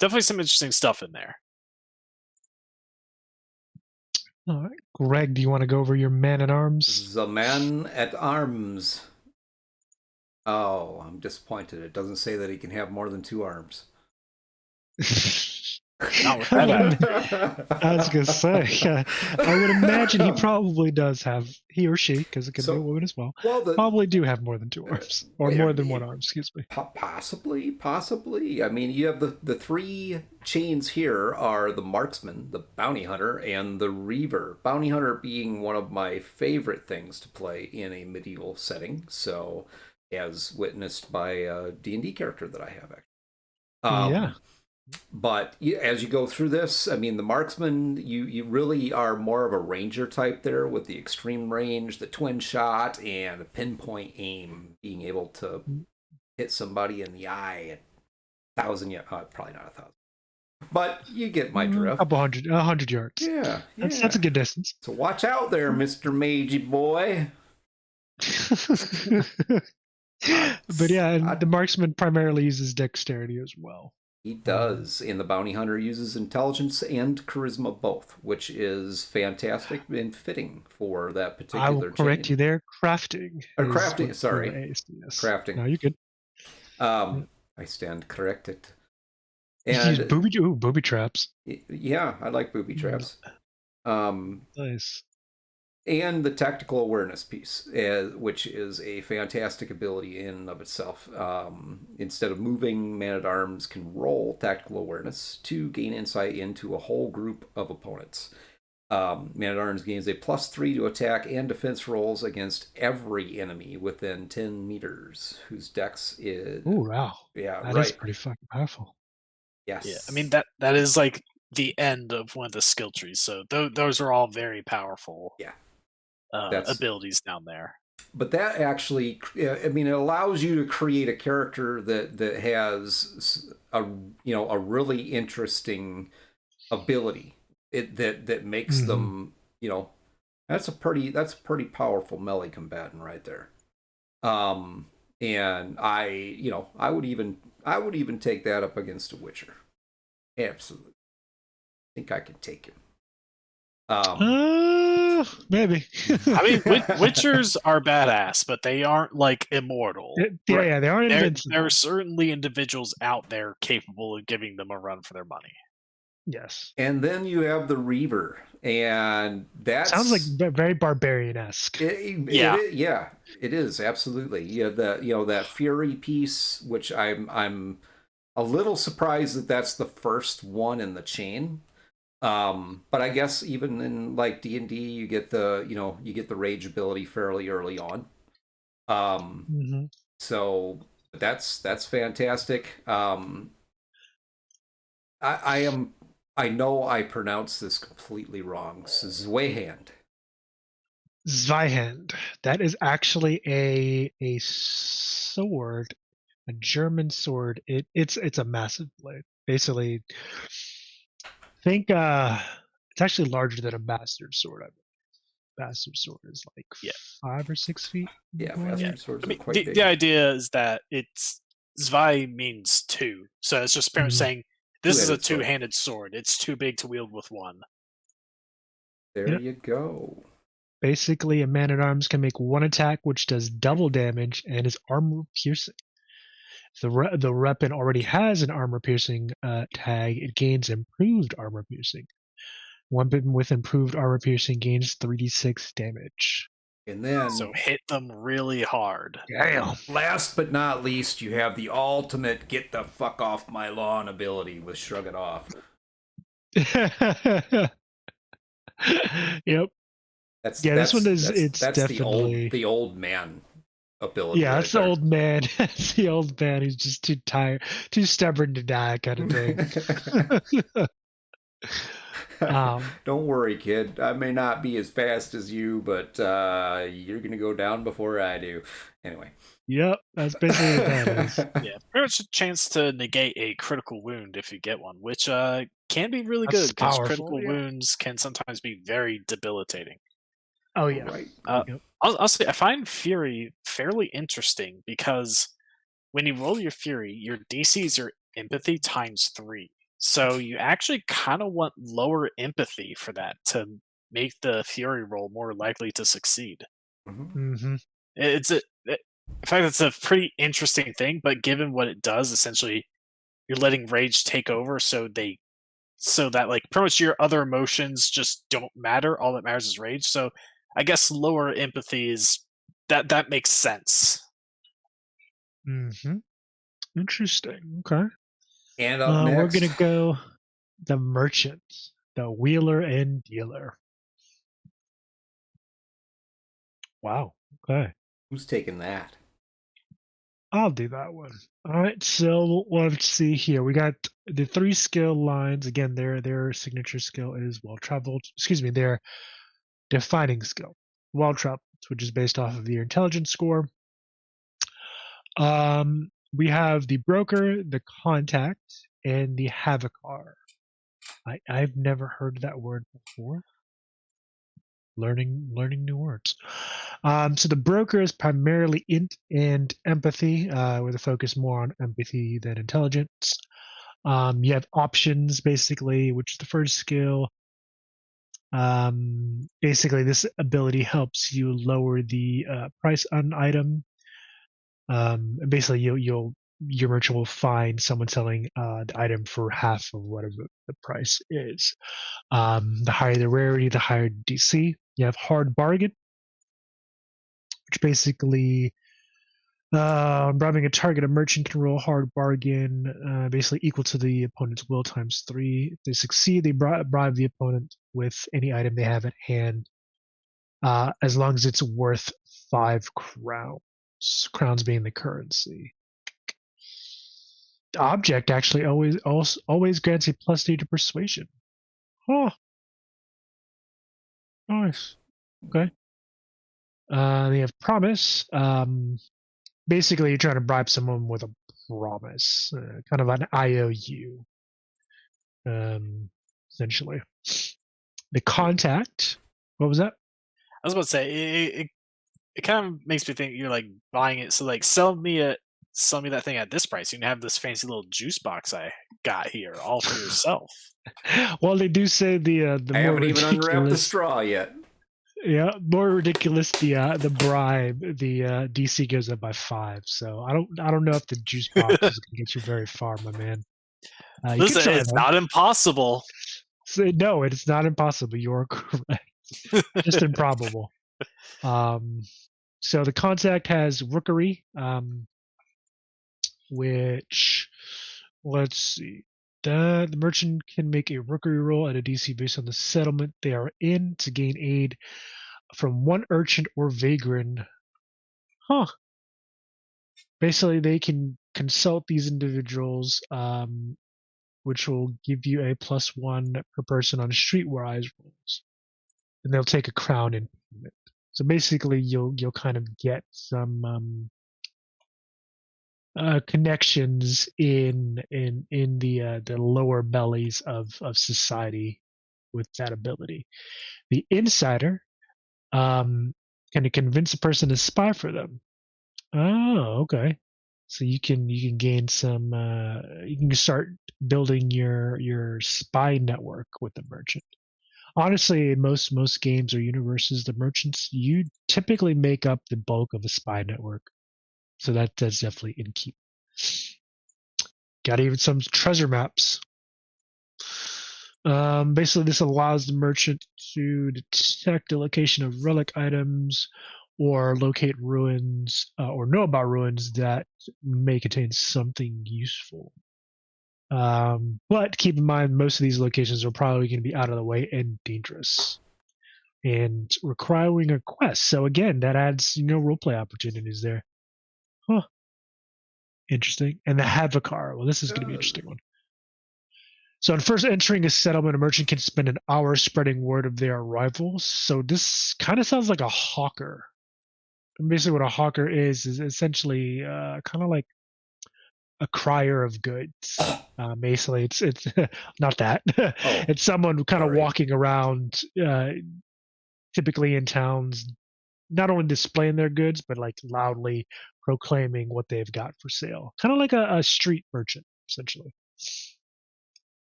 Definitely some interesting stuff in there. All right. Greg, do you want to go over your man at arms? The man at arms. Oh, I'm disappointed. It doesn't say that he can have more than 2 arms. Not with that attitude. I was gonna say, I would imagine he probably does have, he or she, because it could be a woman as well. Probably do have more than 2 arms, or more than 1 arm. Excuse me. Possibly. I mean, you have the 3 chains here are the marksman, the bounty hunter, and the reaver. Bounty hunter being one of my favorite things to play in a medieval setting. So, as witnessed by a D&D character that I have, actually. Yeah. But as you go through this, I mean, the marksman, you really are more of a ranger type there with the extreme range, the twin shot, and the pinpoint aim, being able to hit somebody in the eye at 1,000 yards. Probably not 1,000, but you get my drift. 100 yards. Yeah, that's a good distance. So watch out there, Mr. Magey boy. But yeah, and the marksman primarily uses dexterity as well. He does, and the bounty hunter uses intelligence and charisma both, which is fantastic and fitting for that particular I will correct you there. Crafting. Sorry. Yes. Crafting. No, you're good. I stand corrected. And booby traps. Yeah, I like booby traps. Nice. And the tactical awareness piece, which is a fantastic ability in and of itself. Instead of moving, Man-at-Arms can roll tactical awareness to gain insight into a whole group of opponents. Man-at-Arms gains a +3 to attack and defense rolls against every enemy within 10 meters, whose dex is... Oh, wow. Yeah, that is pretty fucking powerful. Yes. Yeah, I mean, that is like the end of one of the skill trees, so those are all very powerful. Yeah. Abilities down there. But that actually, I mean, it allows you to create a character that has a really interesting ability. That makes them, that's a pretty powerful melee combatant right there. And I would even take that up against a Witcher. Absolutely, I think I could take him. Maybe. I mean, Witchers are badass, but they aren't like immortal. Yeah, they aren't invincible. There are certainly individuals out there capable of giving them a run for their money. Yes. And then you have the Reaver, and that sounds like very barbarian-esque. Yeah, it is absolutely. Yeah, that Fury piece, which I'm a little surprised that that's the first one in the chain. But I guess even in like D&D, you get the rage ability fairly early on. So that's fantastic. I know I pronounced this completely wrong. Zweihander. Zweihander. That is actually a sword, a German sword. It's a massive blade. Basically, think it's actually larger than a bastard sword. I believe. Bastard sword is like 5 or 6 feet. Yeah, bastard swords are quite big. The idea is that it's Zwei means 2, so it's just saying this is a two-handed sword. It's too big to wield with one. There you go. Basically, a Man-at-Arms can make 1 attack, which does double damage and is armor piercing. If the weapon already has an armor piercing tag, it gains improved armor piercing. Weapon with improved armor piercing gains 3d6 damage. And then, so hit them really hard. Damn. Last but not least, you have the ultimate get the fuck off my lawn ability with Shrug It Off. Yep. This one is definitely the old man ability. Yeah, that's the old man. That's the old man who's just too tired, too stubborn to die, kind of thing. Don't worry, kid. I may not be as fast as you, but you're gonna go down before I do. Anyway. Yep, that's basically what that is. Yeah, pretty much a chance to negate a critical wound if you get one, which can be really good because critical wounds can sometimes be very debilitating. Oh yeah. Right. I'll say I find Fury fairly interesting because when you roll your Fury, your DC is your empathy ×3. So you actually kind of want lower empathy for that to make the Fury roll more likely to succeed. Mm-hmm. In fact, it's a pretty interesting thing, but given what it does, essentially, you're letting rage take over, so that like pretty much your other emotions just don't matter. All that matters is rage. So I guess lower empathy is that makes sense. Mm-hmm. Interesting. Okay. And up We're gonna next, go the merchant, the wheeler and dealer. Wow. Okay. who's taking that? I'll do that one. All right. So let's see here. We got the 3 skill lines. Again, their signature skill is well traveled. Excuse me. Their defining skill, well traveled, which is based off of your intelligence score. We have the broker, the contact, and the Havocar. I've never heard that word before. Learning new words. So the broker is primarily int and empathy, with a focus more on empathy than intelligence. You have options basically, which is the first skill. Basically, this ability helps you lower the price on an item. Basically, your merchant will find someone selling the item for half of whatever the price is. The higher the rarity, the higher DC. You have hard bargain, which basically bribing a target, a merchant can roll a hard bargain, basically equal to the opponent's will times 3. If they succeed, they bribe the opponent with any item they have at hand, as long as it's worth 5 crowns. Crowns being the currency. The object actually always grants a +3 to persuasion. Oh, nice. Okay. They have promise. Basically, you're trying to bribe someone with a promise, kind of an IOU, essentially. The contact. What was that? I was about to say it kind of makes me think you're like buying it. So like sell me that thing at this price. You can have this fancy little juice box I got here all for yourself. Well, they do say the I more haven't even unwrapped the ridiculous. straw yet. Yeah, more ridiculous the bribe, the DC goes up by 5. So I don't know if the juice box is gonna get you very far, my man. You can Listen, try it's though. not impossible. So, no, it's not impossible. You are correct. Just improbable. So the contact has rookery, which let's see. The merchant can make a rookery roll at a DC based on the settlement they are in to gain aid from one urchin or vagrant. Huh. Basically, they can consult these individuals, which will give you a +1 per person on streetwise rolls, and they'll take a crown in payment. So basically, you'll kind of get some connections in the lower bellies of society with that ability. The insider can convince a person to spy for them. Oh, okay. So you can gain some. You can start building your spy network with the merchant. Honestly, in most games or universes, the merchants you typically make up the bulk of a spy network. So that's definitely in keep. Got even some treasure maps. Basically, this allows the merchant to detect the location of relic items or locate ruins or know about ruins that may contain something useful. But keep in mind, most of these locations are probably going to be out of the way and dangerous and requiring a quest. So again, that adds roleplay opportunities there. Huh. Interesting. And the Havocar. Well, this is going to be an interesting one. So, on first entering a settlement, a merchant can spend an hour spreading word of their arrivals. So, this kind of sounds like a hawker. And basically, what a hawker is essentially kind of like a crier of goods. Basically, it's not that. It's someone kind of walking around, typically in towns, not only displaying their goods, but like loudly proclaiming what they've got for sale. Kind of like a street merchant, essentially.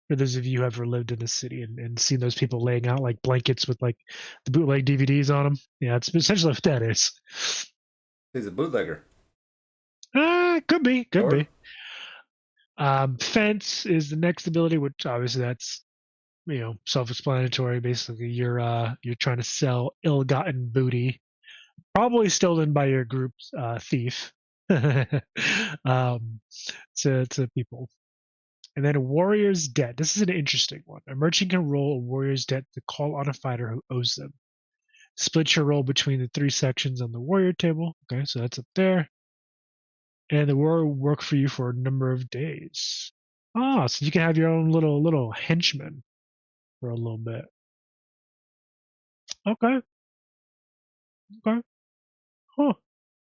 For those of you who ever lived in the city and seen those people laying out like blankets with like the bootleg DVDs on them. Yeah, it's essentially what that is. He's a bootlegger. Could be, could Or be. Fence is the next ability, which obviously that's self-explanatory. Basically, you're trying to sell ill-gotten booty, probably stolen by your group's thief, um, to people. And then a warrior's debt. This is an interesting one. A merchant can roll a warrior's debt to call on a fighter who owes them. Split your roll between the 3 sections on the warrior table. Okay, so that's up there. And the warrior will work for you for a number of days. So you can have your own little henchman for a little bit. Okay. Okay. Huh.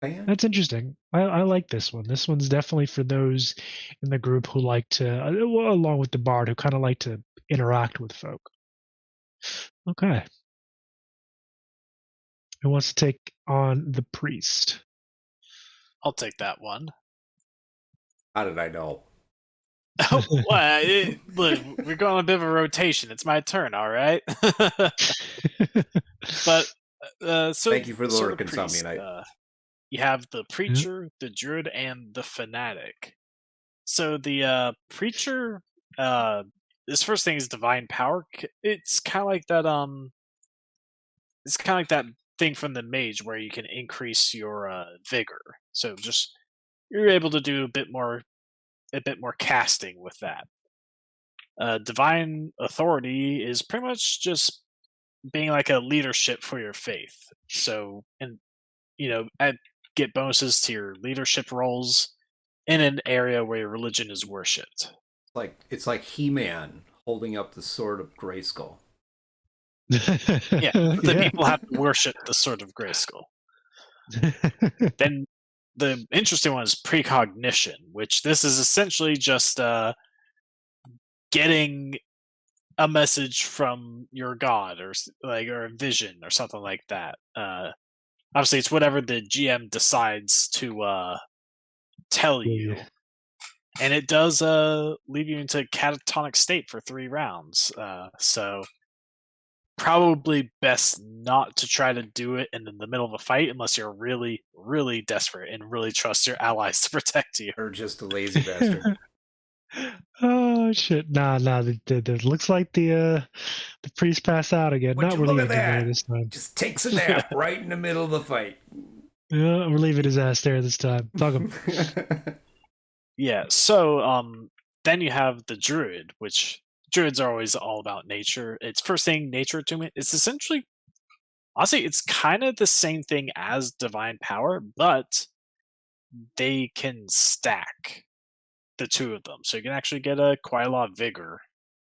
That's interesting. I like this one. This one's definitely for those in the group who like to, along with the bard, who kind of like to interact with folk. Okay. Who wants to take on the priest? I'll take that one. How did I know? Oh, look, we're going on a bit of a rotation. It's my turn, all right. But so thank you for the so work the and priest, you have the preacher, the druid, and the fanatic. So the preacher, this first thing is divine power. It's kind of like that. It's kind of like that thing from the mage where you can increase your vigor. So just you're able to do a bit more casting with that. Divine authority is pretty much just being like a leadership for your faith. So, and get bonuses to your leadership roles in an area where your religion is worshipped. It's like He-Man holding up the sword of Grayskull. Yeah, the people have to worship the sword of Grayskull. Then the interesting one is precognition, which this is essentially just getting a message from your god or a vision or something like that. Obviously, it's whatever the GM decides to tell you, and it does leave you into catatonic state for 3 rounds. So probably best not to try to do it in the middle of a fight unless you're really, really desperate and really trust your allies to protect you. Or just a lazy bastard. Oh shit! Nah. It looks like the priest passed out again. Would Not you look at relieving him there that? this time. Just takes a nap right in the middle of the fight. Yeah, I'm relieving his ass there this time. Fuck him. Yeah. So then you have the druid, which druids are always all about nature. It's first thing nature attunement. It's essentially, honestly, it's kind of the same thing as divine power, but they can stack the 2 of them. So you can actually get quite a lot of vigor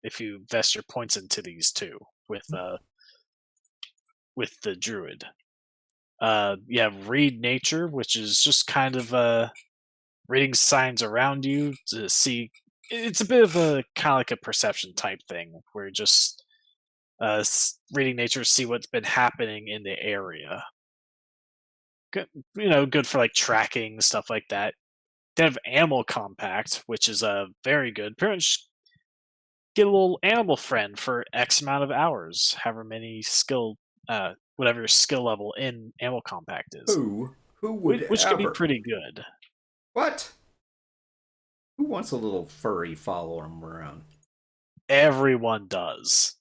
if you invest your points into these 2 with the druid. You have read nature, which is just kind of reading signs around you to see. It's a bit of a kind of like a perception type thing, where you're just reading nature to see what's been happening in the area. Good, good for like tracking stuff like that. They have animal compact, which is very good. Pretty much get a little animal friend for X amount of hours, however many whatever your skill level in animal compact is. Who would Which could be ever? pretty good. What? Who wants a little furry follow him around? Everyone does.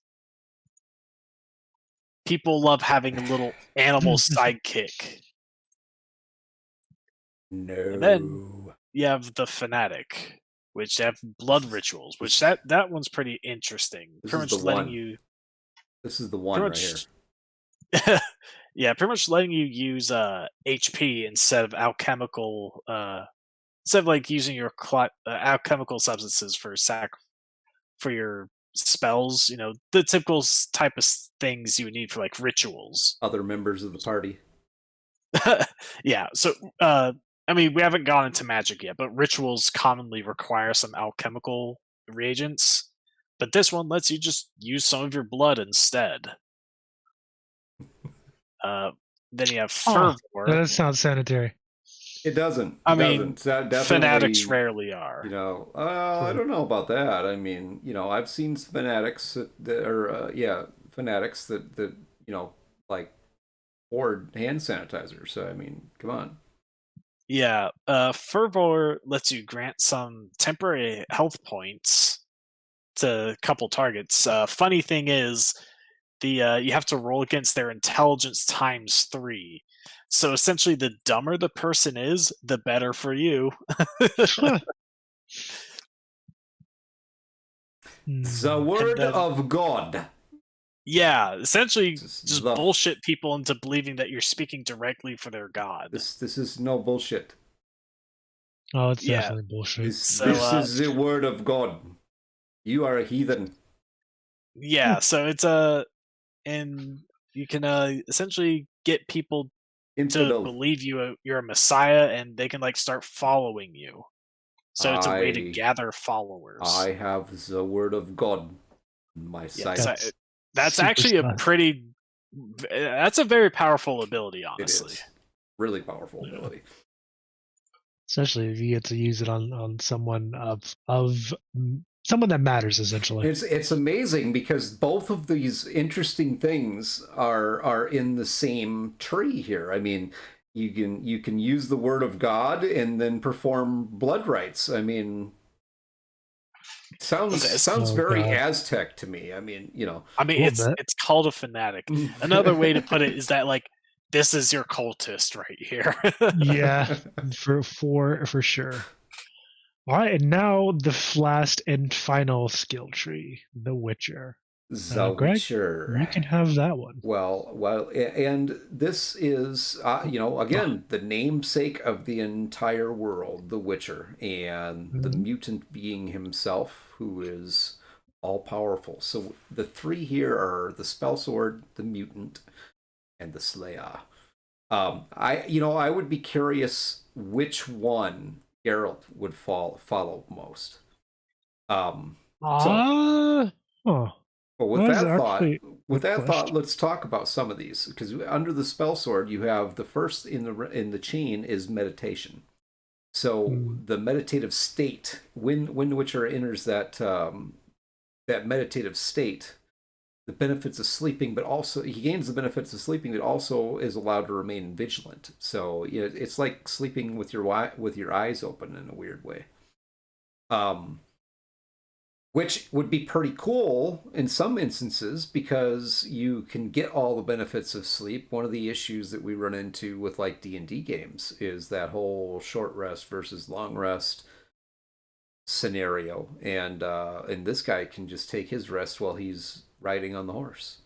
People love having a little animal sidekick. No. And then you have the fanatic, which have blood rituals, which that one's pretty interesting. This pretty is much the letting one. you. This is the one right here. Yeah, pretty much letting you use HP instead of alchemical. Instead of like using your alchemical substances for your spells. The typical type of things you would need for like rituals. Other members of the party. Yeah. So I mean, we haven't gone into magic yet, but rituals commonly require some alchemical reagents. But this one lets you just use some of your blood instead. Then you have fervor. That doesn't sound sanitary. It doesn't. I mean, definitely, fanatics rarely are. I don't know about that. I mean, I've seen fanatics fanatics that like hoard hand sanitizer. So I mean, come on. Yeah, Fervor lets you grant some temporary health points to a couple targets. Funny thing is, you have to roll against their intelligence times 3. So essentially, the dumber the person is, the better for you. The Hmm. And word then, of God. yeah, essentially, This is just bullshit people into believing that you're speaking directly for their god. this is no bullshit. Oh, it's Yeah. definitely bullshit. So, This is the word of God. You are a heathen. yeah, so it's and you can essentially get people to Infidel. believe you're a messiah, and they can like start following you. So it's a way to I gather followers. have the word of God on my Yeah, side. so That's that's super actually a sus. pretty. That's a very powerful ability, It honestly. is. Really powerful ability. Especially if you get to use it on someone of someone that matters, essentially. It's amazing because both of these interesting things are in the same tree here. I mean, you can use the word of God and then perform blood rites. I mean, sounds Oh very god, Aztec to me. I mean, you know. I a mean, little bit. it's called a fanatic. Another way to put it is that like this is your cultist right here. Yeah, for sure. All right, and now the last and final skill tree, the Witcher. The Greg, Witcher. you can have that one. And this is, you know, Oh, again, the namesake of the entire world, The Witcher, and the mhm. mutant being himself, who is all powerful. So the three here are the spell sword, the mutant, and the slayer. I would be curious which one Geralt would follow most. Um, so Ah, oh, Well, that is actually a with good that thought, question. let's talk about some of these because under the spell sword, you have the first in the chain is meditation. So Mm, the meditative state, when the Witcher enters that meditative state, the benefits of sleeping, but also he gains the benefits of sleeping, but also is allowed to remain vigilant. So it's like sleeping with your eyes open in a weird way. Um, which would be pretty cool in some instances because you can get all the benefits of sleep. One of the issues that we run into with like D&D games is that whole short rest versus long rest scenario, and this guy can just take his rest while he's riding on the horse.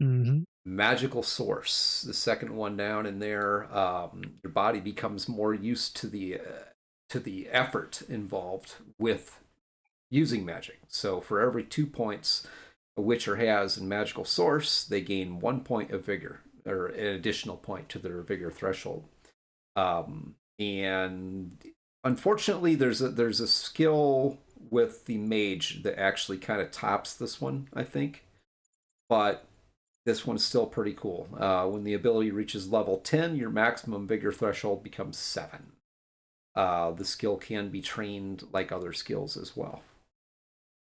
hmm Magical source, the second one down in there. Your body becomes more used to the effort involved with using magic. So for every 2 points a Witcher has in magical source, they gain 1 point of vigor, or an additional point to their vigor threshold. And unfortunately, there's a skill with the mage that actually kind of tops this one, I think. But this one's still pretty cool. When the ability reaches level 10, your maximum vigor threshold becomes 7. The skill can be trained like other skills as well.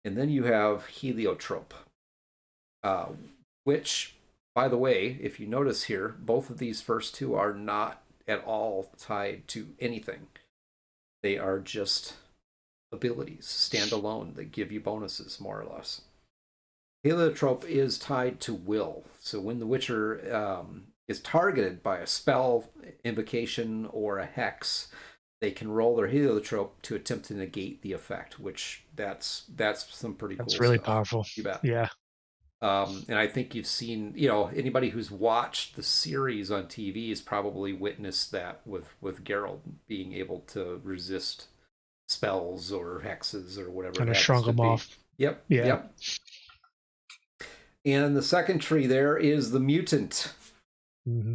And then you have heliotrope, uh, which, by the way, if you notice here, both of these first two are not at all tied to anything. They are just abilities, standalone, that give you bonuses, more or less. Heliotrope is tied to will. So when the Witcher is targeted by a spell, invocation, or a hex, they can roll their heliotrope to attempt to negate the effect, which that's some pretty That's cool really stuff. powerful. You bet. Yeah. And I think you've seen, anybody who's watched the series on TV has probably witnessed that with Geralt being able to resist spells or hexes or whatever it Kind of happens shrunk to them be. off. Yep, Yeah. yep. And the second tree there is the mutant. hmm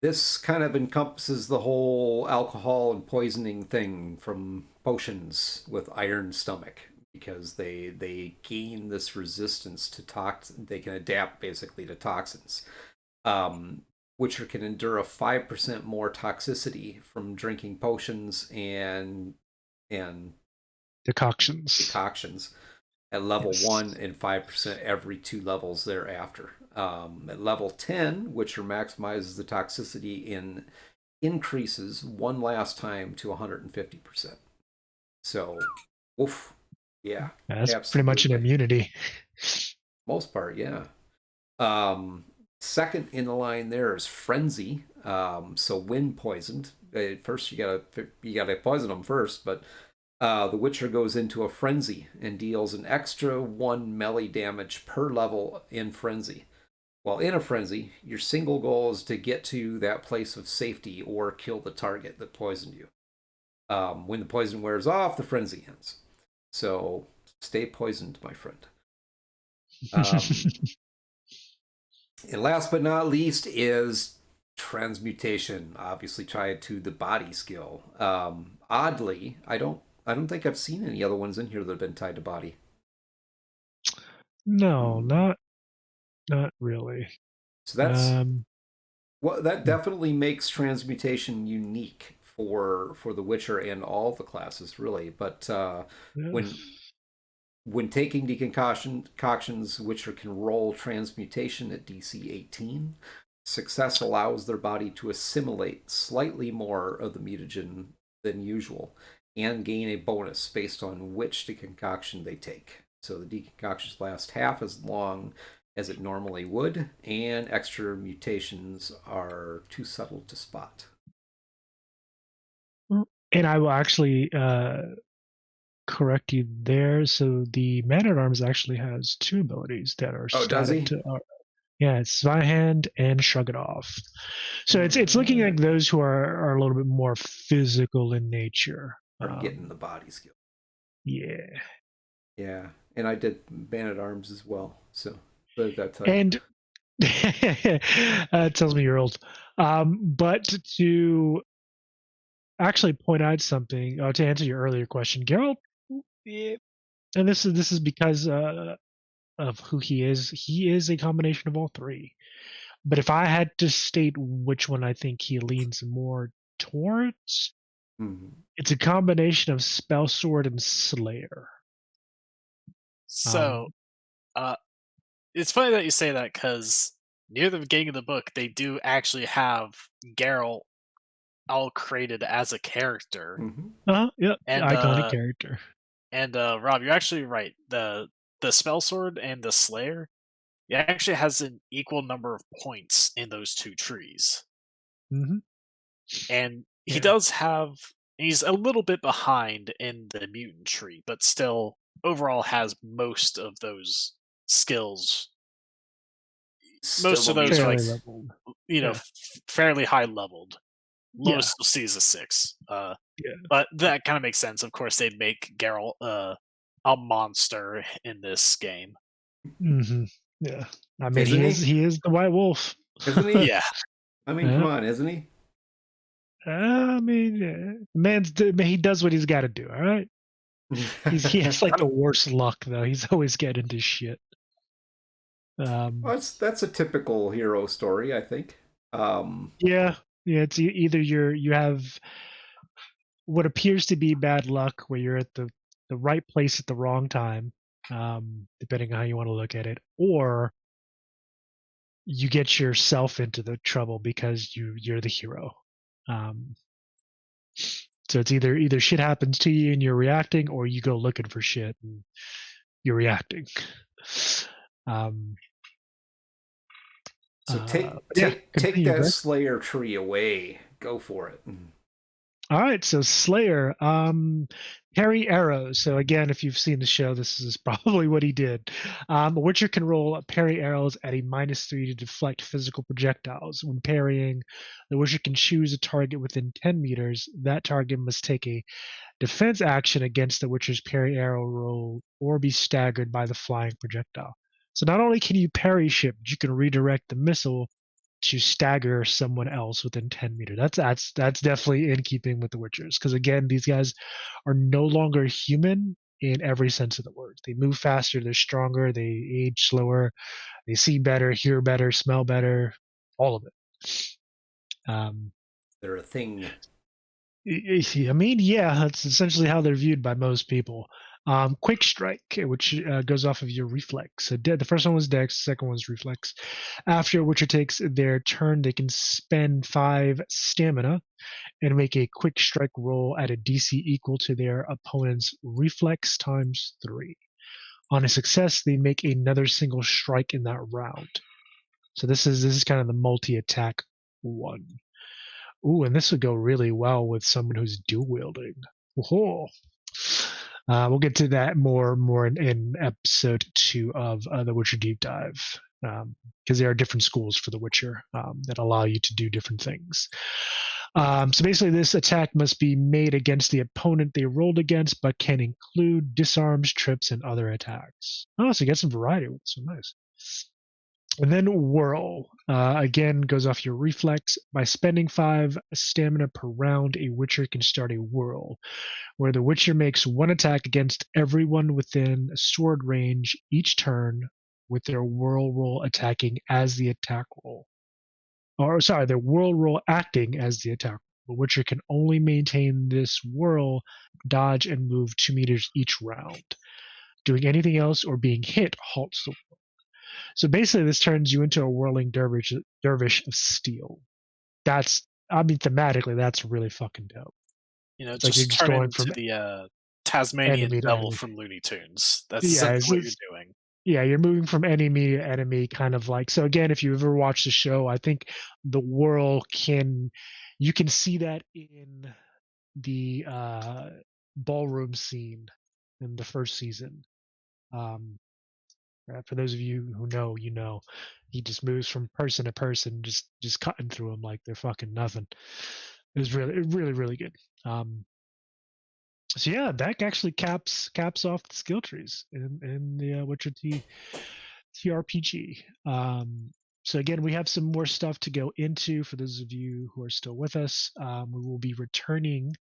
This kind of encompasses the whole alcohol and poisoning thing from potions with iron stomach because they gain this resistance to toxin. They can adapt basically to toxins, which can endure a 5% more toxicity from drinking potions and Decoctions. decoctions at level Yes. 1 and 5% every 2 levels thereafter. At level 10, which maximizes the toxicity in increases one last time to 150%. So, oof, yeah, That's pretty much an absolutely. immunity. Most part, yeah. Second in the line there is frenzy. So when poisoned, first you gotta poison them first, but the Witcher goes into a frenzy and deals an extra 1 melee damage per level in frenzy. While in a frenzy, your single goal is to get to that place of safety or kill the target that poisoned you. When the poison wears off, the frenzy ends. So stay poisoned, my friend. Um, and last but not least is transmutation, obviously tied to the body skill. Oddly, I don't think I've seen any other ones in here that have been tied to body. No, Hmm. not really. So that's Um, well, that definitely makes transmutation unique for The Witcher and all the classes, really. But yeah. when when taking decoctions, Witcher can roll transmutation at DC 18. Success allows their body to assimilate slightly more of the mutagen than usual and gain a bonus based on which deconcoction they take. So the decoctions last half as long as it normally would, and extra mutations are too subtle to spot. And I will actually correct you there. So the Man at Arms actually has two abilities that are Oh, does static he? to. Yeah, it's Zweihander and Shrug It Off. So it's looking Uh, like those who are a little bit more physical in nature. are getting the body skill. Yeah, Yeah, and I did Man at Arms as well. So let that tell you. and it tells me you're old. But to actually point out something to answer your earlier question, Geralt, eh, and this is because of who he is. He is a combination of all three. But if I had to state which one I think he leans more towards, Mm-hmm. it's a combination of Spell Sword and Slayer. So, Um, uh, it's funny that you say that because near the beginning of the book, they do actually have Geralt all created as a character, Mm-hmm. yeah, and iconic character. Rob, you're actually right. The spell sword and the slayer, it actually has an equal number of points in those two trees, Hmm. and he Yeah. does have. He's a little bit behind in the mutant tree, but still overall has most of those skills. Most Still of those are like Fairly elite. leveled. you know Yeah. fairly high leveled. Yeah. Lowest you'll see is a 6. Yeah. But that kind of makes sense. Of course, they'd make Geralt a monster in this game. Hmm. Yeah. I mean, Isn't he? he is the White Wolf. Isn't he? Yeah, I mean, come Yeah. on, isn't he? I mean, he does what he's got to do. All right. He has like the worst luck though. He's always getting into shit. Well, Um, that's a typical hero story, I think. Um, yeah. Yeah. It's either you have what appears to be bad luck, where you're at the right place at the wrong time, depending on how you want to look at it, or you get yourself into the trouble because you're the hero. Um, so it's either shit happens to you and you're reacting, or you go looking for shit and you're reacting. Um, so but yeah, take continue, that Greg. Slayer tree away. Go for it. All right, so Slayer, parry arrows. So again, if you've seen the show, this is probably what he did. Witcher can roll parry arrows at a -3 to deflect physical projectiles. When parrying, the Witcher can choose a target within 10 meters. That target must take a defense action against the Witcher's parry arrow roll or be staggered by the flying projectile. So not only can you parry shit, but you can redirect the missile to stagger someone else within 10 meters. That's definitely in keeping with the Witchers, because again, these guys are no longer human in every sense of the word. They move faster, they're stronger, they age slower, they see better, hear better, smell better, all of it. Um, They're a thing. I mean, yeah, that's essentially how they're viewed by most people. Quick Strike, which goes off of your reflex. So the first one was Dex, the second one was Reflex. After Witcher takes their turn, they can spend 5 stamina and make a Quick Strike roll at a DC equal to their opponent's Reflex times 3. On a success, they make another single strike in that round. So this is kind of the multi-attack one. Ooh, and this would go really well with someone who's dual wielding. Whoa. We'll get to that more in episode 2 of the Witcher Deep Dive, because there are different schools for the Witcher that allow you to do different things. So basically, this attack must be made against the opponent they rolled against, but can include disarms, trips, and other attacks. Oh, so you get some variety. So nice. And then Whirl. Again, goes off your reflex. By spending 5 stamina per round, a Witcher can start a Whirl, where the Witcher makes one attack against everyone within sword range each turn, with their Whirl roll attacking as the attack roll. Or, sorry, their Whirl roll acting as the attack roll. The Witcher can only maintain this Whirl, dodge, and move 2 meters each round. Doing anything else or being hit halts the whirl. So basically, this turns you into a whirling dervish of steel. Thematically, that's really fucking dope. It's like you're just just turn going into from the Tasmanian enemy to devil enemy. from Looney Tunes. That's Yeah, essentially what you're doing. Yeah, you're moving from enemy to enemy, kind of like. So again, if you ever watched the show, I think the whirl you can see that in the ballroom scene in the first season. For those of you who know, you know, he just moves from person to person, just cutting through them like they're fucking nothing. It was really good. So yeah, that actually caps off the skill trees in the Witcher TRPG. So again, we have some more stuff to go into for those of you who are still with us. We will be returning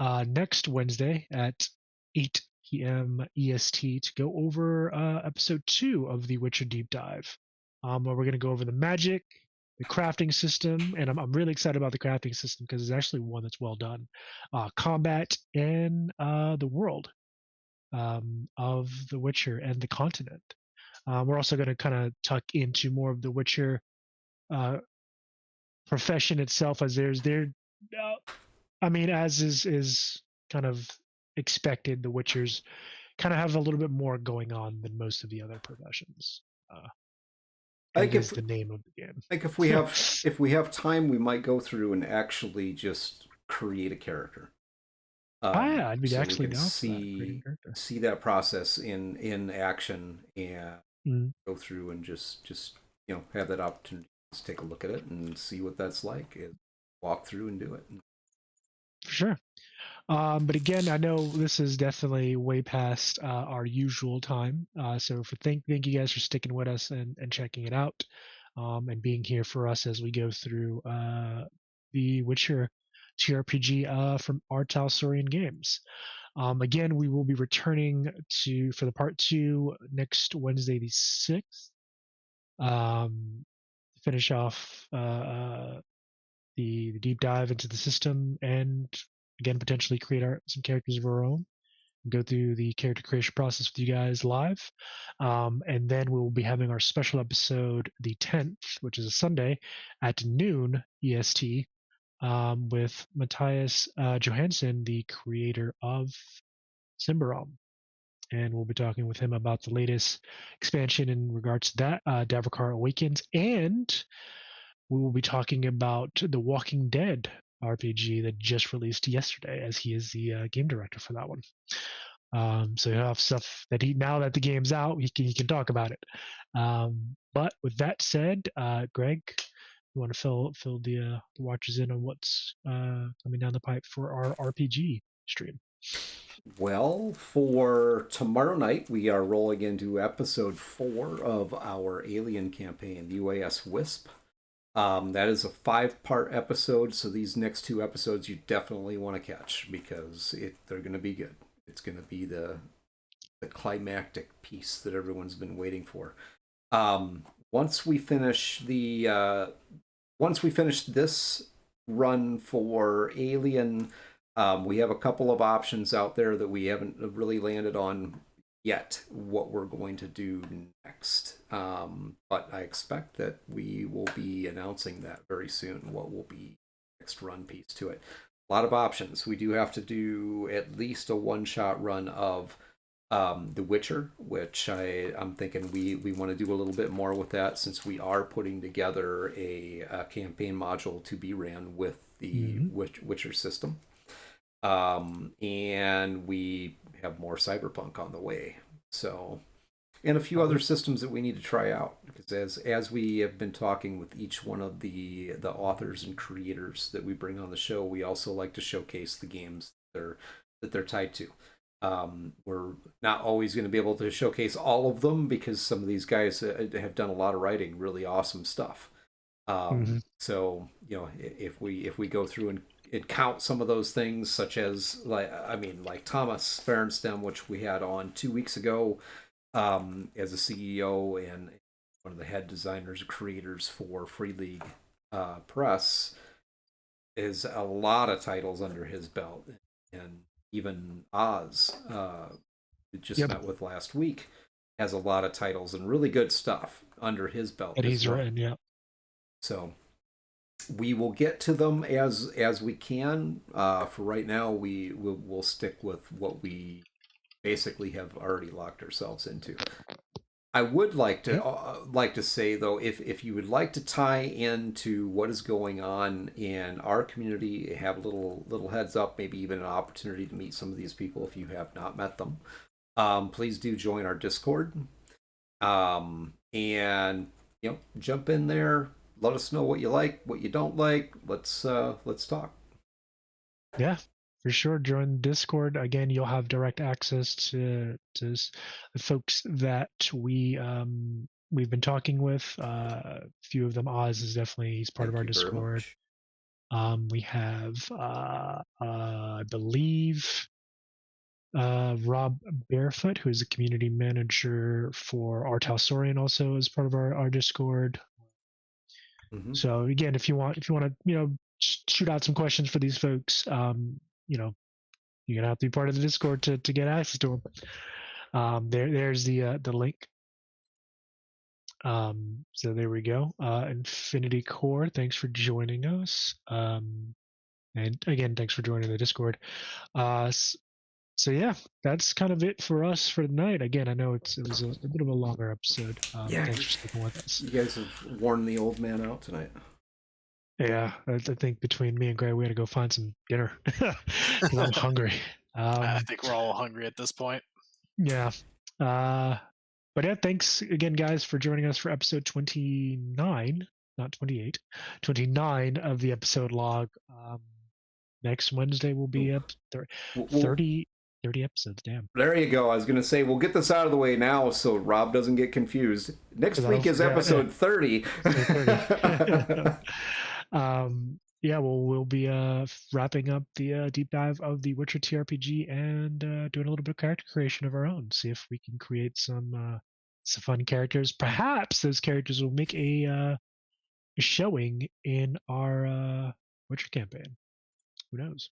next Wednesday at 8 p.m. EST to go over episode 2 of the Witcher Deep Dive, where we're going to go over the magic, the crafting system, and I'm really excited about the crafting system because it's actually one that's well done, combat, and the world of the Witcher and the continent. We're also going to kind of tuck into more of the Witcher profession itself, as as is kind of expected, the Witchers kind of have a little bit more going on than most of the other professions. I And think is if the name of the game. like if we have time, we might go through and actually just create a character. Yeah, I'd be So we actually can down for that. Creating a character. see that process in action and go through and just have that opportunity to take a look at it and see what that's like. Walk through and do it. For sure. But again, I know this is definitely way past our usual time. So thank you guys for sticking with us and checking it out, and being here for us as we go through the Witcher TRPG from Artal Saurian Games. Again, we will be returning for the part 2 next Wednesday, the 6th. Finish off the deep dive into the system, and again potentially create some characters of our own, go through the character creation process with you guys live, and then we will be having our special episode the 10th, which is a Sunday at noon EST, with Matthias Johansson, the creator of Symbarom. And we'll be talking with him about the latest expansion in regards to that, Davokar Awakens, and we will be talking about the Walking Dead RPG that just released yesterday, as he is the game director for that one. So he'll have stuff that now that the game's out, he can talk about it. But with that said, Greg, you want to fill the watchers in on what's coming down the pipe for our RPG stream? Well, for tomorrow night, we are rolling into episode 4 of our Alien campaign, UAS Wisp. That is a 5-part episode, so these next 2 episodes you definitely want to catch because they're going to be good. It's going to be the climactic piece that everyone's been waiting for. Once we finish this run for Alien, We have a couple of options out there that we haven't really landed on yet what we're going to do next. But I expect that we will be announcing that very soon, what will be next run piece to it. A lot of options. We do have to do at least a one-shot run of The Witcher, which I'm thinking we want to do a little bit more with that, since we are putting together a campaign module to be ran with the Witcher system. And we have more Cyberpunk on the way. So, and a few other systems that we need to try out, because as we have been talking with each one of the authors and creators that we bring on the show, we also like to showcase the games that they're tied to. We're not always going to be able to showcase all of them, because some of these guys have done a lot of writing, really awesome stuff. So, you know, if we go through and count some of those things, such as like Thomas Ferenstem, which we had on 2 weeks ago, as a CEO and one of the head designers and creators for Free League Press, is a lot of titles under his belt, and even Oz, who just met with last week, has a lot of titles and really good stuff under his belt. And he's written, yeah. So we will get to them as we can. For right now, we'll stick with what we basically have already locked ourselves into. I would like to say, though, if you would like to tie into what is going on in our community, have a little heads up, maybe even an opportunity to meet some of these people if you have not met them, please do join our Discord, and jump in there. Let us know what you like, what you don't like. Let's talk. Yeah, for sure. Join Discord. Again, you'll have direct access to the folks that we've been talking with. A few of them. Oz is definitely, he's part of our Discord. We have I believe Rob Barefoot, who is a community manager for Art Talsorian, also is part of our Discord. So again, if you want to, shoot out some questions for these folks, you're gonna have to be part of the Discord to get access to them. There's the link. So there we go. Infinity Core, thanks for joining us. And again, thanks for joining the Discord. So yeah, that's kind of it for us for tonight. Again, I know it was a bit of a longer episode. Thanks for sticking with us. You guys have worn the old man out tonight. Yeah, I think between me and Gray, we had to go find some dinner because I'm hungry. I think we're all hungry at this point. Yeah. But yeah, thanks again, guys, for joining us for episode 29, not 28, 29 of the episode log. Next Wednesday will be up 30 episodes. Damn. There you go. I was going to say, we'll get this out of the way now so Rob doesn't get confused. Next week is episode 30. Yeah, we'll be wrapping up the deep dive of the Witcher TRPG and doing a little bit of character creation of our own. See if we can create some fun characters. Perhaps those characters will make a showing in our Witcher campaign. Who knows?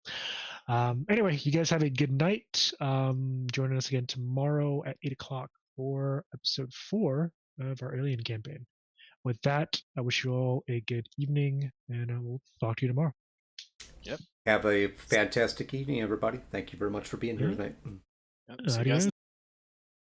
Anyway, you guys have a good night. Join us again tomorrow at 8 o'clock for episode 4 of our Alien campaign. With that, I wish you all a good evening, and I will talk to you tomorrow. Yep. Have a fantastic evening, everybody. Thank you very much for being here tonight. Yep. See you guys.